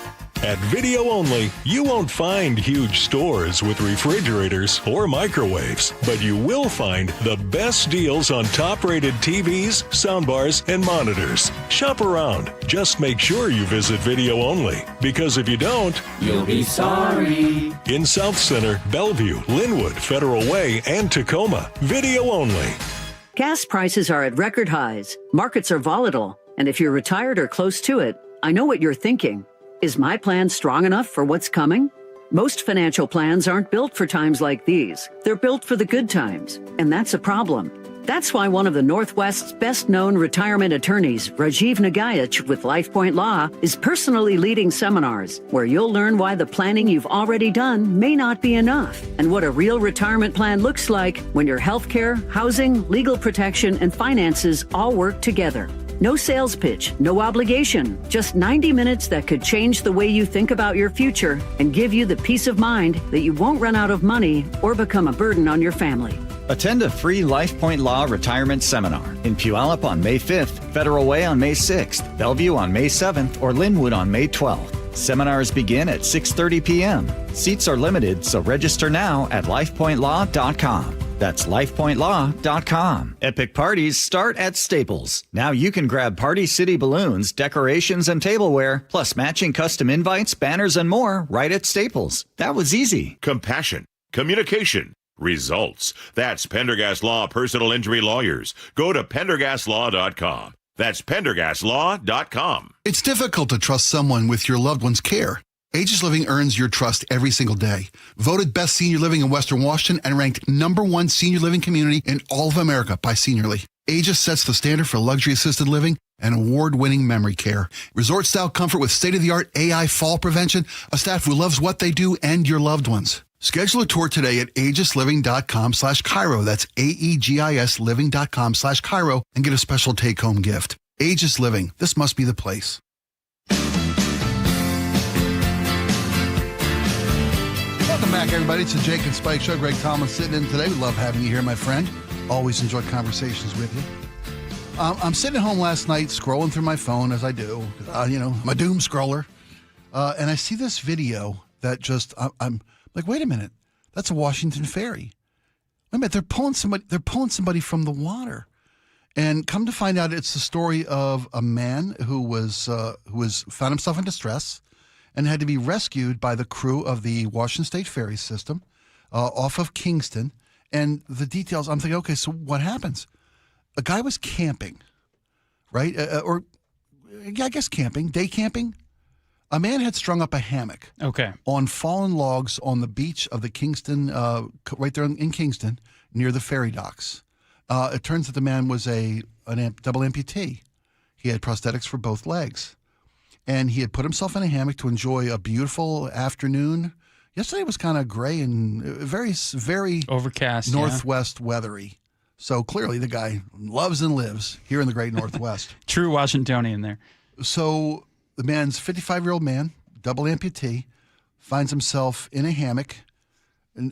At Video Only, you won't find huge stores with refrigerators or microwaves, but you will find the best deals on top-rated TVs, soundbars, and monitors. Shop around. Just make sure you visit Video Only, because if you don't, you'll be sorry. In South Center, Bellevue, Linwood, Federal Way, and Tacoma, Video Only. Gas prices are at record highs. Markets are volatile. And if you're retired or close to it, I know what you're thinking. Is my plan strong enough for what's coming? Most financial plans aren't built for times like these. They're built for the good times, and that's a problem. That's why one of the Northwest's best-known retirement attorneys, Rajiv Nagayach with LifePoint Law, is personally leading seminars where you'll learn why the planning you've already done may not be enough and what a real retirement plan looks like when your healthcare, housing, legal protection, and finances all work together. No sales pitch, no obligation, just 90 minutes that could change the way you think about your future and give you the peace of mind that you won't run out of money or become a burden on your family. Attend a free LifePoint Law retirement seminar in Puyallup on May 5th, Federal Way on May 6th, Bellevue on May 7th, or Linwood on May 12th. Seminars begin at 6:30 p.m. Seats are limited, so register now at lifepointlaw.com. That's lifepointlaw.com. Epic parties start at Staples. Now you can grab Party City balloons, decorations, and tableware, plus matching custom invites, banners, and more right at Staples. That was easy. Compassion, communication, results. That's Pendergast Law Personal Injury Lawyers. Go to pendergastlaw.com. That's pendergastlaw.com. It's difficult to trust someone with your loved one's care. Aegis Living earns your trust every single day. Voted best senior living in Western Washington and ranked #1 senior living community in all of America by Seniorly. Aegis sets the standard for luxury assisted living and award-winning memory care. Resort-style comfort with state-of-the-art AI fall prevention, a staff who loves what they do, and your loved ones. Schedule a tour today at aegisliving.com/KIRO. That's AEGIS living.com/KIRO and get a special take-home gift. Aegis Living. This must be the place. Welcome back, everybody. It's the Jake and Spike Show. Greg Tomlin sitting in today. We love having you here, my friend. Always enjoy conversations with you. I'm sitting at home last night scrolling through my phone, as I do. I'm a doom scroller. And I see this video that just, I'm like, wait a minute. That's a Washington Ferry. Wait a minute. They're pulling somebody from the water. And come to find out, it's the story of a man who found himself in distress and had to be rescued by the crew of the Washington State Ferry System off of Kingston. And the details, I'm thinking, okay, so what happens? A guy was camping, right? I guess camping, day camping. A man had strung up a hammock on fallen logs on the beach of the Kingston, right there in Kingston, near the ferry docks. It turns out the man was a double amputee. He had prosthetics for both legs. And he had put himself in a hammock to enjoy a beautiful afternoon. Yesterday was kind of gray and very, very overcast, northwest weathery. So clearly the guy loves and lives here in the great Northwest. True Washingtonian there. So the man's 55-year-old man, double amputee, finds himself in a hammock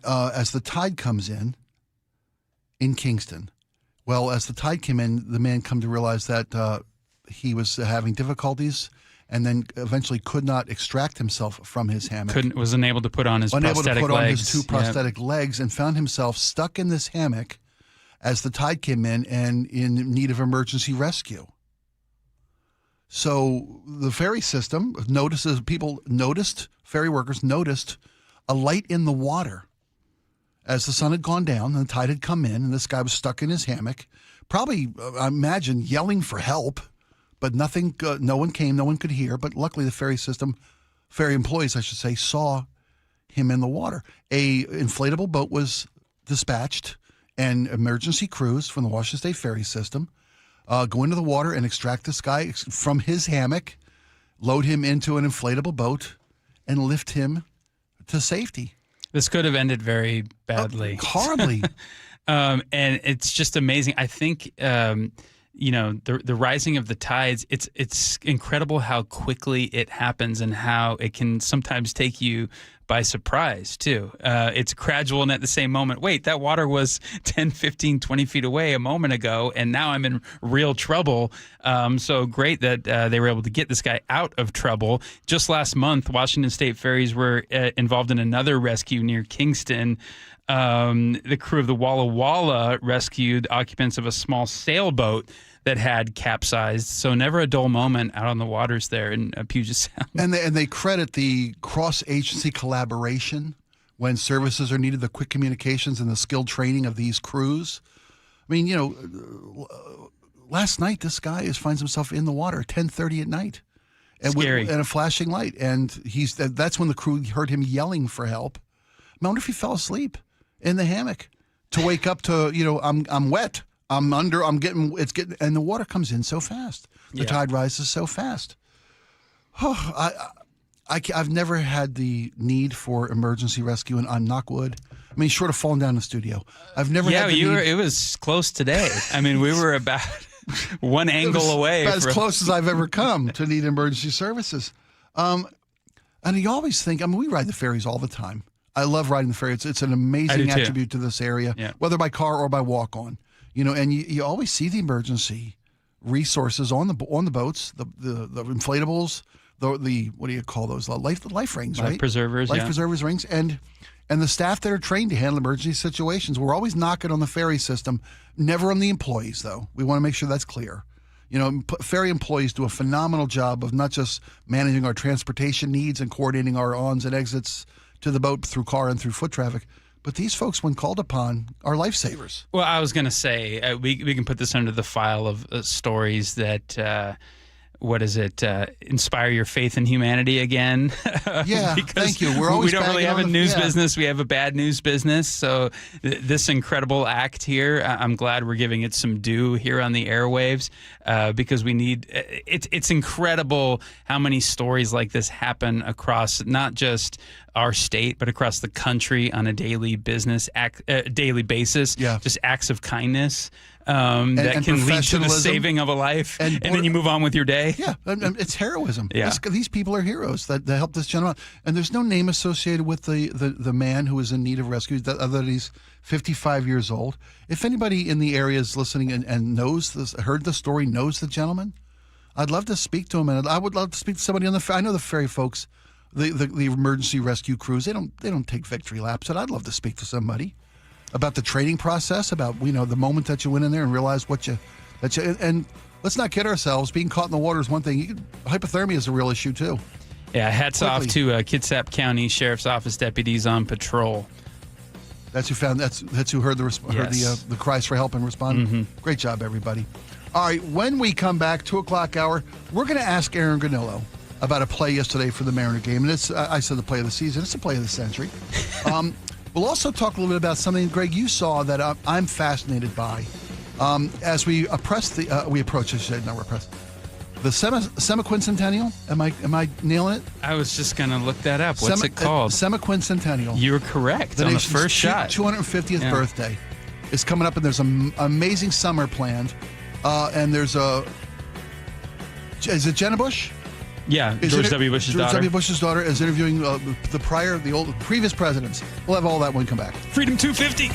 as the tide comes in Kingston. Well, as the tide came in, the man come to realize that he was having difficulties and then eventually could not extract himself from his hammock. Was unable to put on his prosthetic legs. Unable to put on his two prosthetic legs and found himself stuck in this hammock as the tide came in and in need of emergency rescue. So the ferry system ferry workers noticed a light in the water as the sun had gone down and the tide had come in and this guy was stuck in his hammock, probably, I imagine, yelling for help. But nothing, no one came, no one could hear. But luckily the ferry employees, I should say, saw him in the water. A inflatable boat was dispatched and emergency crews from the Washington State Ferry System go into the water and extract this guy from his hammock, load him into an inflatable boat, and lift him to safety. This could have ended very badly. Horribly. And it's just amazing. I think... the rising of the tides, it's incredible how quickly it happens and how it can sometimes take you by surprise, too. It's gradual, and at the same moment, wait, that water was 10, 15, 20 feet away a moment ago, and now I'm in real trouble. So great that they were able to get this guy out of trouble. Just last month, Washington State Ferries were involved in another rescue near Kingston. The crew of the Walla Walla rescued occupants of a small sailboat that had capsized. So never a dull moment out on the waters there in Puget Sound. And they credit the cross-agency collaboration when services are needed, the quick communications and the skilled training of these crews. I mean, last night this guy finds himself in the water at 10:30 at night. Scary. And a flashing light. And that's when the crew heard him yelling for help. I wonder if he fell asleep in the hammock to wake up to, I'm wet. I'm getting, and the water comes in so fast. The tide rises so fast. Oh, I've never had the need for emergency rescue, and I'm knock wood. I mean, short of falling down in the studio. I've never had the need. It was close today. I mean, we were about one angle away. About as close as I've ever come to need emergency services. And you always think, I mean, we ride the ferries all the time. I love riding the ferry. It's an amazing attribute to this area, whether by car or by walk-on. You know, and you always see the emergency resources on the boats, the inflatables, the what do you call those? Life rings, right? Life preservers, Life preservers rings, and the staff that are trained to handle emergency situations. We're always knocking on the ferry system, never on the employees, though. We want to make sure that's clear. You know, ferry employees do a phenomenal job of not just managing our transportation needs and coordinating our ons and exits to the boat through car and through foot traffic. But these folks, when called upon, are lifesavers. Well, I was going to say, we can put this under the file of stories that, inspire your faith in humanity again. Yeah, thank you. We don't really have a news business. We have a bad news business. So this incredible act here, I'm glad we're giving it some due here on the airwaves because we need it's incredible how many stories like this happen across not just our state, but across the country on a daily basis. Yeah. Just acts of kindness that can lead to the saving of a life, and then you move on with your day. Yeah, and it's heroism. Yeah. These people are heroes that helped this gentleman. And there's no name associated with the man who is in need of rescue, other than he's 55 years old. If anybody in the area is listening and knows this, heard the story, knows the gentleman, I'd love to speak to him. And I would love to speak to somebody on the ferry. I know the ferry folks, the emergency rescue crews, they don't take victory laps, and I'd love to speak to somebody about the training process, about the moment that you went in there and realized and let's not kid ourselves. Being caught in the water is one thing. Hypothermia is a real issue too. Yeah, hats off to Kitsap County Sheriff's Office deputies on patrol. That's who found. That's who heard the cries for help and responded. Mm-hmm. Great job, everybody. All right, when we come back, 2:00 hour, we're going to ask Aaron Granillo about a play yesterday for the Mariner game. And it's, I said the play of the season. It's the play of the century. We'll also talk a little bit about something, Greg, you saw that I'm fascinated by. As we approach, the semiquincentennial. Am I nailing it? I was just going to look that up. What's it called? Semiquincentennial. You were correct on the first shot. 250th birthday is coming up, and there's an amazing summer planned. And there's is it Jenna Bush? Yeah, George W. Bush's daughter. George W. Bush's daughter is interviewing the previous presidents. We'll have all that when we come back. Freedom 250.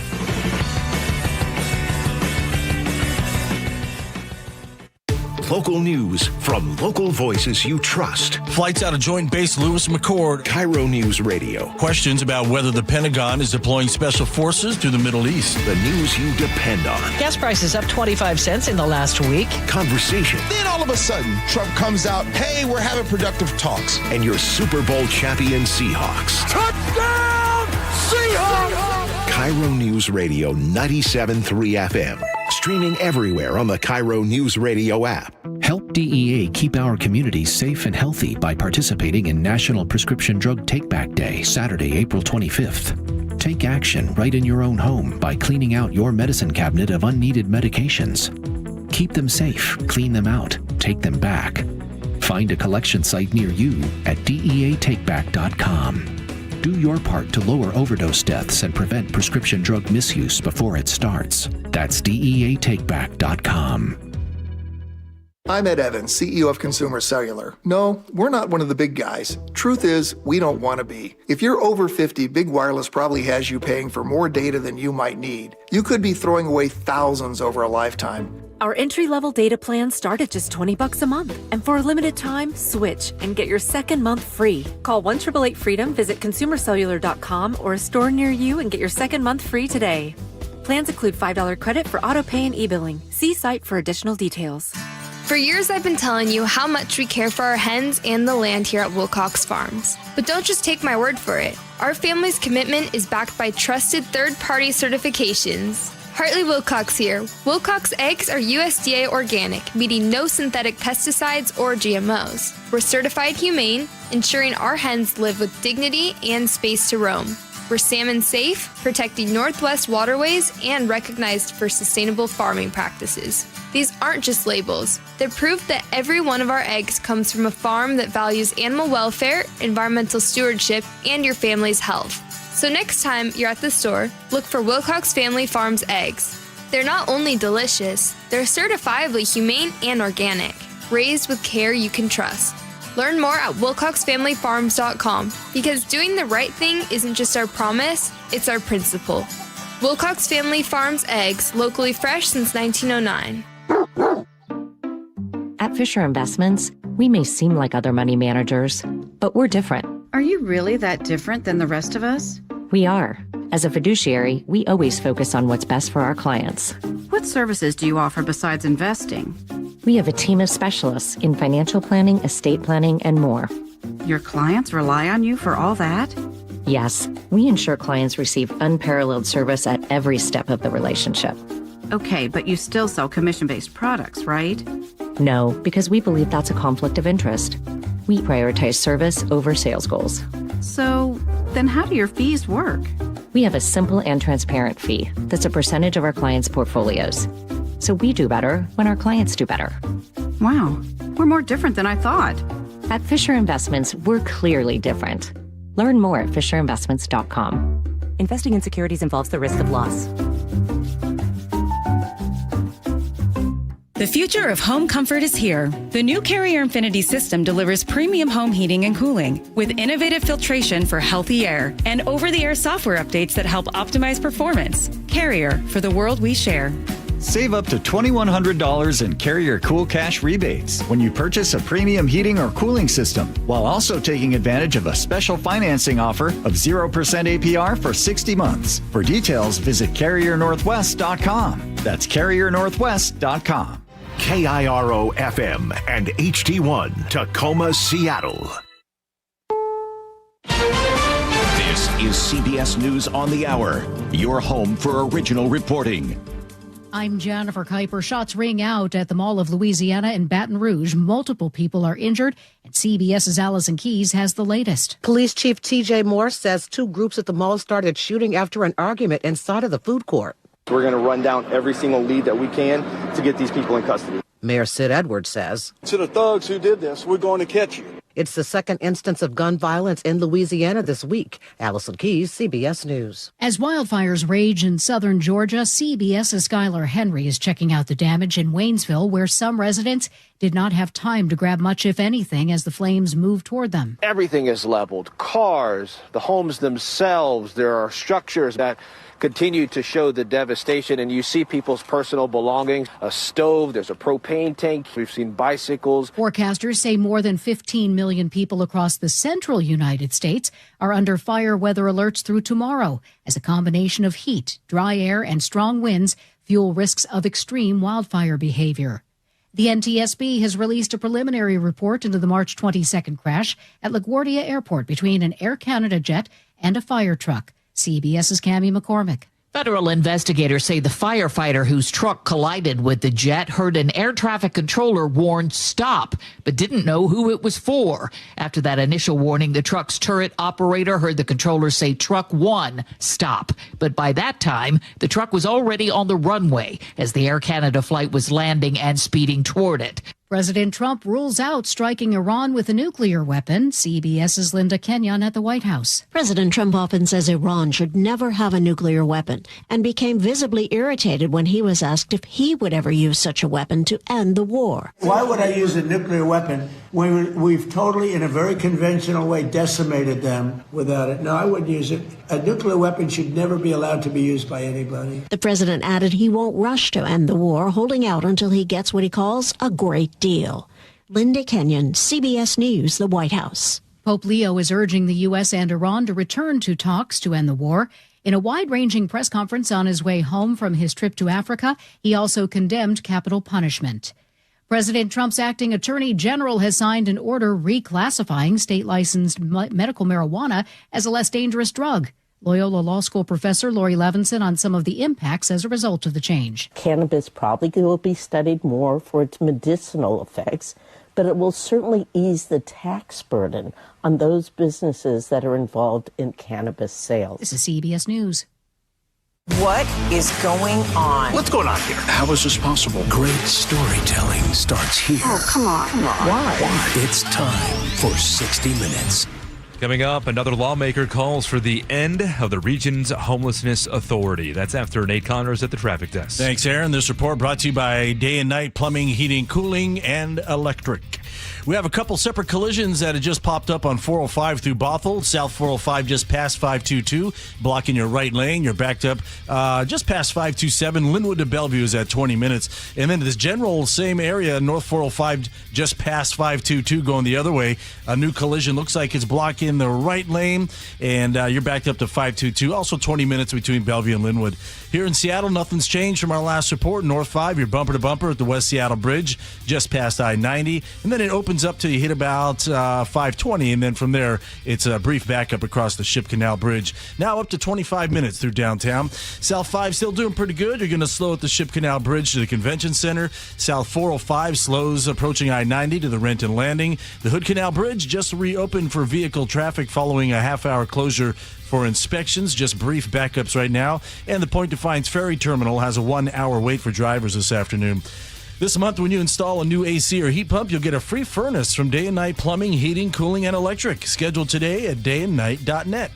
Local news from local voices you trust. Flights out of Joint Base Lewis McChord. KIRO News Radio. Questions about whether the Pentagon is deploying special forces to the Middle East. The news you depend on. Gas prices up 25 cents in the last week. Conversation. Then all of a sudden, Trump comes out, hey, we're having productive talks. And your Super Bowl champion Seahawks. Touchdown, Seahawks! KIRO News Radio 97.3 FM. Streaming everywhere on the KIRO News Radio app. Help DEA keep our communities safe and healthy by participating in National Prescription Drug Take-Back Day, Saturday, April 25th. Take action right in your own home by cleaning out your medicine cabinet of unneeded medications. Keep them safe, clean them out, take them back. Find a collection site near you at DEATakeback.com. Do your part to lower overdose deaths and prevent prescription drug misuse before it starts. That's DEATakeback.com. I'm Ed Evans, CEO of Consumer Cellular. No, we're not one of the big guys. Truth is, we don't want to be. If you're over 50, Big Wireless probably has you paying for more data than you might need. You could be throwing away thousands over a lifetime. Our entry-level data plans start at just $20 a month. And for a limited time, switch and get your second month free. Call 1-888-FREEDOM, visit consumercellular.com or a store near you and get your second month free today. Plans include $5 credit for auto-pay and e-billing. See site for additional details. For years, I've been telling you how much we care for our hens and the land here at Wilcox Farms. But don't just take my word for it. Our family's commitment is backed by trusted third-party certifications. Hartley Wilcox here. Wilcox eggs are USDA organic, meaning no synthetic pesticides or GMOs. We're certified humane, ensuring our hens live with dignity and space to roam. We're salmon safe, protecting Northwest waterways, and recognized for sustainable farming practices. These aren't just labels. They're proof that every one of our eggs comes from a farm that values animal welfare, environmental stewardship, and your family's health. So next time you're at the store, look for Wilcox Family Farms eggs. They're not only delicious, they're certifiably humane and organic, raised with care you can trust. Learn more at wilcoxfamilyfarms.com, because doing the right thing isn't just our promise, it's our principle. Wilcox Family Farms eggs, locally fresh since 1909. At Fisher Investments, we may seem like other money managers, but we're different. Are you really that different than the rest of us? We are. As a fiduciary, we always focus on what's best for our clients. What services do you offer besides investing? We have a team of specialists in financial planning, estate planning, and more. Your clients rely on you for all that? Yes, we ensure clients receive unparalleled service at every step of the relationship. Okay, but you still sell commission-based products, right? No, because we believe that's a conflict of interest. We prioritize service over sales goals. So, then how do your fees work? We have a simple and transparent fee that's a percentage of our clients' portfolios. So we do better when our clients do better. Wow, we're more different than I thought. At Fisher Investments, we're clearly different. Learn more at fisherinvestments.com. Investing in securities involves the risk of loss. The future of home comfort is here. The new Carrier Infinity system delivers premium home heating and cooling with innovative filtration for healthy air and over-the-air software updates that help optimize performance. Carrier, for the world we share. Save up to $2,100 in Carrier Cool Cash rebates when you purchase a premium heating or cooling system, while also taking advantage of a special financing offer of 0% APR for 60 months. For details, visit CarrierNorthwest.com. That's CarrierNorthwest.com. KIRO FM and HD1 Tacoma, Seattle. This is CBS News on the Hour, your home for original reporting. I'm Jennifer Kuiper. Shots ring out at the Mall of Louisiana in Baton Rouge. Multiple people are injured, and CBS's Allison Keyes has the latest. Police Chief T.J. Moore says two groups at the mall started shooting after an argument inside of the food court. We're going to run down every single lead that we can to get these people in custody. Mayor Sid Edwards says, "To the thugs who did this, we're going to catch you." It's the second instance of gun violence in Louisiana this week. Allison Keyes, CBS News. As wildfires rage in southern Georgia, CBS's Skylar Henry is checking out the damage in Waynesville, where some residents did not have time to grab much, if anything, as the flames moved toward them. Everything is leveled. Cars, the homes themselves, there are structures that continue to show the devastation, and you see people's personal belongings, a stove, there's a propane tank, we've seen bicycles. Forecasters say more than 15 million people across the central United States are under fire weather alerts through tomorrow, as a combination of heat, dry air, and strong winds fuel risks of extreme wildfire behavior. The NTSB has released a preliminary report into the March 22nd crash at LaGuardia Airport between an Air Canada jet and a fire truck. CBS's Cammie McCormick. Federal investigators say the firefighter whose truck collided with the jet heard an air traffic controller warn stop, but didn't know who it was for. After that initial warning, the truck's turret operator heard the controller say truck 1, stop. But by that time, the truck was already on the runway as the Air Canada flight was landing and speeding toward it. President Trump rules out striking Iran with a nuclear weapon. CBS's Linda Kenyon at the White House. President Trump often says Iran should never have a nuclear weapon and became visibly irritated when he was asked if he would ever use such a weapon to end the war. Why would I use a nuclear weapon when we've totally, in a very conventional way, decimated them without it? No, I wouldn't use it. A nuclear weapon should never be allowed to be used by anybody. The president added he won't rush to end the war, holding out until he gets what he calls a great deal. Linda Kenyon, CBS News, the White House. Pope Leo is urging the U.S. and Iran to return to talks to end the war. In a wide-ranging press conference on his way home from his trip to Africa, he also condemned capital punishment. President Trump's acting attorney general has signed an order reclassifying state-licensed medical marijuana as a less dangerous drug. Loyola Law School professor Lori Levinson on some of the impacts as a result of the change. Cannabis probably will be studied more for its medicinal effects, but it will certainly ease the tax burden on those businesses that are involved in cannabis sales. This is CBS News. What is going on? What's going on here? How is this possible? Great storytelling starts here. Oh, come on. Why? It's time for 60 Minutes. Coming up, another lawmaker calls for the end of the region's homelessness authority. That's after Nate Connors at the traffic desk. Thanks, Aaron. This report brought to you by Day and Night Plumbing, Heating, Cooling, and Electric. We have a couple separate collisions that have just popped up on 405 through Bothell. South 405 just past 522, blocking your right lane. You're backed up just past 527. Linwood to Bellevue is at 20 minutes. And then this general same area, North 405 just past 522 going the other way. A new collision looks like it's blocking the right lane, and you're backed up to 522. Also 20 minutes between Bellevue and Linwood. Here in Seattle, nothing's changed from our last report. North 5, you're bumper to bumper at the West Seattle Bridge, just past I-90. And then it opens up till you hit about 520, and then from there, it's a brief backup across the Ship Canal Bridge. Now up to 25 minutes through downtown. South 5 still doing pretty good. You're going to slow at the Ship Canal Bridge to the Convention Center. South 405 slows approaching I-90 to the Renton Landing. The Hood Canal Bridge just reopened for vehicle traffic following a half-hour closure for inspections. Just brief backups right now. And the Point Defiance Ferry Terminal has a 1-hour wait for drivers this afternoon. This month, when you install a new AC or heat pump, you'll get a free furnace from Day and Night Plumbing, Heating, Cooling, and Electric. Scheduled today at dayandnight.net.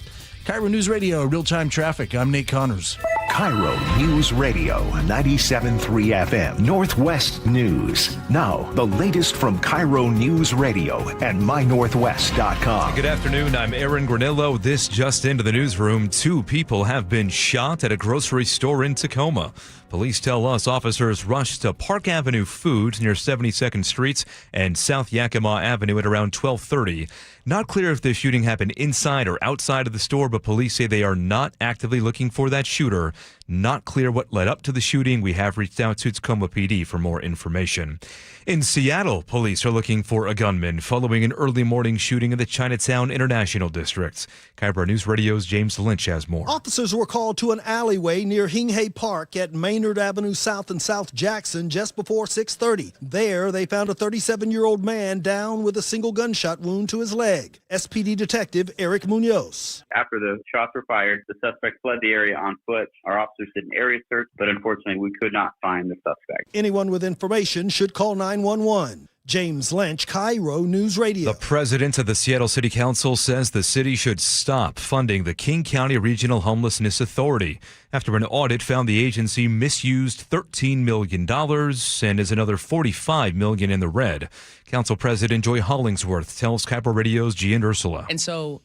KIRO News Radio, real-time traffic. I'm Nate Connors. KIRO News Radio, 97.3 FM, Northwest News. Now, the latest from KIRO News Radio and mynorthwest.com. Good afternoon, I'm Aaron Granillo. This just into the newsroom. 2 people have been shot at a grocery store in Tacoma. Police tell us officers rushed to Park Avenue Foods near 72nd Street and South Yakima Avenue at around 12:30. Not clear if the shooting happened inside or outside of the store, but police say they are not actively looking for that shooter. Not clear what led up to the shooting. We have reached out to Tacoma PD for more information. In Seattle, police are looking for a gunman following an early morning shooting in the Chinatown International District. KIRO News Radio's James Lynch has more. Officers were called to an alleyway near Hinghay Park at Maynard Avenue South and South Jackson just before 6:30. There, they found a 37-year-old man down with a single gunshot wound to his leg. SPD Detective Eric Munoz. After the shots were fired, the suspect fled the area on foot. Our officers did an area search, but unfortunately we could not find the suspect. Anyone with information should call 911. James Lynch, KIRO News Radio. The president of the Seattle City Council says the city should stop funding the King County Regional Homelessness Authority after an audit found the agency misused $13 million and is another $45 million in the red. Council President Joy Hollingsworth tells KIRO Radio's Gian Ursula. And so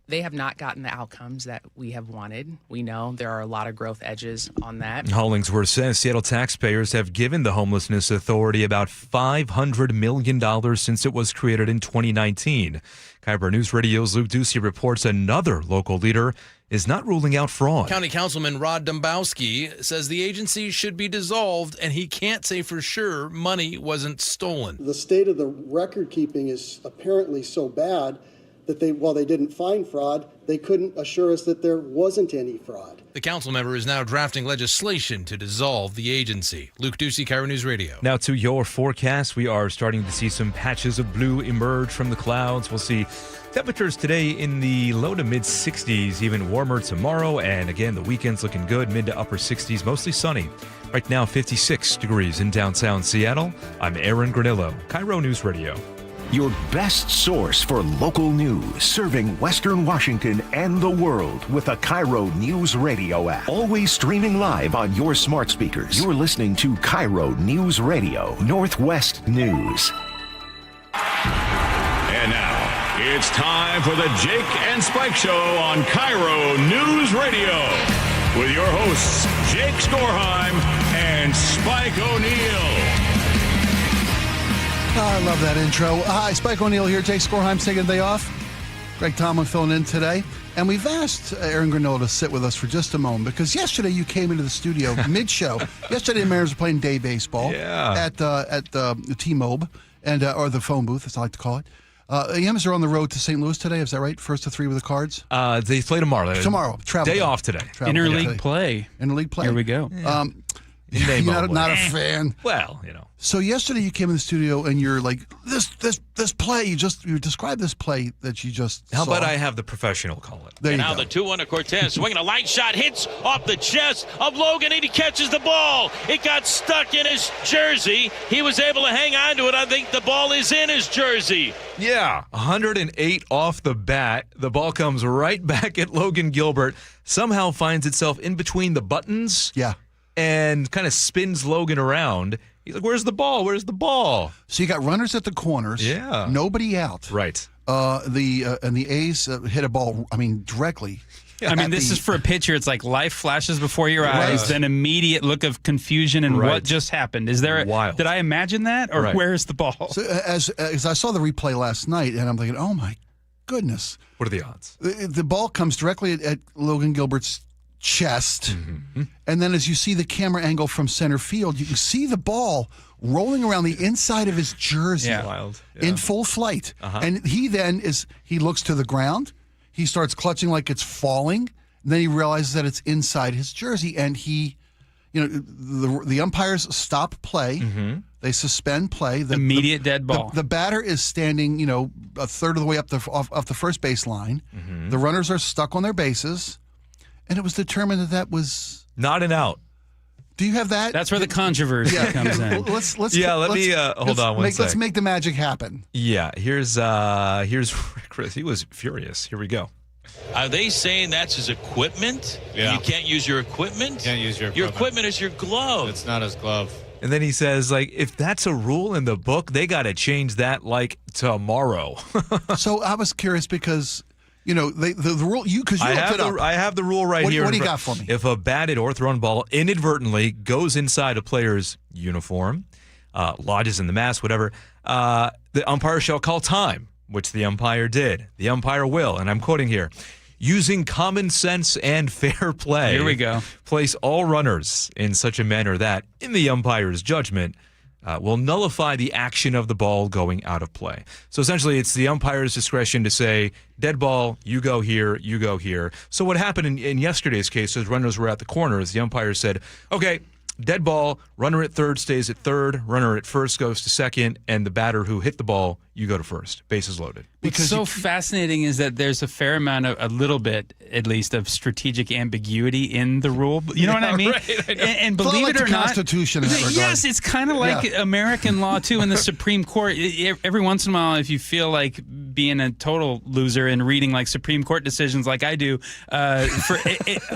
they have not gotten the outcomes that we have wanted. We know there are a lot of growth edges on that. Hollingsworth says Seattle taxpayers have given the Homelessness Authority about $500 million since it was created in 2019. KIRO News Radio's Luke Ducey reports another local leader is not ruling out fraud. County Councilman Rod Dombowski says the agency should be dissolved, and he can't say for sure money wasn't stolen. The state of the record keeping is apparently so bad that while they didn't find fraud, they couldn't assure us that there wasn't any fraud. The council member is now drafting legislation to dissolve the agency. Luke Ducey, KIRO News Radio. Now to your forecast. We are starting to see some patches of blue emerge from the clouds. We'll see temperatures today in the low to mid 60s, even warmer tomorrow. And again, the weekend's looking good, mid to upper 60s, mostly sunny. Right now, 56 degrees in downtown Seattle. I'm Aaron Granillo, KIRO News Radio. Your best source for local news, serving Western Washington and the world with the KIRO News Radio app. Always streaming live on your smart speakers. You're listening to KIRO News Radio, Northwest News. And now, it's time for the Jake and Spike Show on KIRO News Radio. With your hosts, Jake Skorheim and Spike O'Neill. Oh, I love that intro. Hi, Spike O'Neill here. Jake Skorheim's taking the day off. Greg Tomlin filling in today. And we've asked Aaron Granillo to sit with us for just a moment because yesterday you came into the studio mid-show. Yesterday the Mariners were playing day baseball at the T-Mobile, and or the phone booth, as I like to call it. The M's are on the road to St. Louis today. Is that right? 1st to 3 with the Cards? They play tomorrow. Tomorrow. Travel day off today. Interleague play. Here we go. Yeah. You're not a fan. Well, So yesterday you came in the studio and you're like, this play, you described this play that you just How saw. about I have the professional call it? There you Now go. the 2-1 to Cortez, swinging a line shot, hits off the chest of Logan, and he catches the ball. It got stuck in his jersey. He was able to hang on to it. I think the ball is in his jersey. Yeah, 108 off the bat. The ball comes right back at Logan Gilbert, somehow finds itself in between the buttons. Yeah. And kind of spins Logan around. He's like, where's the ball? Where's the ball? So you got runners at the corners. Yeah. Nobody out. Right. And the A's hit a ball, directly. This is for a pitcher. It's like life flashes before your eyes, Right. then immediate look of confusion and Right. what just happened. Is there? Wild. Did I imagine that, or Right. where's the ball? So as I saw the replay last night, and I'm thinking, oh my goodness. What are the odds? The ball comes directly at Logan Gilbert's chest, and then as you see the camera angle from center field, you can see the ball rolling around the inside of his jersey. Yeah. Wild. In full flight. And he looks to the ground, he starts clutching like it's falling, and then he realizes that it's inside his jersey, and the umpires stop play. They suspend play. Immediate dead ball. The batter is standing, a third of the way up off the first base line. The runners are stuck on their bases, and it was determined that was not an out. Do you have that? That's where the controversy comes in. Let's hold on one sec. Let's make the magic happen. Yeah, here's Chris. He was furious. Here we go. Are they saying that's his equipment? Yeah. You can't use your equipment? Can't use your Your equipment is your glove. It's not his glove. And then he says, if that's a rule in the book, they got to change that tomorrow. So I was curious because the rule because you looked it up. I have the rule right here. What do you got for me? If a batted or thrown ball inadvertently goes inside a player's uniform, lodges in the mask, whatever, the umpire shall call time, which the umpire did. The umpire will, and I'm quoting here, using common sense and fair play. Here we go. Place all runners in such a manner that, in the umpire's judgment, will nullify the action of the ball going out of play. So essentially, it's the umpire's discretion to say, dead ball, you go here, you go here. So what happened in yesterday's case is runners were at the corners. The umpire said, okay, dead ball, runner at third stays at third, runner at first goes to second, and the batter who hit the ball, you go to first. Bases loaded. What's so fascinating is that there's a fair amount of, a little bit at least, of strategic ambiguity in the rule. You know what I mean? Right, I know. And It's believe like it or the not, Constitution in that regard. yes, it's kind of like American law too in the Supreme Court. Every once in a while, if you feel like being a total loser and reading like Supreme Court decisions like I do,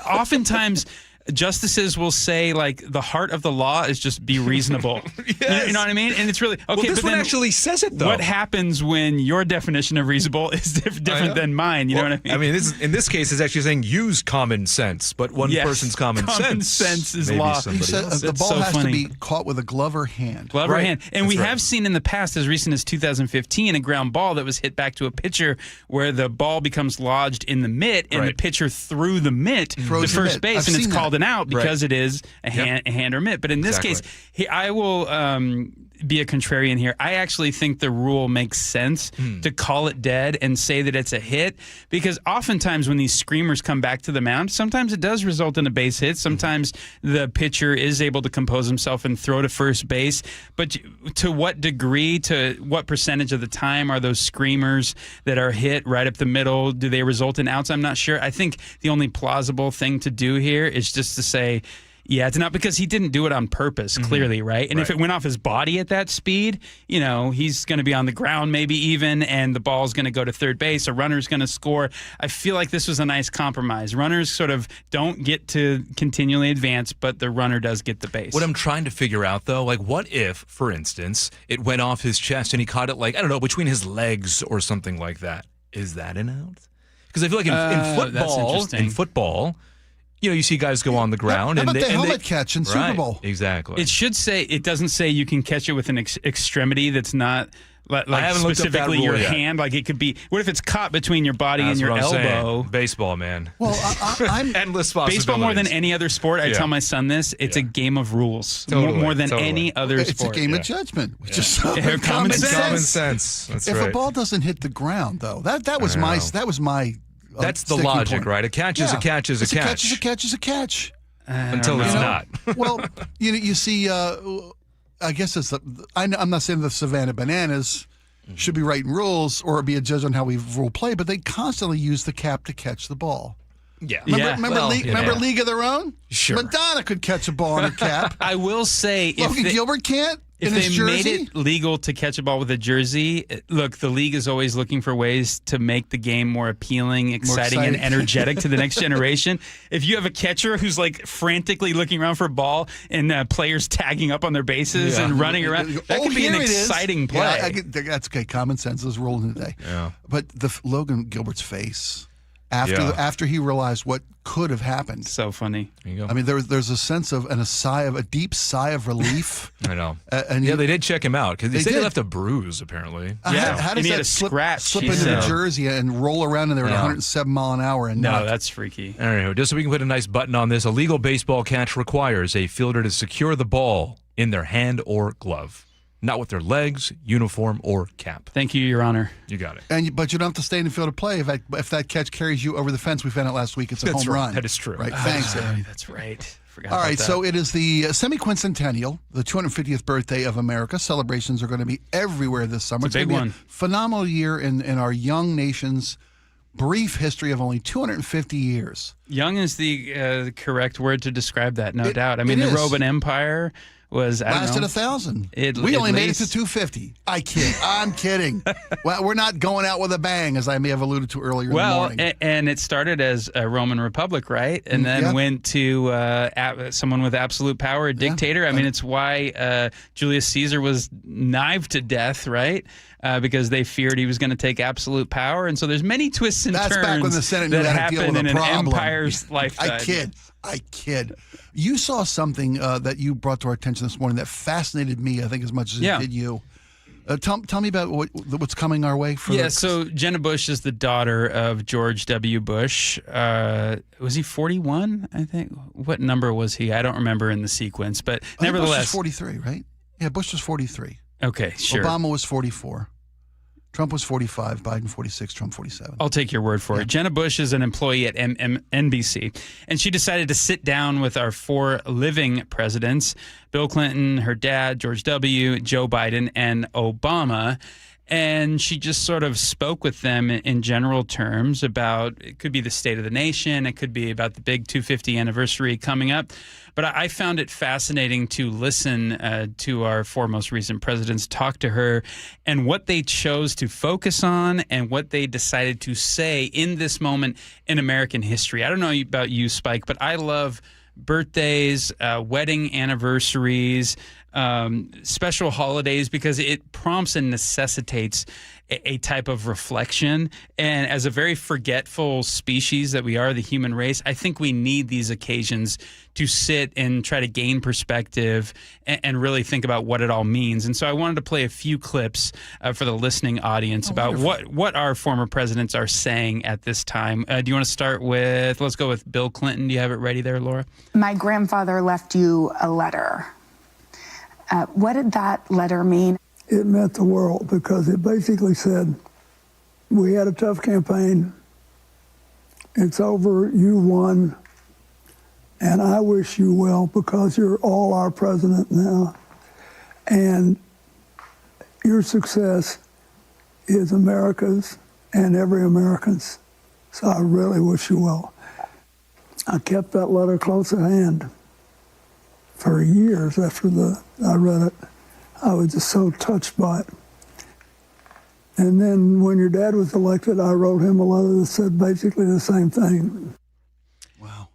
oftentimes justices will say, the heart of the law is just be reasonable. Yes. You know what I mean? And it's really okay. Well, this but one then actually says it, though. What happens when your definition of reasonable is different than mine? You know what I mean? In this case, it's actually saying use common sense, but one person's common sense is maybe law. He said the ball has to be caught with a glove or hand. Glove or Right. hand. And That's we right. have seen in the past, as recent as 2015, a ground ball that was hit back to a pitcher where the ball becomes lodged in the mitt and the Right. pitcher threw the mitt to Throws the first mitt. base, I've and it's seen called that. an out because it is a hand or mitt. But in this Exactly. case, I will be a contrarian here. I actually think the rule makes sense to call it dead and say that it's a hit, because oftentimes when these screamers come back to the mound, sometimes it does result in a base hit. Sometimes the pitcher is able to compose himself and throw to first base. But to what degree, to what percentage of the time are those screamers that are hit right up the middle, do they result in outs? I'm not sure. I think the only plausible thing to do here is just to say, yeah, it's not, because he didn't do it on purpose, clearly, right? And if it went off his body at that speed, he's going to be on the ground maybe even, and the ball's going to go to third base, a runner's going to score. I feel like this was a nice compromise. Runners sort of don't get to continually advance, but the runner does get the base. What I'm trying to figure out, though, what if, for instance, it went off his chest and he caught it, between his legs or something like that? Is that an out? Because I feel like in football, you see guys go on the ground. How about and the helmet catch in Super Bowl? Exactly. It doesn't say you can catch it with an extremity that's not I haven't looked up that specifically rule your yet. hand. Like, it could be, what if it's caught between your body That's and your what I'm elbow? saying. Baseball, man. Well, I'm endless possibilities. Baseball, more than any other sport, I tell my son this, it's a game of rules. Totally, more than totally. any other It's sport. a game of judgment. Which is common sense. Common sense. That's if right. a ball doesn't hit the ground, though, that was my That's the sticking logic, point. right? A catch is a catch is a catch. A catch is a catch is a catch. Until it's not. Well, you see, I guess it's I'm not saying the Savannah Bananas should be writing rules or be a judge on how we rule play, but they constantly use the cap to catch the ball. Yeah. Remember League of Their Own? Sure. Madonna could catch a ball on her cap. I will say, Logan Gilbert can't. If they made it legal to catch a ball with a jersey, look, the league is always looking for ways to make the game more appealing, exciting, and energetic to the next generation. If you have a catcher who's like frantically looking around for a ball and players tagging up on their bases and running around, that could be an exciting play. Yeah, that's okay. Common sense is rolling today. Yeah. But Logan Gilbert's face after he realized what could have happened. So funny. There you go. I mean, there's a sense of a deep sigh of relief. I know. And they did check him out because they said he left a bruise, apparently. How does that slip into the jersey and roll around in there at 107 mile an hour? And that's freaky. Anyway, just so we can put a nice button on this, a legal baseball catch requires a fielder to secure the ball in their hand or glove. Not with their legs, uniform, or cap. Thank you, Your Honor. You got it. But you don't have to stay in the field of play. If that catch carries you over the fence, we found out last week, it's a home run. That is true. Right. Thanks. That's right. Forgot All right. about that. So it is the semi-quincentennial, the 250th birthday of America. Celebrations are going to be everywhere this summer. It's a big going to one. be a phenomenal year in our young nation's brief history of only 250 years. Young is the correct word to describe that, no doubt. I mean, the Roman Empire was lasted 1,000. We only made it to 250. I'm kidding. Well, we're not going out with a bang, as I may have alluded to earlier in the morning. And it started as a Roman Republic, right? And then went to someone with absolute power, a dictator. I mean, it's why Julius Caesar was knifed to death, right? Because they feared he was going to take absolute power. And so there's many twists and turns back when the Senate knew that how to deal happened with in a an problem. empire's lifetime. I kid. You saw something that you brought to our attention this morning that fascinated me, I think, as much as it did you. Tell me about what's coming our way. So Jenna Bush is the daughter of George W. Bush. Was he 41, I think? What number was he? I don't remember in the sequence, but nevertheless. Bush was 43, right? Yeah, Bush was 43. Okay, sure. Obama was 44. Trump was 45, Biden 46, Trump 47. I'll take your word for it. Jenna Bush is an employee at NBC, and she decided to sit down with our 4 living presidents, Bill Clinton, her dad, George W., Joe Biden, and Obama. And she just sort of spoke with them in general terms about, it could be the state of the nation, it could be about the big 250 anniversary coming up. But I found it fascinating to listen to our 4 most recent presidents talk to her and what they chose to focus on and what they decided to say in this moment in American history. I don't know about you, Spike, but I love birthdays, wedding anniversaries, special holidays, because it prompts and necessitates a type of reflection. And as a very forgetful species that we are, the human race, I think we need these occasions to sit and try to gain perspective and really think about what it all means. And so I wanted to play a few clips for the listening audience about what our former presidents are saying at this time. Do you want to start with, let's go with Bill Clinton. Do you have it ready there, Laura? My grandfather left you a letter. What did that letter mean? It meant the world, because it basically said, we had a tough campaign. It's over. You won. And I wish you well, because you're all our president now. And your success is America's and every American's. So I really wish you well. I kept that letter close at hand for years after I read it. I was just so touched by it. And then when your dad was elected, I wrote him a letter that said basically the same thing. Wow.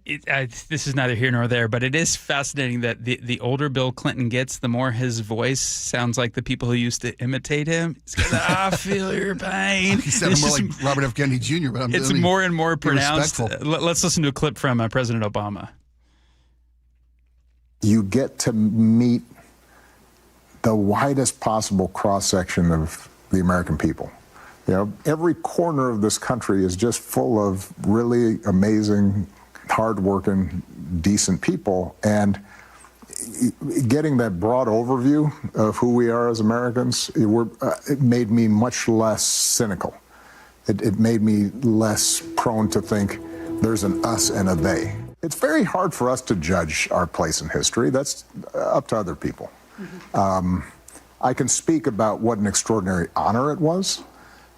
This is neither here nor there, but it is fascinating that the older Bill Clinton gets, the more his voice sounds like the people who used to imitate him. He's like, I feel your pain. He sounded more like Robert F. Kennedy Jr., but it's more and more pronounced. Let's listen to a clip from President Obama. You get to meet the widest possible cross-section of the American people. You know, every corner of this country is just full of really amazing, hardworking, decent people, and getting that broad overview of who we are as Americans, it made me much less cynical. It made me less prone to think there's an us and a they. It's very hard for us to judge our place in history. That's up to other people. I can speak about what an extraordinary honor it was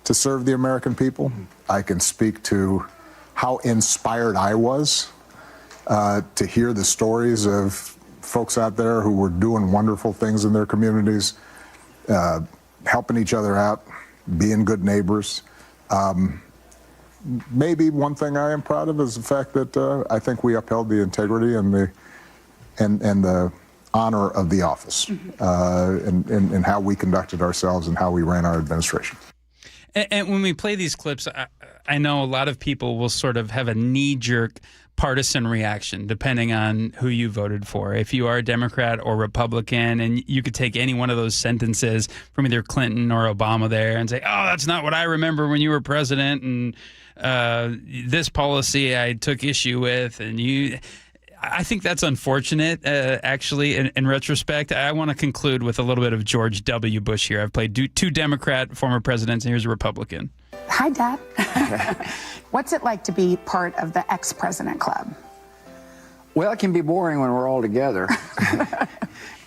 to serve the American people. I can speak to how inspired I was to hear the stories of folks out there who were doing wonderful things in their communities, helping each other out, being good neighbors. Maybe one thing I am proud of is the fact that I think we upheld the integrity and the honor of the office, and how we conducted ourselves and how we ran our administration. And when we play these clips, I know a lot of people will sort of have a knee-jerk partisan reaction depending on who you voted for. If you are a Democrat or Republican, and you could take any one of those sentences from either Clinton or Obama there and say, oh, that's not what I remember when you were president, and this policy I took issue with, and I think that's unfortunate, actually, in retrospect. I want to conclude with a little bit of George W. Bush here. I've played two Democrat former presidents, and here's a Republican. Hi, Dad. What's it like to be part of the ex-president club? Well, it can be boring when we're all together.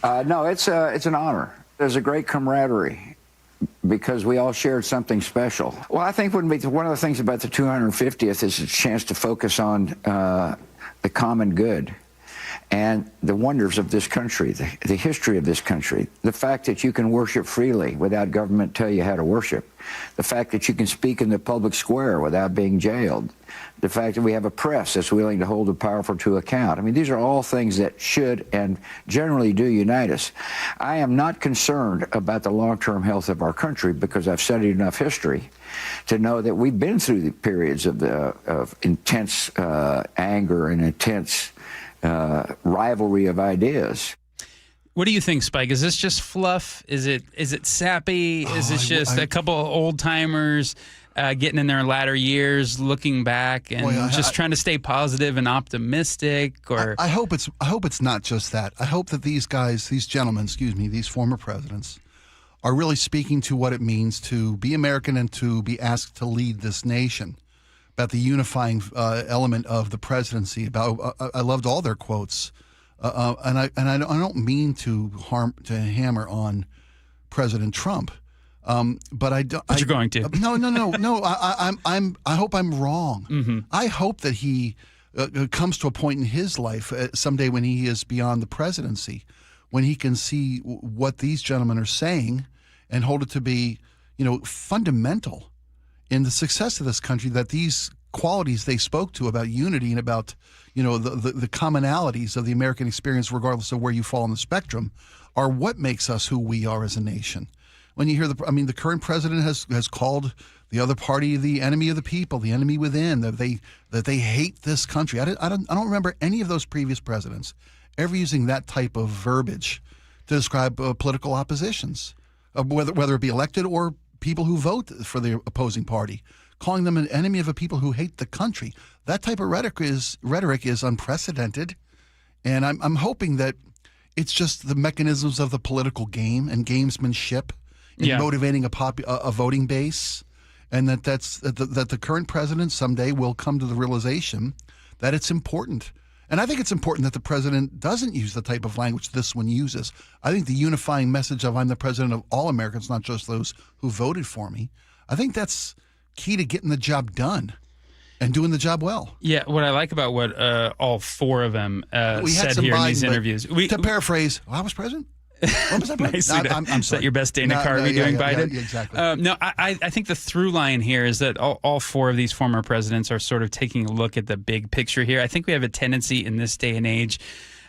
No, it's an honor. There's a great camaraderie because we all shared something special. Well, I think one of the things about the 250th is a chance to focus on the common good and the wonders of this country, the history of this country, the fact that you can worship freely without government tell you how to worship, the fact that you can speak in the public square without being jailed, the fact that we have a press that's willing to hold the powerful to account. I mean, these are all things that should and generally do unite us. I am not concerned about the long-term health of our country because I've studied enough history to know that we've been through the periods of intense anger and intense rivalry of ideas. What do you think, Spike? Is this just fluff? Is it sappy? Is it just a couple of old timers getting in their latter years, looking back and just trying to stay positive and optimistic? Or I hope it's not just that. I hope that these gentlemen, these former presidents, are really speaking to what it means to be American and to be asked to lead this nation. About the unifying element of the presidency. I loved all their quotes, and I don't mean to hammer on President Trump, but I don't. But you're going to. No. I hope I'm wrong. Mm-hmm. I hope that he comes to a point in his life someday when he is beyond the presidency, when he can see what these gentlemen are saying and hold it to be, fundamental in the success of this country, that these qualities they spoke to about unity and about, the commonalities of the American experience, regardless of where you fall on the spectrum, are what makes us who we are as a nation. When you hear the current president has called the other party the enemy of the people, the enemy within, that they hate this country. I don't remember any of those previous presidents ever using that type of verbiage to describe political oppositions, whether it be elected or people who vote for the opposing party, calling them an enemy of a people who hate the country. That type of rhetoric is unprecedented, and I'm hoping that it's just the mechanisms of the political game and gamesmanship in motivating a voting base, and that the current president someday will come to the realization that it's important. And I think it's important that the president doesn't use the type of language this one uses. I think the unifying message of I'm the president of all Americans, not just those who voted for me, I think that's key to getting the job done and doing the job well. Yeah, what I like about what all four of them said here in these interviews. To paraphrase, I was president? What was that? I'm sorry. Is that your best Dana Carvey doing Biden? Yeah, exactly. I think the through line here is that all four of these former presidents are sort of taking a look at the big picture here. I think we have a tendency in this day and age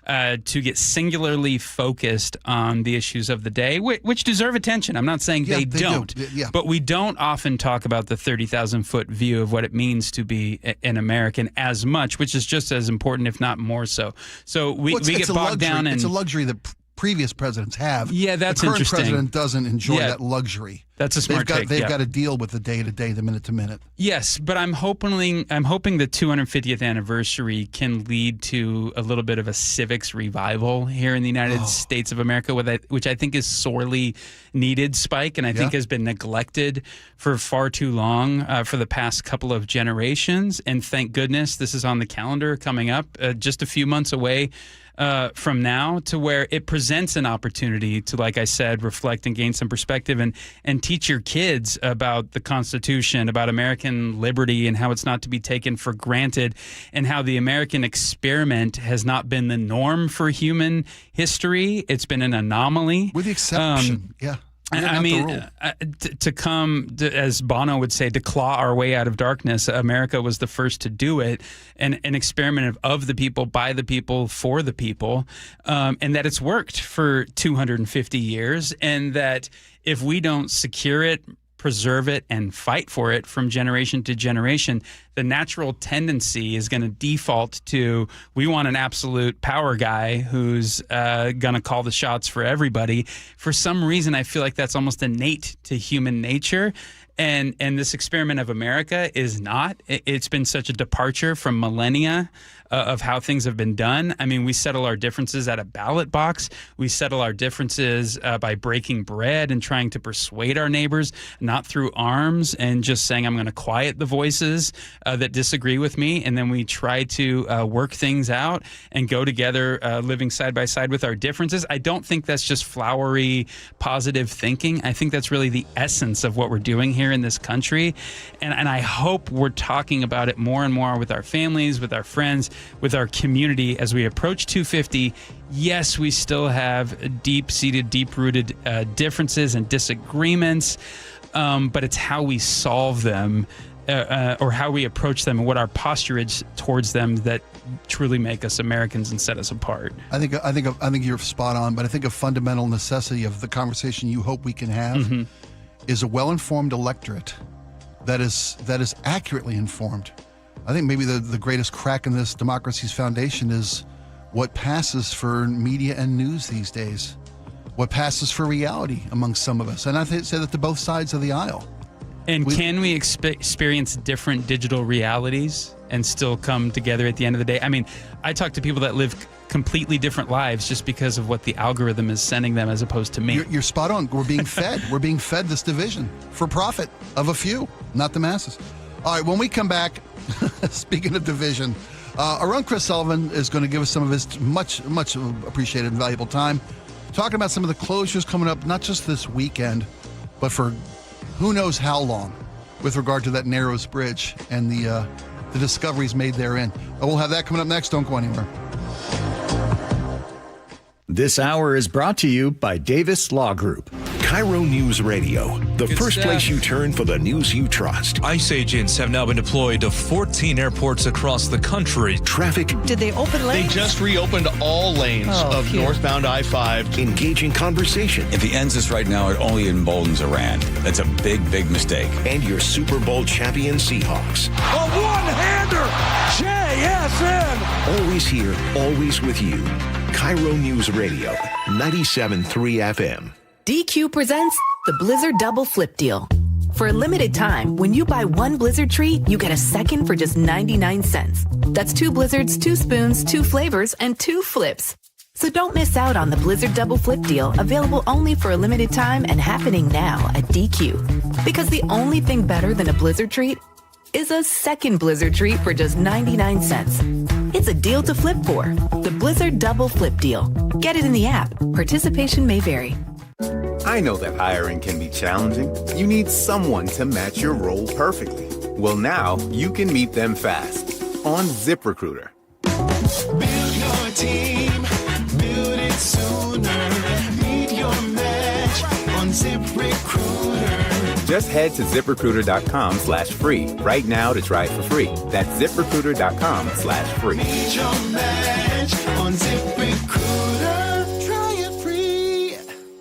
to get singularly focused on the issues of the day, which deserve attention. I'm not saying they don't, but we don't often talk about the 30,000-foot view of what it means to be an American as much, which is just as important, if not more so. So we get bogged down in... It's a luxury that previous presidents have. Yeah, that's interesting. The current president doesn't enjoy that luxury. That's a smart take. They've got to deal with the day-to-day, the minute-to-minute. Yes, but I'm hoping the 250th anniversary can lead to a little bit of a civics revival here in the United States of America, which I think is sorely needed, Spike, and I think has been neglected for far too long for the past couple of generations. And thank goodness this is on the calendar coming up just a few months away from now, to where it presents an opportunity to, like I said, reflect and gain some perspective and teach your kids about the Constitution, about American liberty and how it's not to be taken for granted, and how the American experiment has not been the norm for human history. It's been an anomaly. With the exception, I mean, to come, as Bono would say, to claw our way out of darkness, America was the first to do it, and an experiment of the people, by the people, for the people, and that it's worked for 250 years, and that if we don't secure it, preserve it, and fight for it from generation to generation, the natural tendency is going to default to, we want an absolute power guy who's going to call the shots for everybody. For some reason, I feel like that's almost innate to human nature. And this experiment of America is not. It's been such a departure from millennia of how things have been done. I mean, we settle our differences at a ballot box. We settle our differences by breaking bread and trying to persuade our neighbors, not through arms and just saying, I'm going to quiet the voices that disagree with me. And then we try to work things out and go together, living side by side with our differences. I don't think that's just flowery, positive thinking. I think that's really the essence of what we're doing here in this country. And I hope we're talking about it more and more with our families, with our friends, with our community as we approach 250. Yes, we still have deep-seated, deep-rooted differences and disagreements, but it's how we solve them or how we approach them and what our posture is towards them that truly make us Americans and set us apart. I think you're spot on, but I think a fundamental necessity of the conversation you hope we can have is a well-informed electorate that is accurately informed. I think maybe the greatest crack in this democracy's foundation is what passes for media and news these days, what passes for reality among some of us. And I say that to both sides of the aisle. And can we experience different digital realities and still come together at the end of the day? I mean, I talk to people that live completely different lives just because of what the algorithm is sending them as opposed to me. You're spot on. We're being fed. We're being fed this division for profit of a few, not the masses. All right, when we come back, speaking of division, our own Chris Sullivan is going to give us some of his much appreciated and valuable time talking about some of the closures coming up, not just this weekend, but for who knows how long, with regard to that Narrows Bridge and the discoveries made therein. We'll have that coming up next. Don't go anywhere. This hour is brought to you by Davis Law Group. KIRO News Radio, the first place you turn for the news you trust. ICE agents have now been deployed to 14 airports across the country. Traffic. Did they open lanes? They just reopened all lanes of northbound I-5. Engaging conversation. If he ends this right now, it only emboldens Iran. That's a big, big mistake. And your Super Bowl champion Seahawks. A one-hander! JSN! Always here, always with you. KIRO News Radio, 97.3 FM. DQ presents the Blizzard Double Flip Deal. For a limited time, when you buy one Blizzard treat, you get a second for just 99 cents. That's 2 Blizzards, 2 spoons, 2 flavors, and 2 flips. So don't miss out on the Blizzard Double Flip Deal, available only for a limited time and happening now at DQ. Because the only thing better than a Blizzard treat is a second Blizzard treat for just 99 cents. It's a deal to flip for. The Blizzard Double Flip Deal. Get it in the app. Participation may vary. I know that hiring can be challenging. You need someone to match your role perfectly. Well, now you can meet them fast on ZipRecruiter. Build your team, build it sooner. Meet your match on ZipRecruiter. Just head to ZipRecruiter.com/free right now to try it for free. That's ZipRecruiter.com/free. Meet your match on ZipRecruiter. Try it free.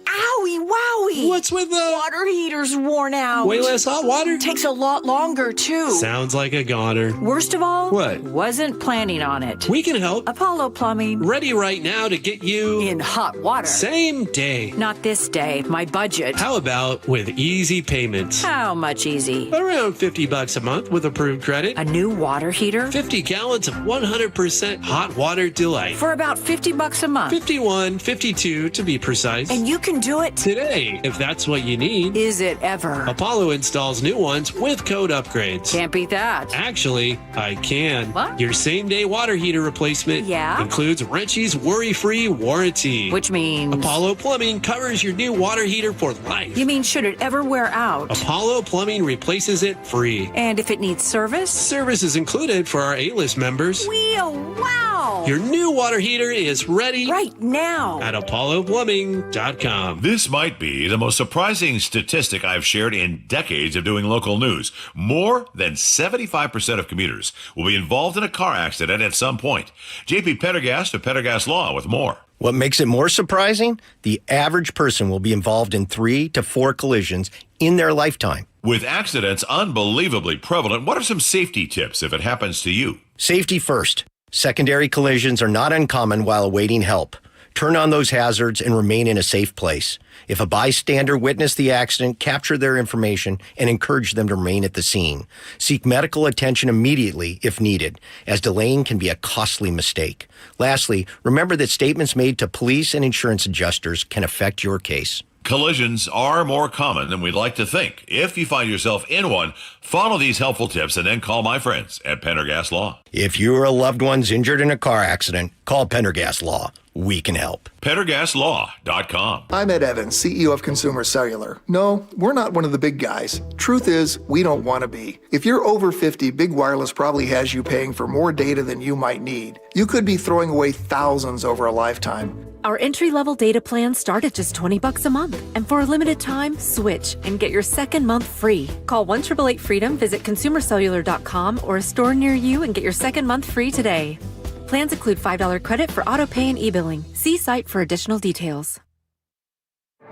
Owie, wowie. What's with the water heater's worn out. way less hot water? Takes a lot longer, too. Sounds like a goner. Worst of all, What? wasn't planning on it. We can help. Apollo Plumbing. Ready right now to get you in hot water. Same day. Not this day. My budget. How about with easy payments? How much easy? Around $50 a month with approved credit. A new water heater? 50 gallons of 100% hot water delight. For about $50 a month. 51, 52 to be precise. And you can do it today if that's what you need. Is it ever? Apollo installs new ones with code upgrades. Can't beat that. Actually, I can. What? Your same-day water heater replacement includes Wrenchy's worry-free warranty. Which means? Apollo Plumbing covers your new water heater for life. You mean should it ever wear out? Apollo Plumbing replaces it free. And if it needs service? Service is included for our A-list members. Wow! Your new water heater is ready right now at ApolloPlumbing.com. This might be the most surprising statistic I've shared in decades of doing local news. More than 75% of commuters will be involved in a car accident at some point. JP Pendergast of Pendergast Law with more. What makes it more surprising? The average person will be involved in 3 to 4 collisions in their lifetime. With accidents unbelievably prevalent, what are some safety tips if it happens to you? Safety first. Secondary collisions are not uncommon while awaiting help. Turn on those hazards and remain in a safe place. If a bystander witnessed the accident, capture their information and encourage them to remain at the scene. Seek medical attention immediately if needed, as delaying can be a costly mistake. Lastly, remember that statements made to police and insurance adjusters can affect your case. Collisions are more common than we'd like to think. If you find yourself in one, follow these helpful tips and then call my friends at Pendergast Law. If you or a loved one's injured in a car accident, call Pendergast Law. We can help. PendergastLaw.com. I'm Ed Evans, CEO of Consumer Cellular. No, we're not one of the big guys. Truth is, we don't want to be. If you're over 50, Big Wireless probably has you paying for more data than you might need. You could be throwing away thousands over a lifetime. Our entry-level data plans start at just $20 a month. And for a limited time, switch and get your second month free. Call 1-888-FREEDOM, visit consumercellular.com or a store near you and get your second month free today. Plans include $5 credit for auto pay and e-billing. See site for additional details.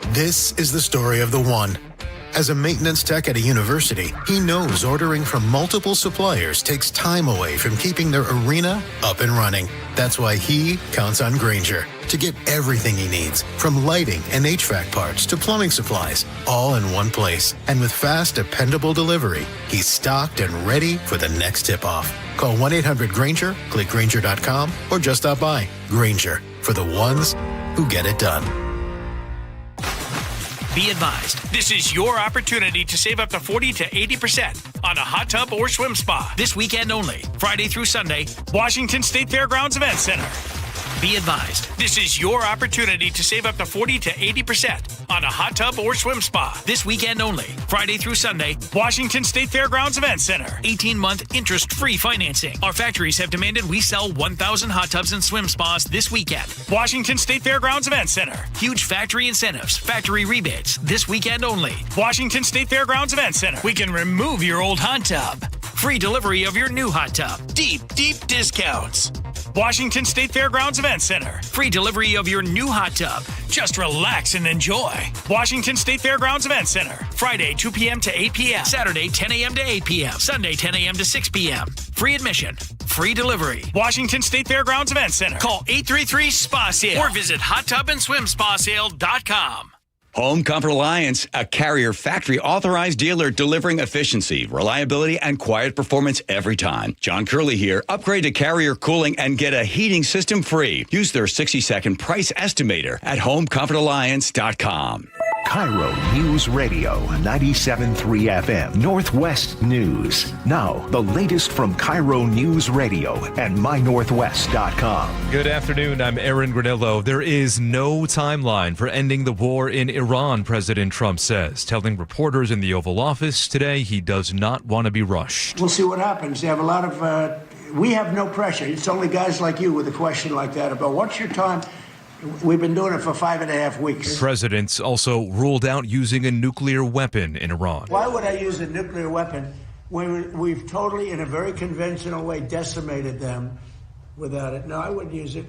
This is the story of the one. As a maintenance tech at a university, he knows ordering from multiple suppliers takes time away from keeping their arena up and running. That's why he counts on Grainger to get everything he needs, from lighting and HVAC parts to plumbing supplies, all in one place. And with fast, dependable delivery, he's stocked and ready for the next tip-off. Call 1-800-GRAINGER, click Grainger.com, or just stop by. Grainger, for the ones who get it done. Be advised, this is your opportunity to save up to 40 to 80% on a hot tub or swim spa. This weekend only, Friday through Sunday, Washington State Fairgrounds Event Center. Be advised, this is your opportunity to save up to 40 to 80% on a hot tub or swim spa. This weekend only, Friday through Sunday, Washington State Fairgrounds Event Center. 18-month interest-free financing. Our factories have demanded we sell 1,000 hot tubs and swim spas this weekend. Washington State Fairgrounds Event Center. Huge factory incentives, factory rebates. This weekend only, Washington State Fairgrounds Event Center. We can remove your old hot tub. Free delivery of your new hot tub. Deep discounts. Washington State Fairgrounds Event Center. Free delivery of your new hot tub. Just relax and enjoy. Washington State Fairgrounds Event Center. Friday, 2 p.m. to 8 p.m. Saturday, 10 a.m. to 8 p.m. Sunday, 10 a.m. to 6 p.m. Free admission. Free delivery. Washington State Fairgrounds Event Center. Call 833-SPA-SALE or visit hottubandSwimSpaSale.com. Home Comfort Alliance, a Carrier factory authorized dealer delivering efficiency, reliability, and quiet performance every time. John Curley here. Upgrade to Carrier cooling and get a heating system free. Use their 60-second price estimator at homecomfortalliance.com. KIRO News Radio 97.3 FM Northwest News. Now, the latest from KIRO News Radio and mynorthwest.com. Good afternoon. I'm Aaron Granillo. There is no timeline for ending the war in Iran, President Trump says, telling reporters in the Oval Office today he does not want to be rushed. We'll see what happens. They have a lot of, we have no pressure. It's only guys like you with a question like that about what's your time. We've been doing it for 5.5 weeks. Presidents also ruled out using a nuclear weapon in Iran. Why would I use a nuclear weapon when we've totally, in a very conventional way, decimated them without it? No, I wouldn't use it.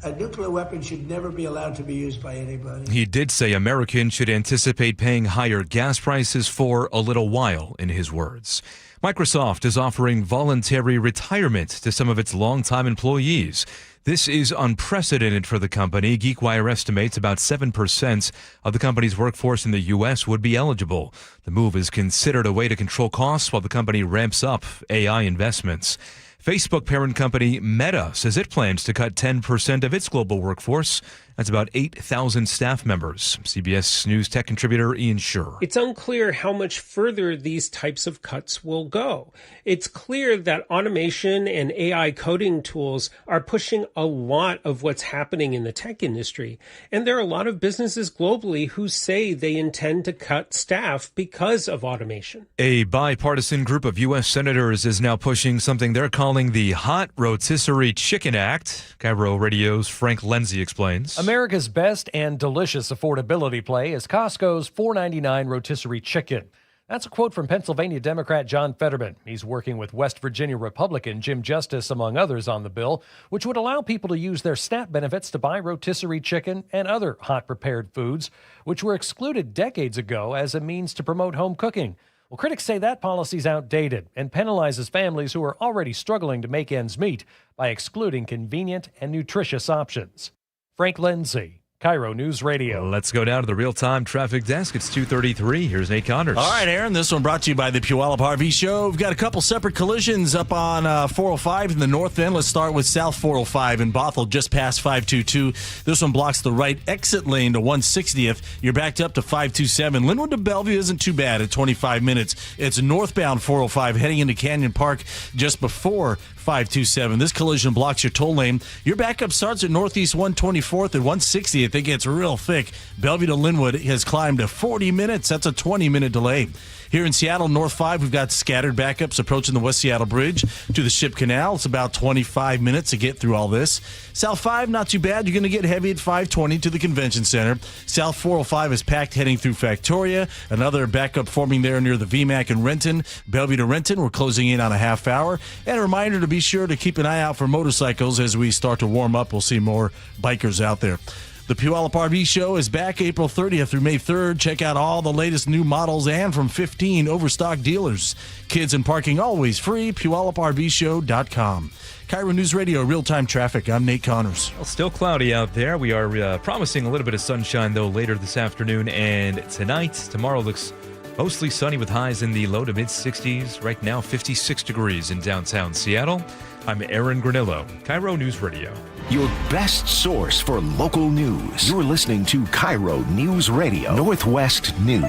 A nuclear weapon should never be allowed to be used by anybody. He did say Americans should anticipate paying higher gas prices for a little while, in his words. Microsoft is offering voluntary retirement to some of its longtime employees. This is unprecedented for the company. GeekWire estimates about 7% of the company's workforce in the U.S. would be eligible. The move is considered a way to control costs while the company ramps up AI investments. Facebook parent company Meta says it plans to cut 10% of its global workforce. That's about 8,000 staff members. CBS News tech contributor Ian Schur. It's unclear how much further these types of cuts will go. It's clear that automation and AI coding tools are pushing a lot of what's happening in the tech industry. And there are a lot of businesses globally who say they intend to cut staff because of automation. A bipartisan group of U.S. senators is now pushing something they're calling the Hot Rotisserie Chicken Act. KIRO Radio's Frank Lenzi explains. America's best and delicious affordability play is Costco's $4.99 rotisserie chicken. That's a quote from Pennsylvania Democrat John Fetterman. He's working with West Virginia Republican Jim Justice, among others, on the bill, which would allow people to use their SNAP benefits to buy rotisserie chicken and other hot-prepared foods, which were excluded decades ago as a means to promote home cooking. Well, critics say that policy's outdated and penalizes families who are already struggling to make ends meet by excluding convenient and nutritious options. Frank Lenzi, KIRO News Radio. Let's go down to the real-time traffic desk. It's 2:33. Here's Nate Connors. All right, Aaron, this one brought to you by the Puyallup RV Show. We've got a couple separate collisions up on 405 in the north end. Let's start with South 405 in Bothell, just past 522. This one blocks the right exit lane to 160th. You're backed up to 527. Linwood to Bellevue isn't too bad at 25 minutes. It's northbound 405 heading into Canyon Park just before 527. This collision blocks your toll lane. Your backup starts at Northeast 124th and 160th. It gets real thick. Bellevue to Linwood has climbed to 40 minutes. That's a 20-minute delay. Here in Seattle, North 5, we've got scattered backups approaching the West Seattle Bridge to the Ship Canal. It's about 25 minutes to get through all this. South 5, not too bad. You're going to get heavy at 520 to the Convention Center. South 405 is packed heading through Factoria. Another backup forming there near the VMAC in Renton. Bellevue to Renton, we're closing in on a half hour. And a reminder to be sure to keep an eye out for motorcycles as we start to warm up. We'll see more bikers out there. The Puyallup RV Show is back April 30th through May 3rd. Check out all the latest new models and from 15 overstock dealers. Kids and parking always free. PuyallupRVShow.com. KIRO News Radio, real-time traffic. I'm Nate Connors. Well, still cloudy out there. We are promising a little bit of sunshine, though, later this afternoon and tonight. Tomorrow looks mostly sunny with highs in the low to mid-60s. Right now, 56 degrees in downtown Seattle. I'm Aaron Granillo, KIRO News Radio. Your best source for local news. You're listening to KIRO News Radio, Northwest News.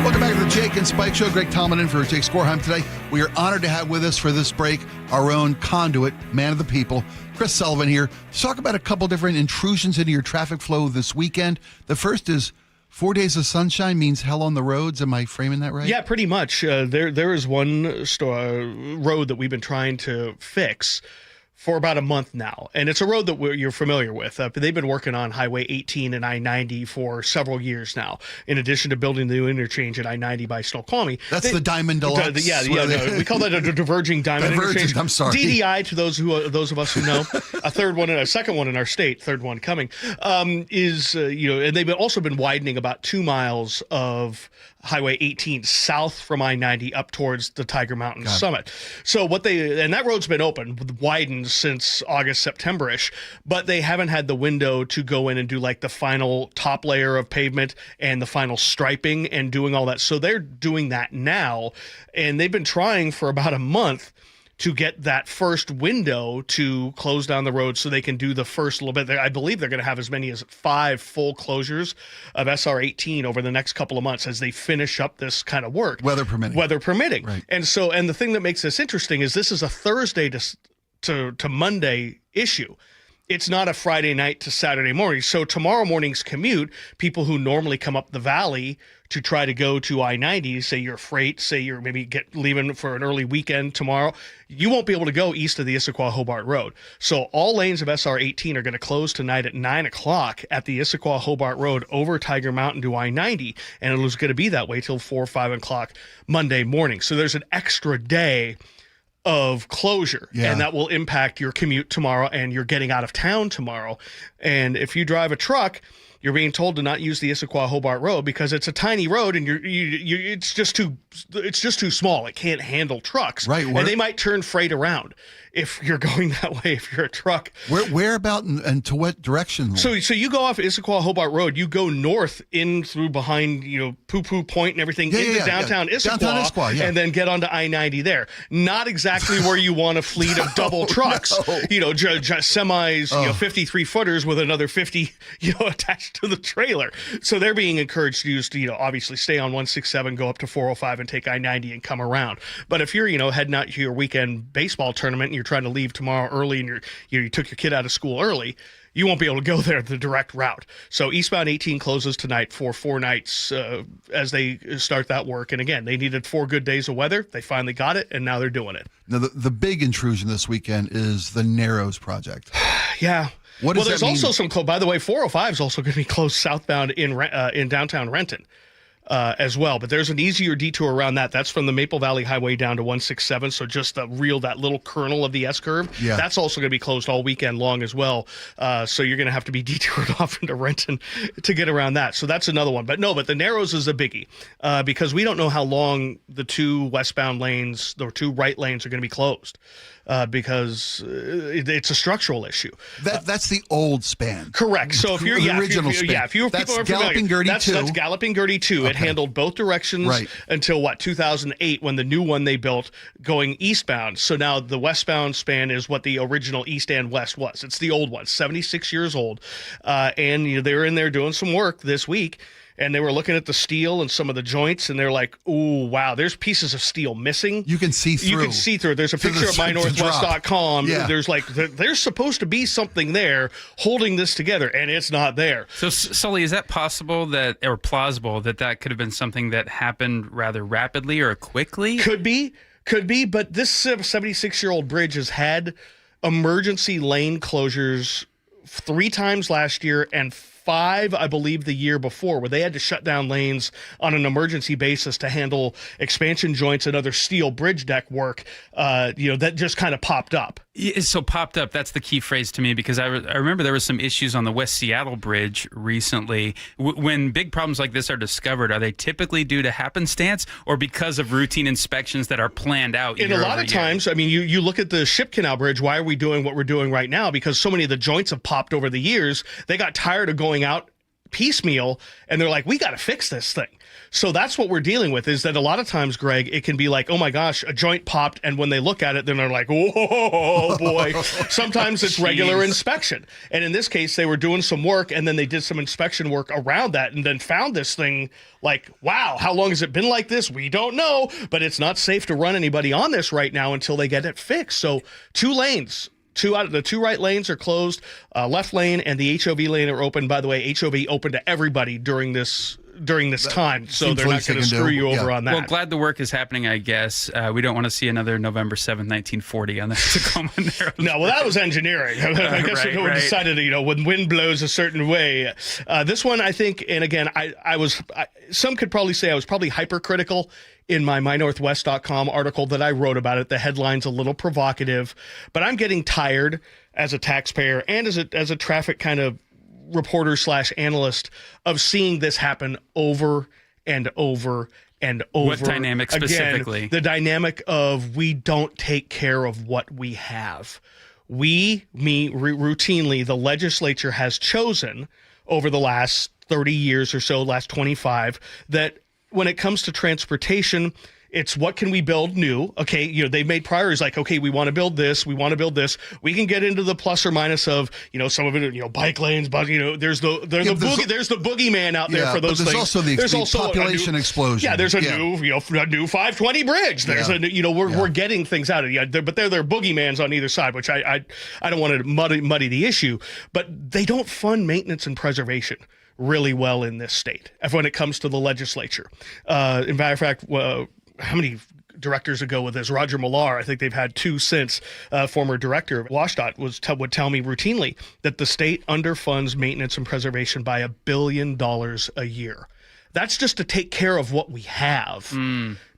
Welcome back to the Jake and Spike Show. Greg Tallman in for Jake Skorheim today. We are honored to have with us for this break our own conduit, man of the people, Chris Sullivan here. To talk about a couple different intrusions into your traffic flow this weekend. The first is 4 days of sunshine means hell on the roads. Am I framing that right? Yeah, pretty much. There is one road that we've been trying to fix for about a month now, and it's a road that you're familiar with. They've been working on Highway 18 and I-90 for several years now, in addition to building the new interchange at I-90 by Snoqualmie. That's the Diamond Deluxe. We call that a diverging diamond interchange. I'm sorry. DDI to those of us who know. A second one in our state, third one coming, and they've also been widening about 2 miles of Highway 18 south from I-90 up towards the Tiger Mountain summit. So that road's been open, widened since August, September-ish, but they haven't had the window to go in and do like the final top layer of pavement and the final striping and doing all that. So they're doing that now, and they've been trying for about a month to get that first window to close down the road so they can do the first little bit. I believe they're going to have as many as 5 full closures of SR 18 over the next couple of months as they finish up this kind of work. Weather permitting. Right. And the thing that makes this interesting is this is a Thursday to Monday issue. it's not a Friday night to Saturday morning. So tomorrow morning's commute, people who normally come up the valley to try to go to I-90, say you're freight, say you're maybe leaving for an early weekend tomorrow, you won't be able to go east of the Issaquah-Hobart Road. So all lanes of SR 18 are going to close tonight at 9 o'clock at the Issaquah-Hobart Road over Tiger Mountain to I-90, and it was going to be that way till 4 or 5 o'clock Monday morning. So there's an extra day of closure, and that will impact your commute tomorrow, and you're getting out of town tomorrow. And if you drive a truck, you're being told to not use the Issaquah-Hobart Road because it's a tiny road, and it's just too small. It can't handle trucks, right? And they might turn freight around if you're going that way. If you're a truck, where about and to what direction? So you go off Issaquah-Hobart Road, you go north in through behind Poo Poo Point and everything into downtown Issaquah, and then get onto I-90 there. Not exactly where you want a fleet of double trucks, semis, 53 footers with another 50 attached to the trailer. So they're being encouraged to use obviously stay on 167, go up to 405 and take I-90 and come around. But if you're heading out to your weekend baseball tournament and you're trying to leave tomorrow early and you took your kid out of school early, you won't be able to go there the direct route. So eastbound 18 closes tonight for 4 nights as they start that work. And again, they needed 4 good days of weather. They finally got it, and now they're doing it. Now, the big intrusion this weekend is the Narrows project. Yeah. What does there's that mean? also some by the way, 405 is also going to be closed southbound in downtown Renton. As well, but there's an easier detour around that. That's from the Maple Valley Highway down to 167, so just that little kernel of the S-curve. Yeah. That's also going to be closed all weekend long as well, so you're going to have to be detoured off into Renton to get around that. So that's another one. But the Narrows is a biggie because we don't know how long the 2 westbound lanes, the 2 right lanes are going to be closed. Because it's a structural issue. That's the old span. Correct. So if you're original span. if you that's people are Galloping familiar, Gertie 2. That's Galloping Gertie 2. Okay. It handled both directions until 2008 when the new one they built going eastbound. So now the westbound span is what the original east and west was. It's the old one, 76 years old, and they were in there doing some work this week. And they were looking at the steel and some of the joints, and they're like, "Ooh, wow! There's pieces of steel missing. You can see through. You can see through. There's a picture of mynorthwest.com. Yeah. There's supposed to be something there holding this together, and it's not there." So, Sully, is that possible or plausible that could have been something that happened rather rapidly or quickly? Could be. But this 76-year-old bridge has had emergency lane closures 3 times last year and 5, I believe, the year before, where they had to shut down lanes on an emergency basis to handle expansion joints and other steel bridge deck work, that just kind of popped up. So popped up, that's the key phrase to me, because I remember there was some issues on the West Seattle Bridge recently. When big problems like this are discovered, are they typically due to happenstance or because of routine inspections that are planned out In a lot of times, I mean, you look at the Ship Canal Bridge, why are we doing what we're doing right now? Because so many of the joints have popped over the years, they got tired of going out piecemeal, and they're like, we got to fix this thing. So that's what we're dealing with, is that a lot of times, Greg, it can be like, oh my gosh, a joint popped, and when they look at it, then they're like, oh boy. Sometimes it's regular inspection. And in this case, they were doing some work, and then they did some inspection work around that, and then found this thing like, wow, how long has it been like this? We don't know, but it's not safe to run anybody on this right now until they get it fixed. So 2 lanes. 2 out of the 2 right lanes are closed. Left lane and the HOV lane are open. By the way, HOV open to everybody during this time, so they're not going to screw you over on that. Well, glad the work is happening, I guess. We don't want to see another November 7th, 1940 on the Tacoma Narrows. No, well, that was engineering. I guess we decided, when wind blows a certain way. This one, I think, and again, some could probably say I was probably hypercritical in my mynorthwest.com article that I wrote about it. The headline's a little provocative, but I'm getting tired as a taxpayer and as a traffic kind of reporter / analyst of seeing this happen over and over and over. What dynamic specifically? Again, the dynamic of we don't take care of what we have. Routinely, the legislature has chosen over the last 30 years or so, last 25, that when it comes to transportation, It's what can we build new? Okay, they've made priorities like, okay, we want to build this, we want to build this. We can get into the plus or minus of, some of it, bike lanes, but there's the boogeyman out there for those there's things. Also there's also the population explosion. Yeah, there's a new 520 bridge. There's we're getting things out of it. But there are boogeymans on either side, which I don't want to muddy the issue. But they don't fund maintenance and preservation really well in this state when it comes to the legislature. In matter of fact, how many directors ago with this? Roger Millar, I think they've had 2 since. Former director of WSDOT would tell me routinely that the state underfunds maintenance and preservation by $1 billion a year. That's just to take care of what we have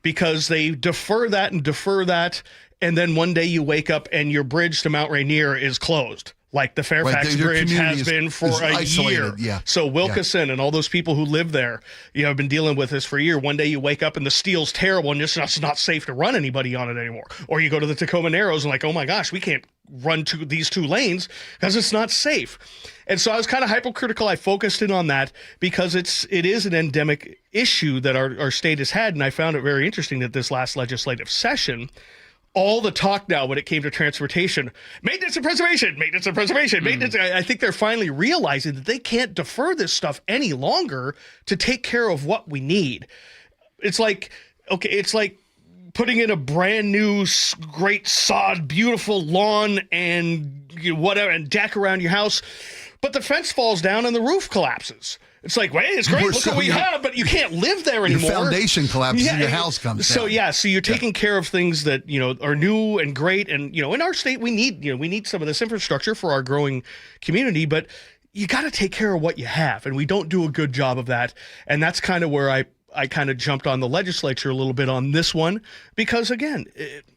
because they defer that, and then one day you wake up and your bridge to Mount Rainier is closed. Like the Fairfax Bridge has been for a year. Yeah. So Wilkeson and all those people who live there, have been dealing with this for a year. One day you wake up and the steel's terrible and it's not safe to run anybody on it anymore. Or you go to the Tacoma Narrows and like, oh my gosh, we can't run these 2 lanes because it's not safe. And so I was kind of hypocritical. I focused in on that because it is an endemic issue that our state has had. And I found it very interesting that this last legislative session, all the talk now when it came to transportation, maintenance and preservation, maintenance. I think they're finally realizing that they can't defer this stuff any longer to take care of what we need. It's like putting in a brand new, great sod, beautiful lawn and whatever, and deck around your house, but the fence falls down and the roof collapses. It's like, wait, it's great. Look what we have, but you can't live there anymore. Your foundation collapses and your house comes down. So you're taking care of things that, are new and great. And, in our state, we need some of this infrastructure for our growing community, but you got to take care of what you have. And we don't do a good job of that. And that's kind of where I kind of jumped on the legislature a little bit on this one because, again,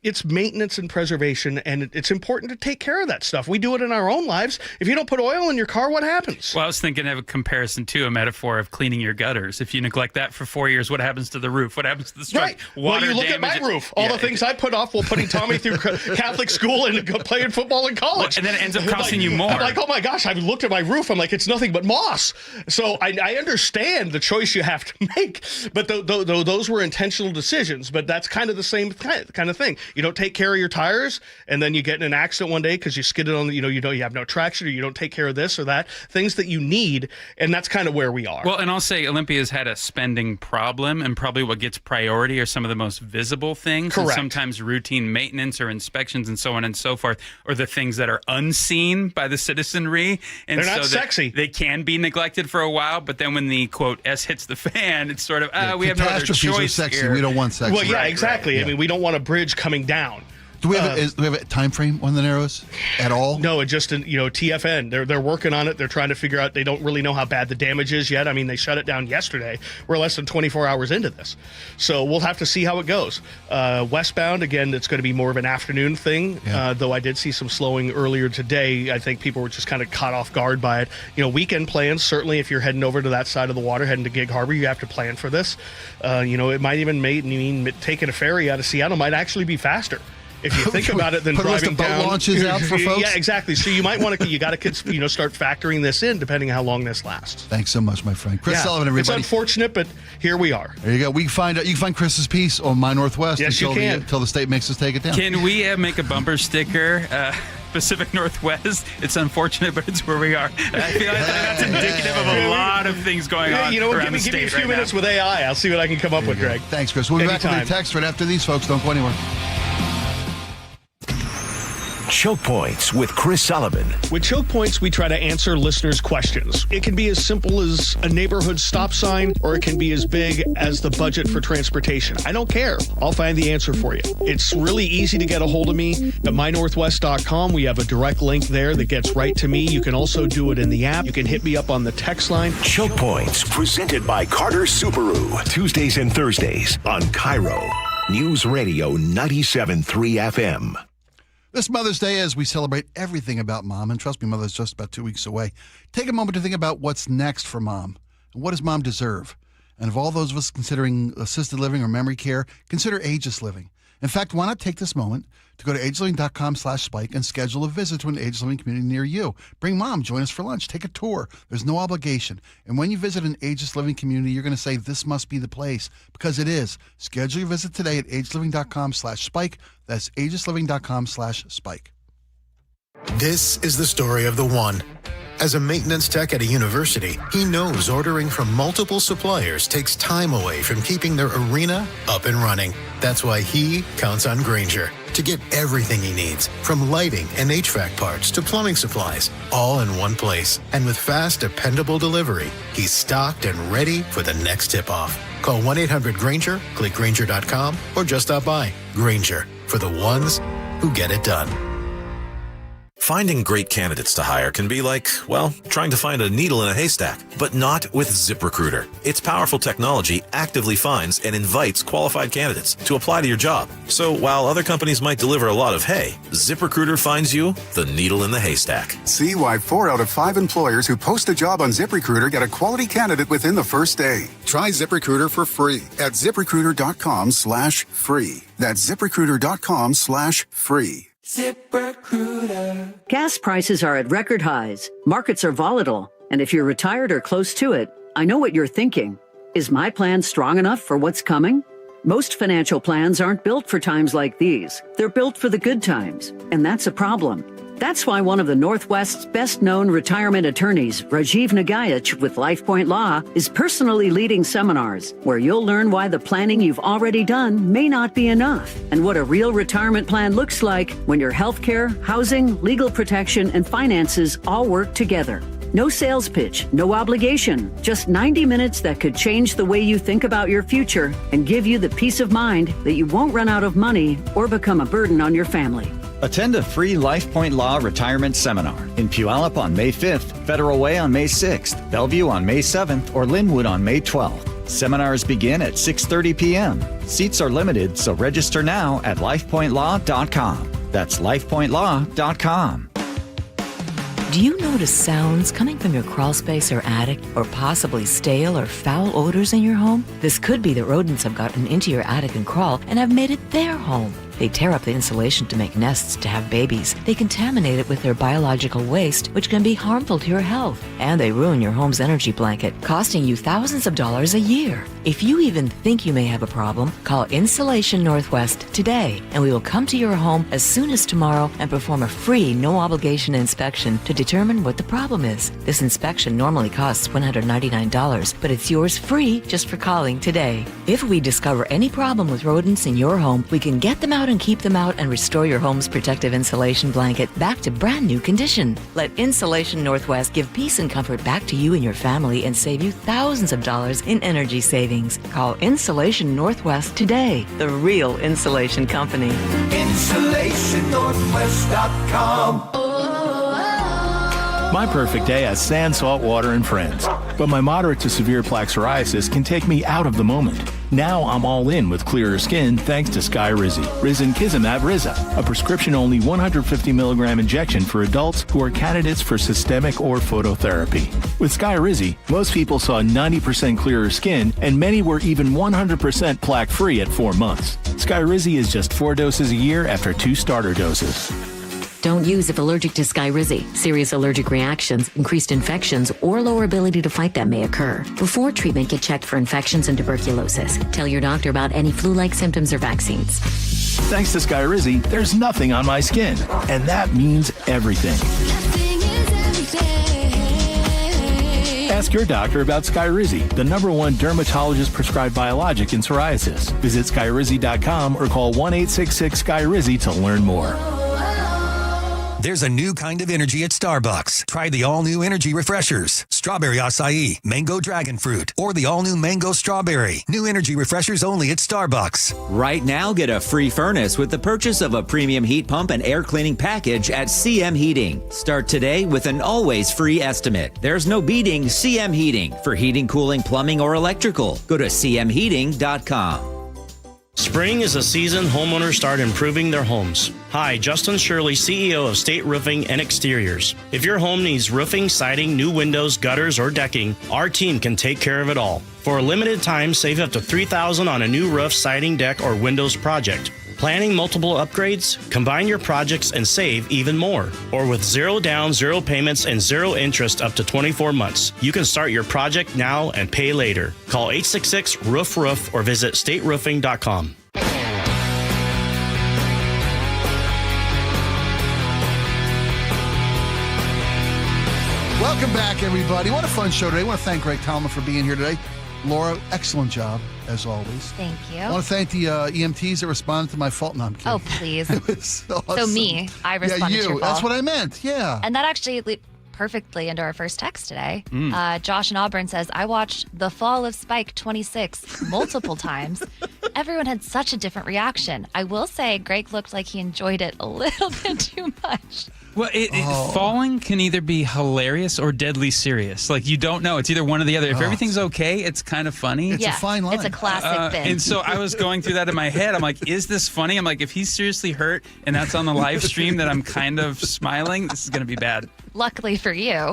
it's maintenance and preservation, and it's important to take care of that stuff. We do it in our own lives. If you don't put oil in your car, what happens? Well, I was thinking of a comparison to a metaphor of cleaning your gutters. If you neglect that for 4 years, what happens to the roof? What happens to the structure? Right. Well, you look at my roof. All the things I put off while putting Tommy through Catholic school and playing football in college. And then it ends up costing you more. I'm like, oh my gosh, I've looked at my roof. I'm like, it's nothing but moss. So I understand the choice you have to make. But those were intentional decisions. But that's kind of the same kind of thing. You don't take care of your tires, and then you get in an accident one day because you skidded on, you have no traction, or you don't take care of this or that. Things that you need, and that's kind of where we are. Well, and I'll say Olympia's had a spending problem, and probably what gets priority are some of the most visible things. Correct. And sometimes routine maintenance or inspections and so on and so forth, or the things that are unseen by the citizenry. And they're not sexy. They can be neglected for a while, but then when the quote S hits the fan, it's sort of we have no other choice sexy. here. We don't want sexy. Well, yeah, exactly. I mean, we don't want a bridge coming down. Do we have a time frame on the Narrows at all? No, it just TFN. They're working on it. They're trying to figure out. They don't really know how bad the damage is yet. I mean, they shut it down yesterday. We're less than 24 hours into this, so we'll have to see how it goes. Westbound, again, it's going to be more of an afternoon thing. Though I did see some slowing earlier today. I think people were just kind of caught off guard by it. Weekend plans. Certainly, if you're heading over to that side of the water, heading to Gig Harbor, you have to plan for this. It might even mean taking a ferry out of Seattle might actually be faster. If you think about it, then put driving a list of boat down launches out for folks. Yeah, exactly. So you might want to, start factoring this in, depending on how long this lasts. Thanks so much, my friend, Chris Sullivan. Everybody, it's unfortunate, but here we are. There you go. You can find Chris's piece on My Northwest. Yes, you can until the state makes us take it down. Can we make a bumper sticker? Pacific Northwest. It's unfortunate, but it's where we are. I feel like that's indicative of a lot of things going on. Around the state give me a few right minutes now. with AI. I'll see what I can come up with, Greg. Thanks, Chris. We'll be back with a text right after these folks. Don't go anywhere. Choke Points with Chris Sullivan. With Choke Points, we try to answer listeners' questions. It can be as simple as a neighborhood stop sign, or it can be as big as the budget for transportation. I don't care. I'll find the answer for you. It's really easy to get a hold of me at mynorthwest.com. We have a direct link there that gets right to me. You can also do it in the app. You can hit me up on the text line. Choke Points, presented by Carter Subaru. Tuesdays and Thursdays on KIRO Newsradio 97.3 FM. This Mother's Day, as we celebrate everything about Mom, and trust me, Mother's just about 2 weeks away, take a moment to think about what's next for Mom. And what does Mom deserve? And of all those of us considering assisted living or memory care, consider ageless living. In fact, why not take this moment to go to ageliving.com/spike and schedule a visit to an Age Living community near you. Bring mom, join us for lunch, take a tour. There's no obligation. And when you visit an Ageless Living community, you're going to say, this must be the place, because it is. Schedule your visit today at ageliving.com/spike. That's agelessliving.com/spike. This is the story of the one. As a maintenance tech at a university, he knows ordering from multiple suppliers takes time away from keeping their arena up and running. That's why he counts on Grainger to get everything he needs, from lighting and HVAC parts to plumbing supplies, all in one place. And with fast, dependable delivery, he's stocked and ready for the next tip-off. Call 1-800-GRAINGER, click Grainger.com, or just stop by. Grainger, for the ones who get it done. Finding great candidates to hire can be like, well, trying to find a needle in a haystack, but not with ZipRecruiter. Its powerful technology actively finds and invites qualified candidates to apply to your job. So while other companies might deliver a lot of hay, ZipRecruiter finds you the needle in the haystack. See why 4 out of 5 employers who post a job on ZipRecruiter get a quality candidate within the first day. Try ZipRecruiter for free at ZipRecruiter.com/free. That's ZipRecruiter.com/free. ZipRecruiter. Gas prices are at record highs. Markets are volatile. And if you're retired or close to it, I know what you're thinking. Is my plan strong enough for what's coming? Most financial plans aren't built for times like these. They're built for the good times. And that's a problem. That's why one of the Northwest's best-known retirement attorneys, Rajiv Nagayach with LifePoint Law, is personally leading seminars where you'll learn why the planning you've already done may not be enough and what a real retirement plan looks like when your healthcare, housing, legal protection, and finances all work together. No sales pitch, no obligation, just 90 minutes that could change the way you think about your future and give you the peace of mind that you won't run out of money or become a burden on your family. Attend a free LifePoint Law retirement seminar in Puyallup on May 5th, Federal Way on May 6th, Bellevue on May 7th, or Linwood on May 12th. Seminars begin at 6:30 p.m. Seats are limited, so register now at lifepointlaw.com. That's lifepointlaw.com. Do you notice sounds coming from your crawl space or attic, or possibly stale or foul odors in your home? This could be that rodents have gotten into your attic and crawl and have made it their home. They tear up the insulation to make nests to have babies. They contaminate it with their biological waste, which can be harmful to your health. And they ruin your home's energy blanket, costing you thousands of dollars a year. If you even think you may have a problem, call Insulation Northwest today, and we will come to your home as soon as tomorrow and perform a free, no-obligation inspection to determine what the problem is. This inspection normally costs $199, but it's yours free just for calling today. If we discover any problem with rodents in your home, we can get them out and keep them out and restore your home's protective insulation blanket back to brand new condition. Let Insulation Northwest give peace and comfort back to you and your family and save you thousands of dollars in energy savings. Call Insulation Northwest today, the real insulation company. InsulationNorthwest.com. My perfect day has sand, salt water, and friends. But my moderate to severe plaque psoriasis can take me out of the moment. Now I'm all in with clearer skin thanks to Skyrizi. Risankizumab Riza, a prescription-only 150 milligram injection for adults who are candidates for systemic or phototherapy. With Skyrizi, most people saw 90% clearer skin, and many were even 100% plaque-free at 4 months. Skyrizi is just 4 doses a year after 2 starter doses. Don't use if allergic to Skyrizi. Serious allergic reactions, increased infections, or lower ability to fight them may occur. Before treatment, get checked for infections and tuberculosis. Tell your doctor about any flu-like symptoms or vaccines. Thanks to Skyrizi, there's nothing on my skin, and that means everything. Ask your doctor about Skyrizi, the #1 dermatologist-prescribed biologic in psoriasis. Visit Skyrizi.com or call 1-866-SKYRIZI to learn more. There's a new kind of energy at Starbucks. Try the all-new energy refreshers. Strawberry acai, mango dragon fruit, or the all-new mango strawberry. New energy refreshers only at Starbucks. Right now, get a free furnace with the purchase of a premium heat pump and air cleaning package at CM Heating. Start today with an always free estimate. There's no beating CM Heating for heating, cooling, plumbing, or electrical. Go to cmheating.com. Spring is a season homeowners start improving their homes. Hi, Justin Shirley, CEO of State Roofing and Exteriors. If your home needs roofing, siding, new windows, gutters, or decking, our team can take care of it all. For a limited time, save up to $3,000 on a new roof, siding, deck, or windows project. Planning multiple upgrades? Combine your projects and save even more. Or with 0 down, 0 payments, and 0 interest up to 24 months, you can start your project now and pay later. Call 866-ROOF-ROOF or visit stateroofing.com. Welcome back, everybody. What a fun show today. I want to thank Greg Talma for being here today. Laura, excellent job, as always. Thank you. I want to thank the EMTs that responded to my fault. No, I'm kidding. Oh, please. It was awesome. So me, I responded to your call. That's what I meant, yeah. And that actually perfectly into our first text today. Josh in Auburn says, I watched The Fall of Spike 26 multiple times. Everyone had such a different reaction. I will say Greg looked like he enjoyed it a little bit too much. Well, falling can either be hilarious or deadly serious. Like, you don't know. It's either one or the other. If everything's okay, it's kind of funny. It's a fine line. It's a classic bit. And so I was going through that in my head. I'm like, is this funny? I'm like, if he's seriously hurt and that's on the live stream that I'm kind of smiling, this is going to be bad. Luckily for you.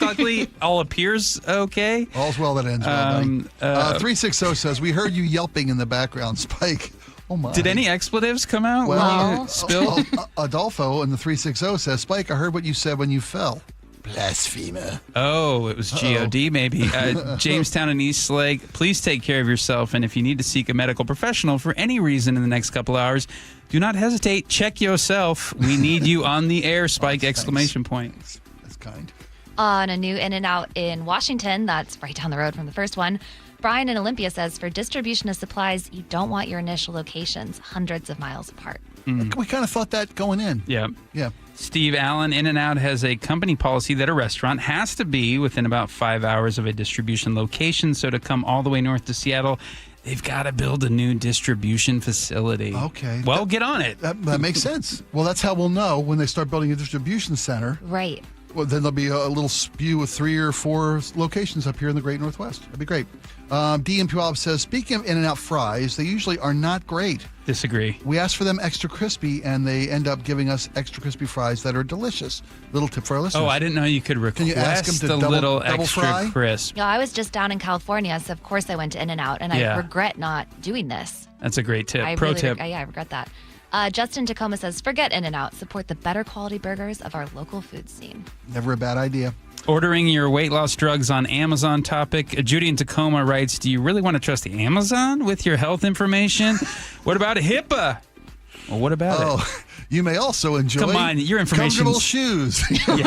Luckily, all appears okay. All's well that ends well, buddy. 360 says, we heard you yelping in the background, Spike. Oh my. Did any expletives come out when you spilled? Adolfo in the 360 says, Spike, I heard what you said when you fell. Blasphemer. Oh, it was G-O-D maybe. Jamestown and Eastlake, please take care of yourself. And if you need to seek a medical professional for any reason in the next couple hours, do not hesitate. Check yourself. We need you on the air, Spike! Exclamation point. That's kind. On a new In-N-Out in Washington, that's right down the road from the first one, Brian in Olympia says, for distribution of supplies, you don't want your initial locations hundreds of miles apart. We kind of thought that going in. Yeah. Yeah. Steve Allen, In-N-Out has a company policy that a restaurant has to be within about 5 hours of a distribution location. So to come all the way north to Seattle, they've got to build a new distribution facility. Okay. Well, get on it. That makes sense. Well, that's how we'll know when they start building a distribution center. Right. Well, then there'll be a little spew of 3 or 4 locations up here in the Great Northwest. That'd be great. D.M. Puyallup says, speaking of In-N-Out fries, they usually are not great. Disagree. We ask for them extra crispy, and they end up giving us extra crispy fries that are delicious. Little tip for our listeners. Oh, I didn't know you could request Can you ask them to a little extra fry? crisp. Yeah, I was just down in California, so of course I went to In-N-Out, and I regret not doing this. That's a great tip. Tip. I regret that. Justin Tacoma says, forget In-N-Out. Support the better quality burgers of our local food scene. Never a bad idea. Ordering your weight loss drugs on Amazon topic. Judy in Tacoma writes, do you really want to trust Amazon with your health information? What about HIPAA? Well, what about it? You may also enjoy Come on, your information. Comfortable shoes. You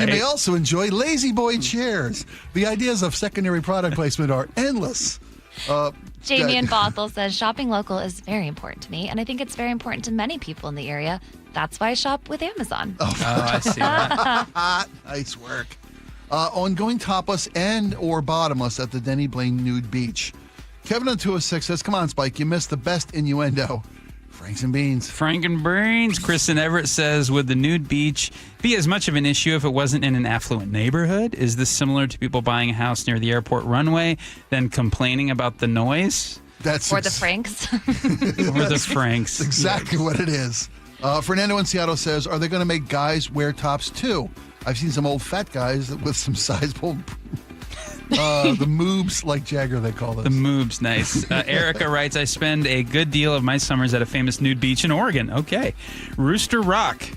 may also enjoy lazy boy chairs. The ideas of secondary product placement are endless. Jamie in Bothell says, shopping local is very important to me, and I think it's very important to many people in the area. That's why I shop with Amazon. I see that. Nice work. On topless and or bottomless at the Denny Blaine Nude Beach. Kevin on 206 says, come on, Spike, you missed the best innuendo. Franks and beans. Frank and beans. Kristen Everett says, would the nude beach be as much of an issue if it wasn't in an affluent neighborhood? Is this similar to people buying a house near the airport runway, then complaining about the noise? Or the Franks. Or the Franks. That's exactly what it is. Fernando in Seattle says, are they going to make guys wear tops too? I've seen some old fat guys with some sizable... the moobs, like Jagger, they call this. The moobs, nice. Erica writes, I spend a good deal of my summers at a famous nude beach in Oregon. Okay. Rooster Rock.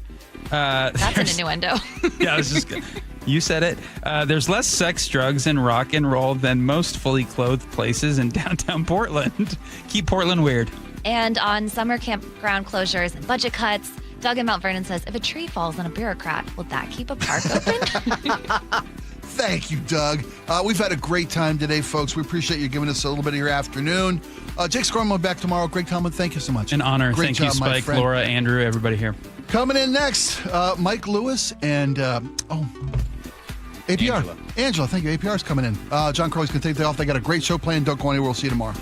That's an innuendo. Yeah, I was just good. You said it. There's less sex, drugs, and rock and roll than most fully clothed places in downtown Portland. Keep Portland weird. And on summer campground closures and budget cuts, Doug in Mount Vernon says, if a tree falls on a bureaucrat, will that keep a park open? Thank you, Doug. We've had a great time today, folks. We appreciate you giving us a little bit of your afternoon. Jake Skorheim will be back tomorrow. Greg Talman, thank you so much. An honor. Great Thank job, you, Spike, my Laura, Andrew, everybody here. Coming in next, Mike Lewis and APR. Angela, thank you. APR's coming in. John Crowley's going to take the day off. They got a great show planned. Don't go anywhere. We'll see you tomorrow.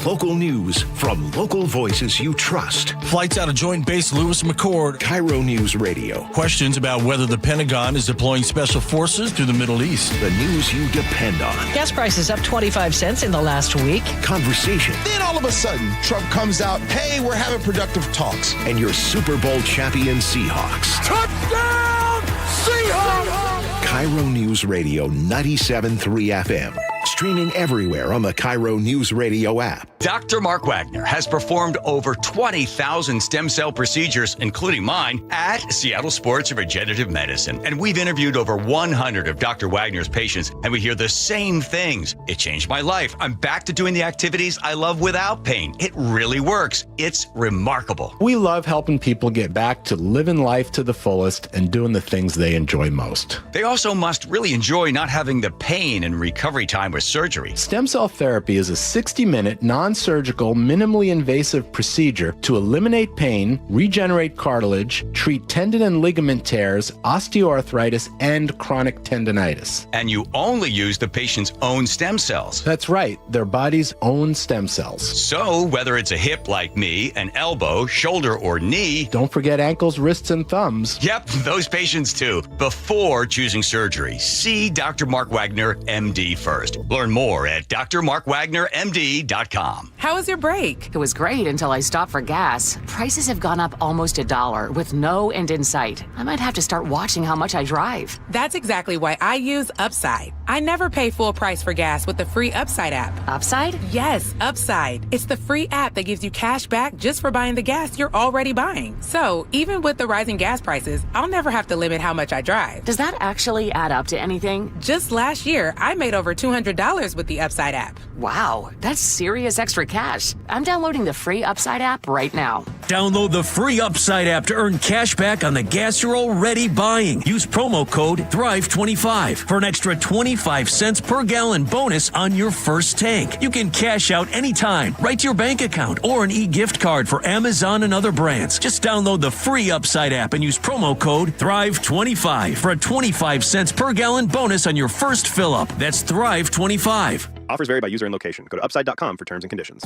Local news from local voices you trust. Flights out of Joint Base Lewis McChord. KIRO News Radio. Questions about whether the Pentagon is deploying special forces to the Middle East. The news you depend on. Gas prices up 25 cents in the last week. Conversation. Then all of a sudden, Trump comes out, hey, we're having productive talks. And your Super Bowl champion Seahawks. Touchdown, Seahawks! KIRO News Radio 97.3 FM. streaming everywhere on the KIRO Newsradio app. Dr. Mark Wagner has performed over 20,000 stem cell procedures, including mine, at Seattle Sports Regenerative Medicine. And we've interviewed over 100 of Dr. Wagner's patients, and we hear the same things. It changed my life. I'm back to doing the activities I love without pain. It really works. It's remarkable. We love helping people get back to living life to the fullest and doing the things they enjoy most. They also must really enjoy not having the pain and recovery time with surgery. Stem cell therapy is a 60-minute, non-surgical, minimally invasive procedure to eliminate pain, regenerate cartilage, treat tendon and ligament tears, osteoarthritis, and chronic tendinitis. And you only use the patient's own stem cells. That's right, their body's own stem cells. So, whether it's a hip like me, an elbow, shoulder, or knee... Don't forget ankles, wrists, and thumbs. Yep, those patients too. Before choosing surgery, see Dr. Mark Wagner, MD first. Learn more at drmarkwagnermd.com. How was your break? It was great until I stopped for gas. Prices have gone up almost $1 with no end in sight. I might have to start watching how much I drive. That's exactly why I use Upside. I never pay full price for gas with the free Upside app. Upside? Yes, Upside. It's the free app that gives you cash back just for buying the gas you're already buying. So, even with the rising gas prices, I'll never have to limit how much I drive. Does that actually add up to anything? Just last year, I made over $200 with the Upside app. Wow, that's serious extra cash. I'm downloading the free Upside app right now. Download the free Upside app to earn cash back on the gas you're already buying. Use promo code THRIVE25 for an extra 25 cents per gallon bonus on your first tank. You can cash out anytime, right to your bank account, or an e-gift card for Amazon and other brands. Just download the free Upside app and use promo code THRIVE25 for a 25 cents per gallon bonus on your first fill-up. That's THRIVE25. Offers vary by user and location. Go to upside.com for terms and conditions.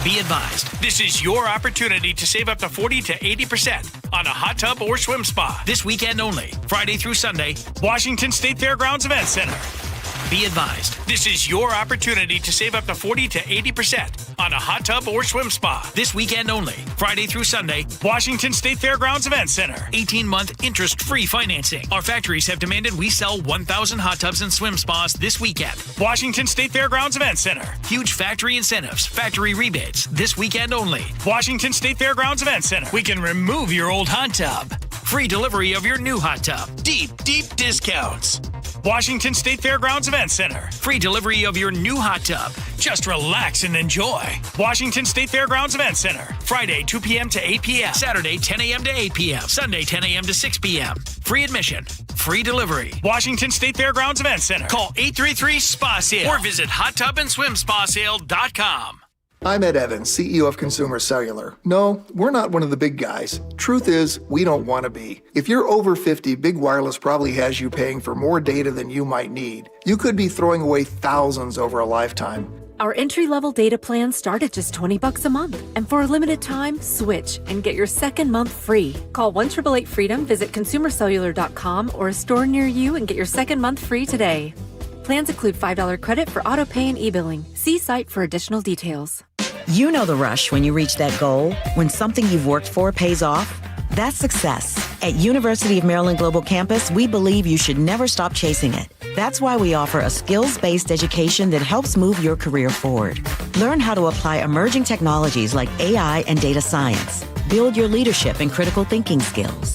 Be advised, this is your opportunity to save up to 40 to 80% on a hot tub or swim spa this weekend only, Friday through Sunday, Washington State Fairgrounds Event Center. Be advised, this is your opportunity to save up to 40 to 80% on a hot tub or swim spa this weekend only, Friday through Sunday, Washington State Fairgrounds Event Center. 18-month interest-free financing. Our factories have demanded we sell 1,000 hot tubs and swim spas this weekend. Washington State Fairgrounds Event Center. Huge factory incentives, factory rebates this weekend only. Washington State Fairgrounds Event Center. We can remove your old hot tub. Free delivery of your new hot tub. Deep, deep discounts. Washington State Fairgrounds Event Center. Free delivery of your new hot tub. Just relax and enjoy. Washington State Fairgrounds Event Center. Friday, 2 p.m. to 8 p.m. Saturday, 10 a.m. to 8 p.m. Sunday, 10 a.m. to 6 p.m. Free admission. Free delivery. Washington State Fairgrounds Event Center. Call 833-SPA-SALE or visit hottubandSwimSpaSale.com. I'm Ed Evans, CEO of Consumer Cellular. No, we're not one of the big guys. Truth is, we don't want to be. If you're over 50, Big Wireless probably has you paying for more data than you might need. You could be throwing away thousands over a lifetime. Our entry-level data plans start at just $20 a month. And for a limited time, switch and get your second month free. Call 1-888-FREEDOM, visit consumercellular.com or a store near you and get your second month free today. Plans include $5 credit for auto pay and e-billing. See site for additional details. You know the rush when you reach that goal, when something you've worked for pays off. That's success. At University of Maryland Global Campus, we believe you should never stop chasing it. That's why we offer a skills-based education that helps move your career forward. Learn how to apply emerging technologies like AI and data science. Build your leadership and critical thinking skills.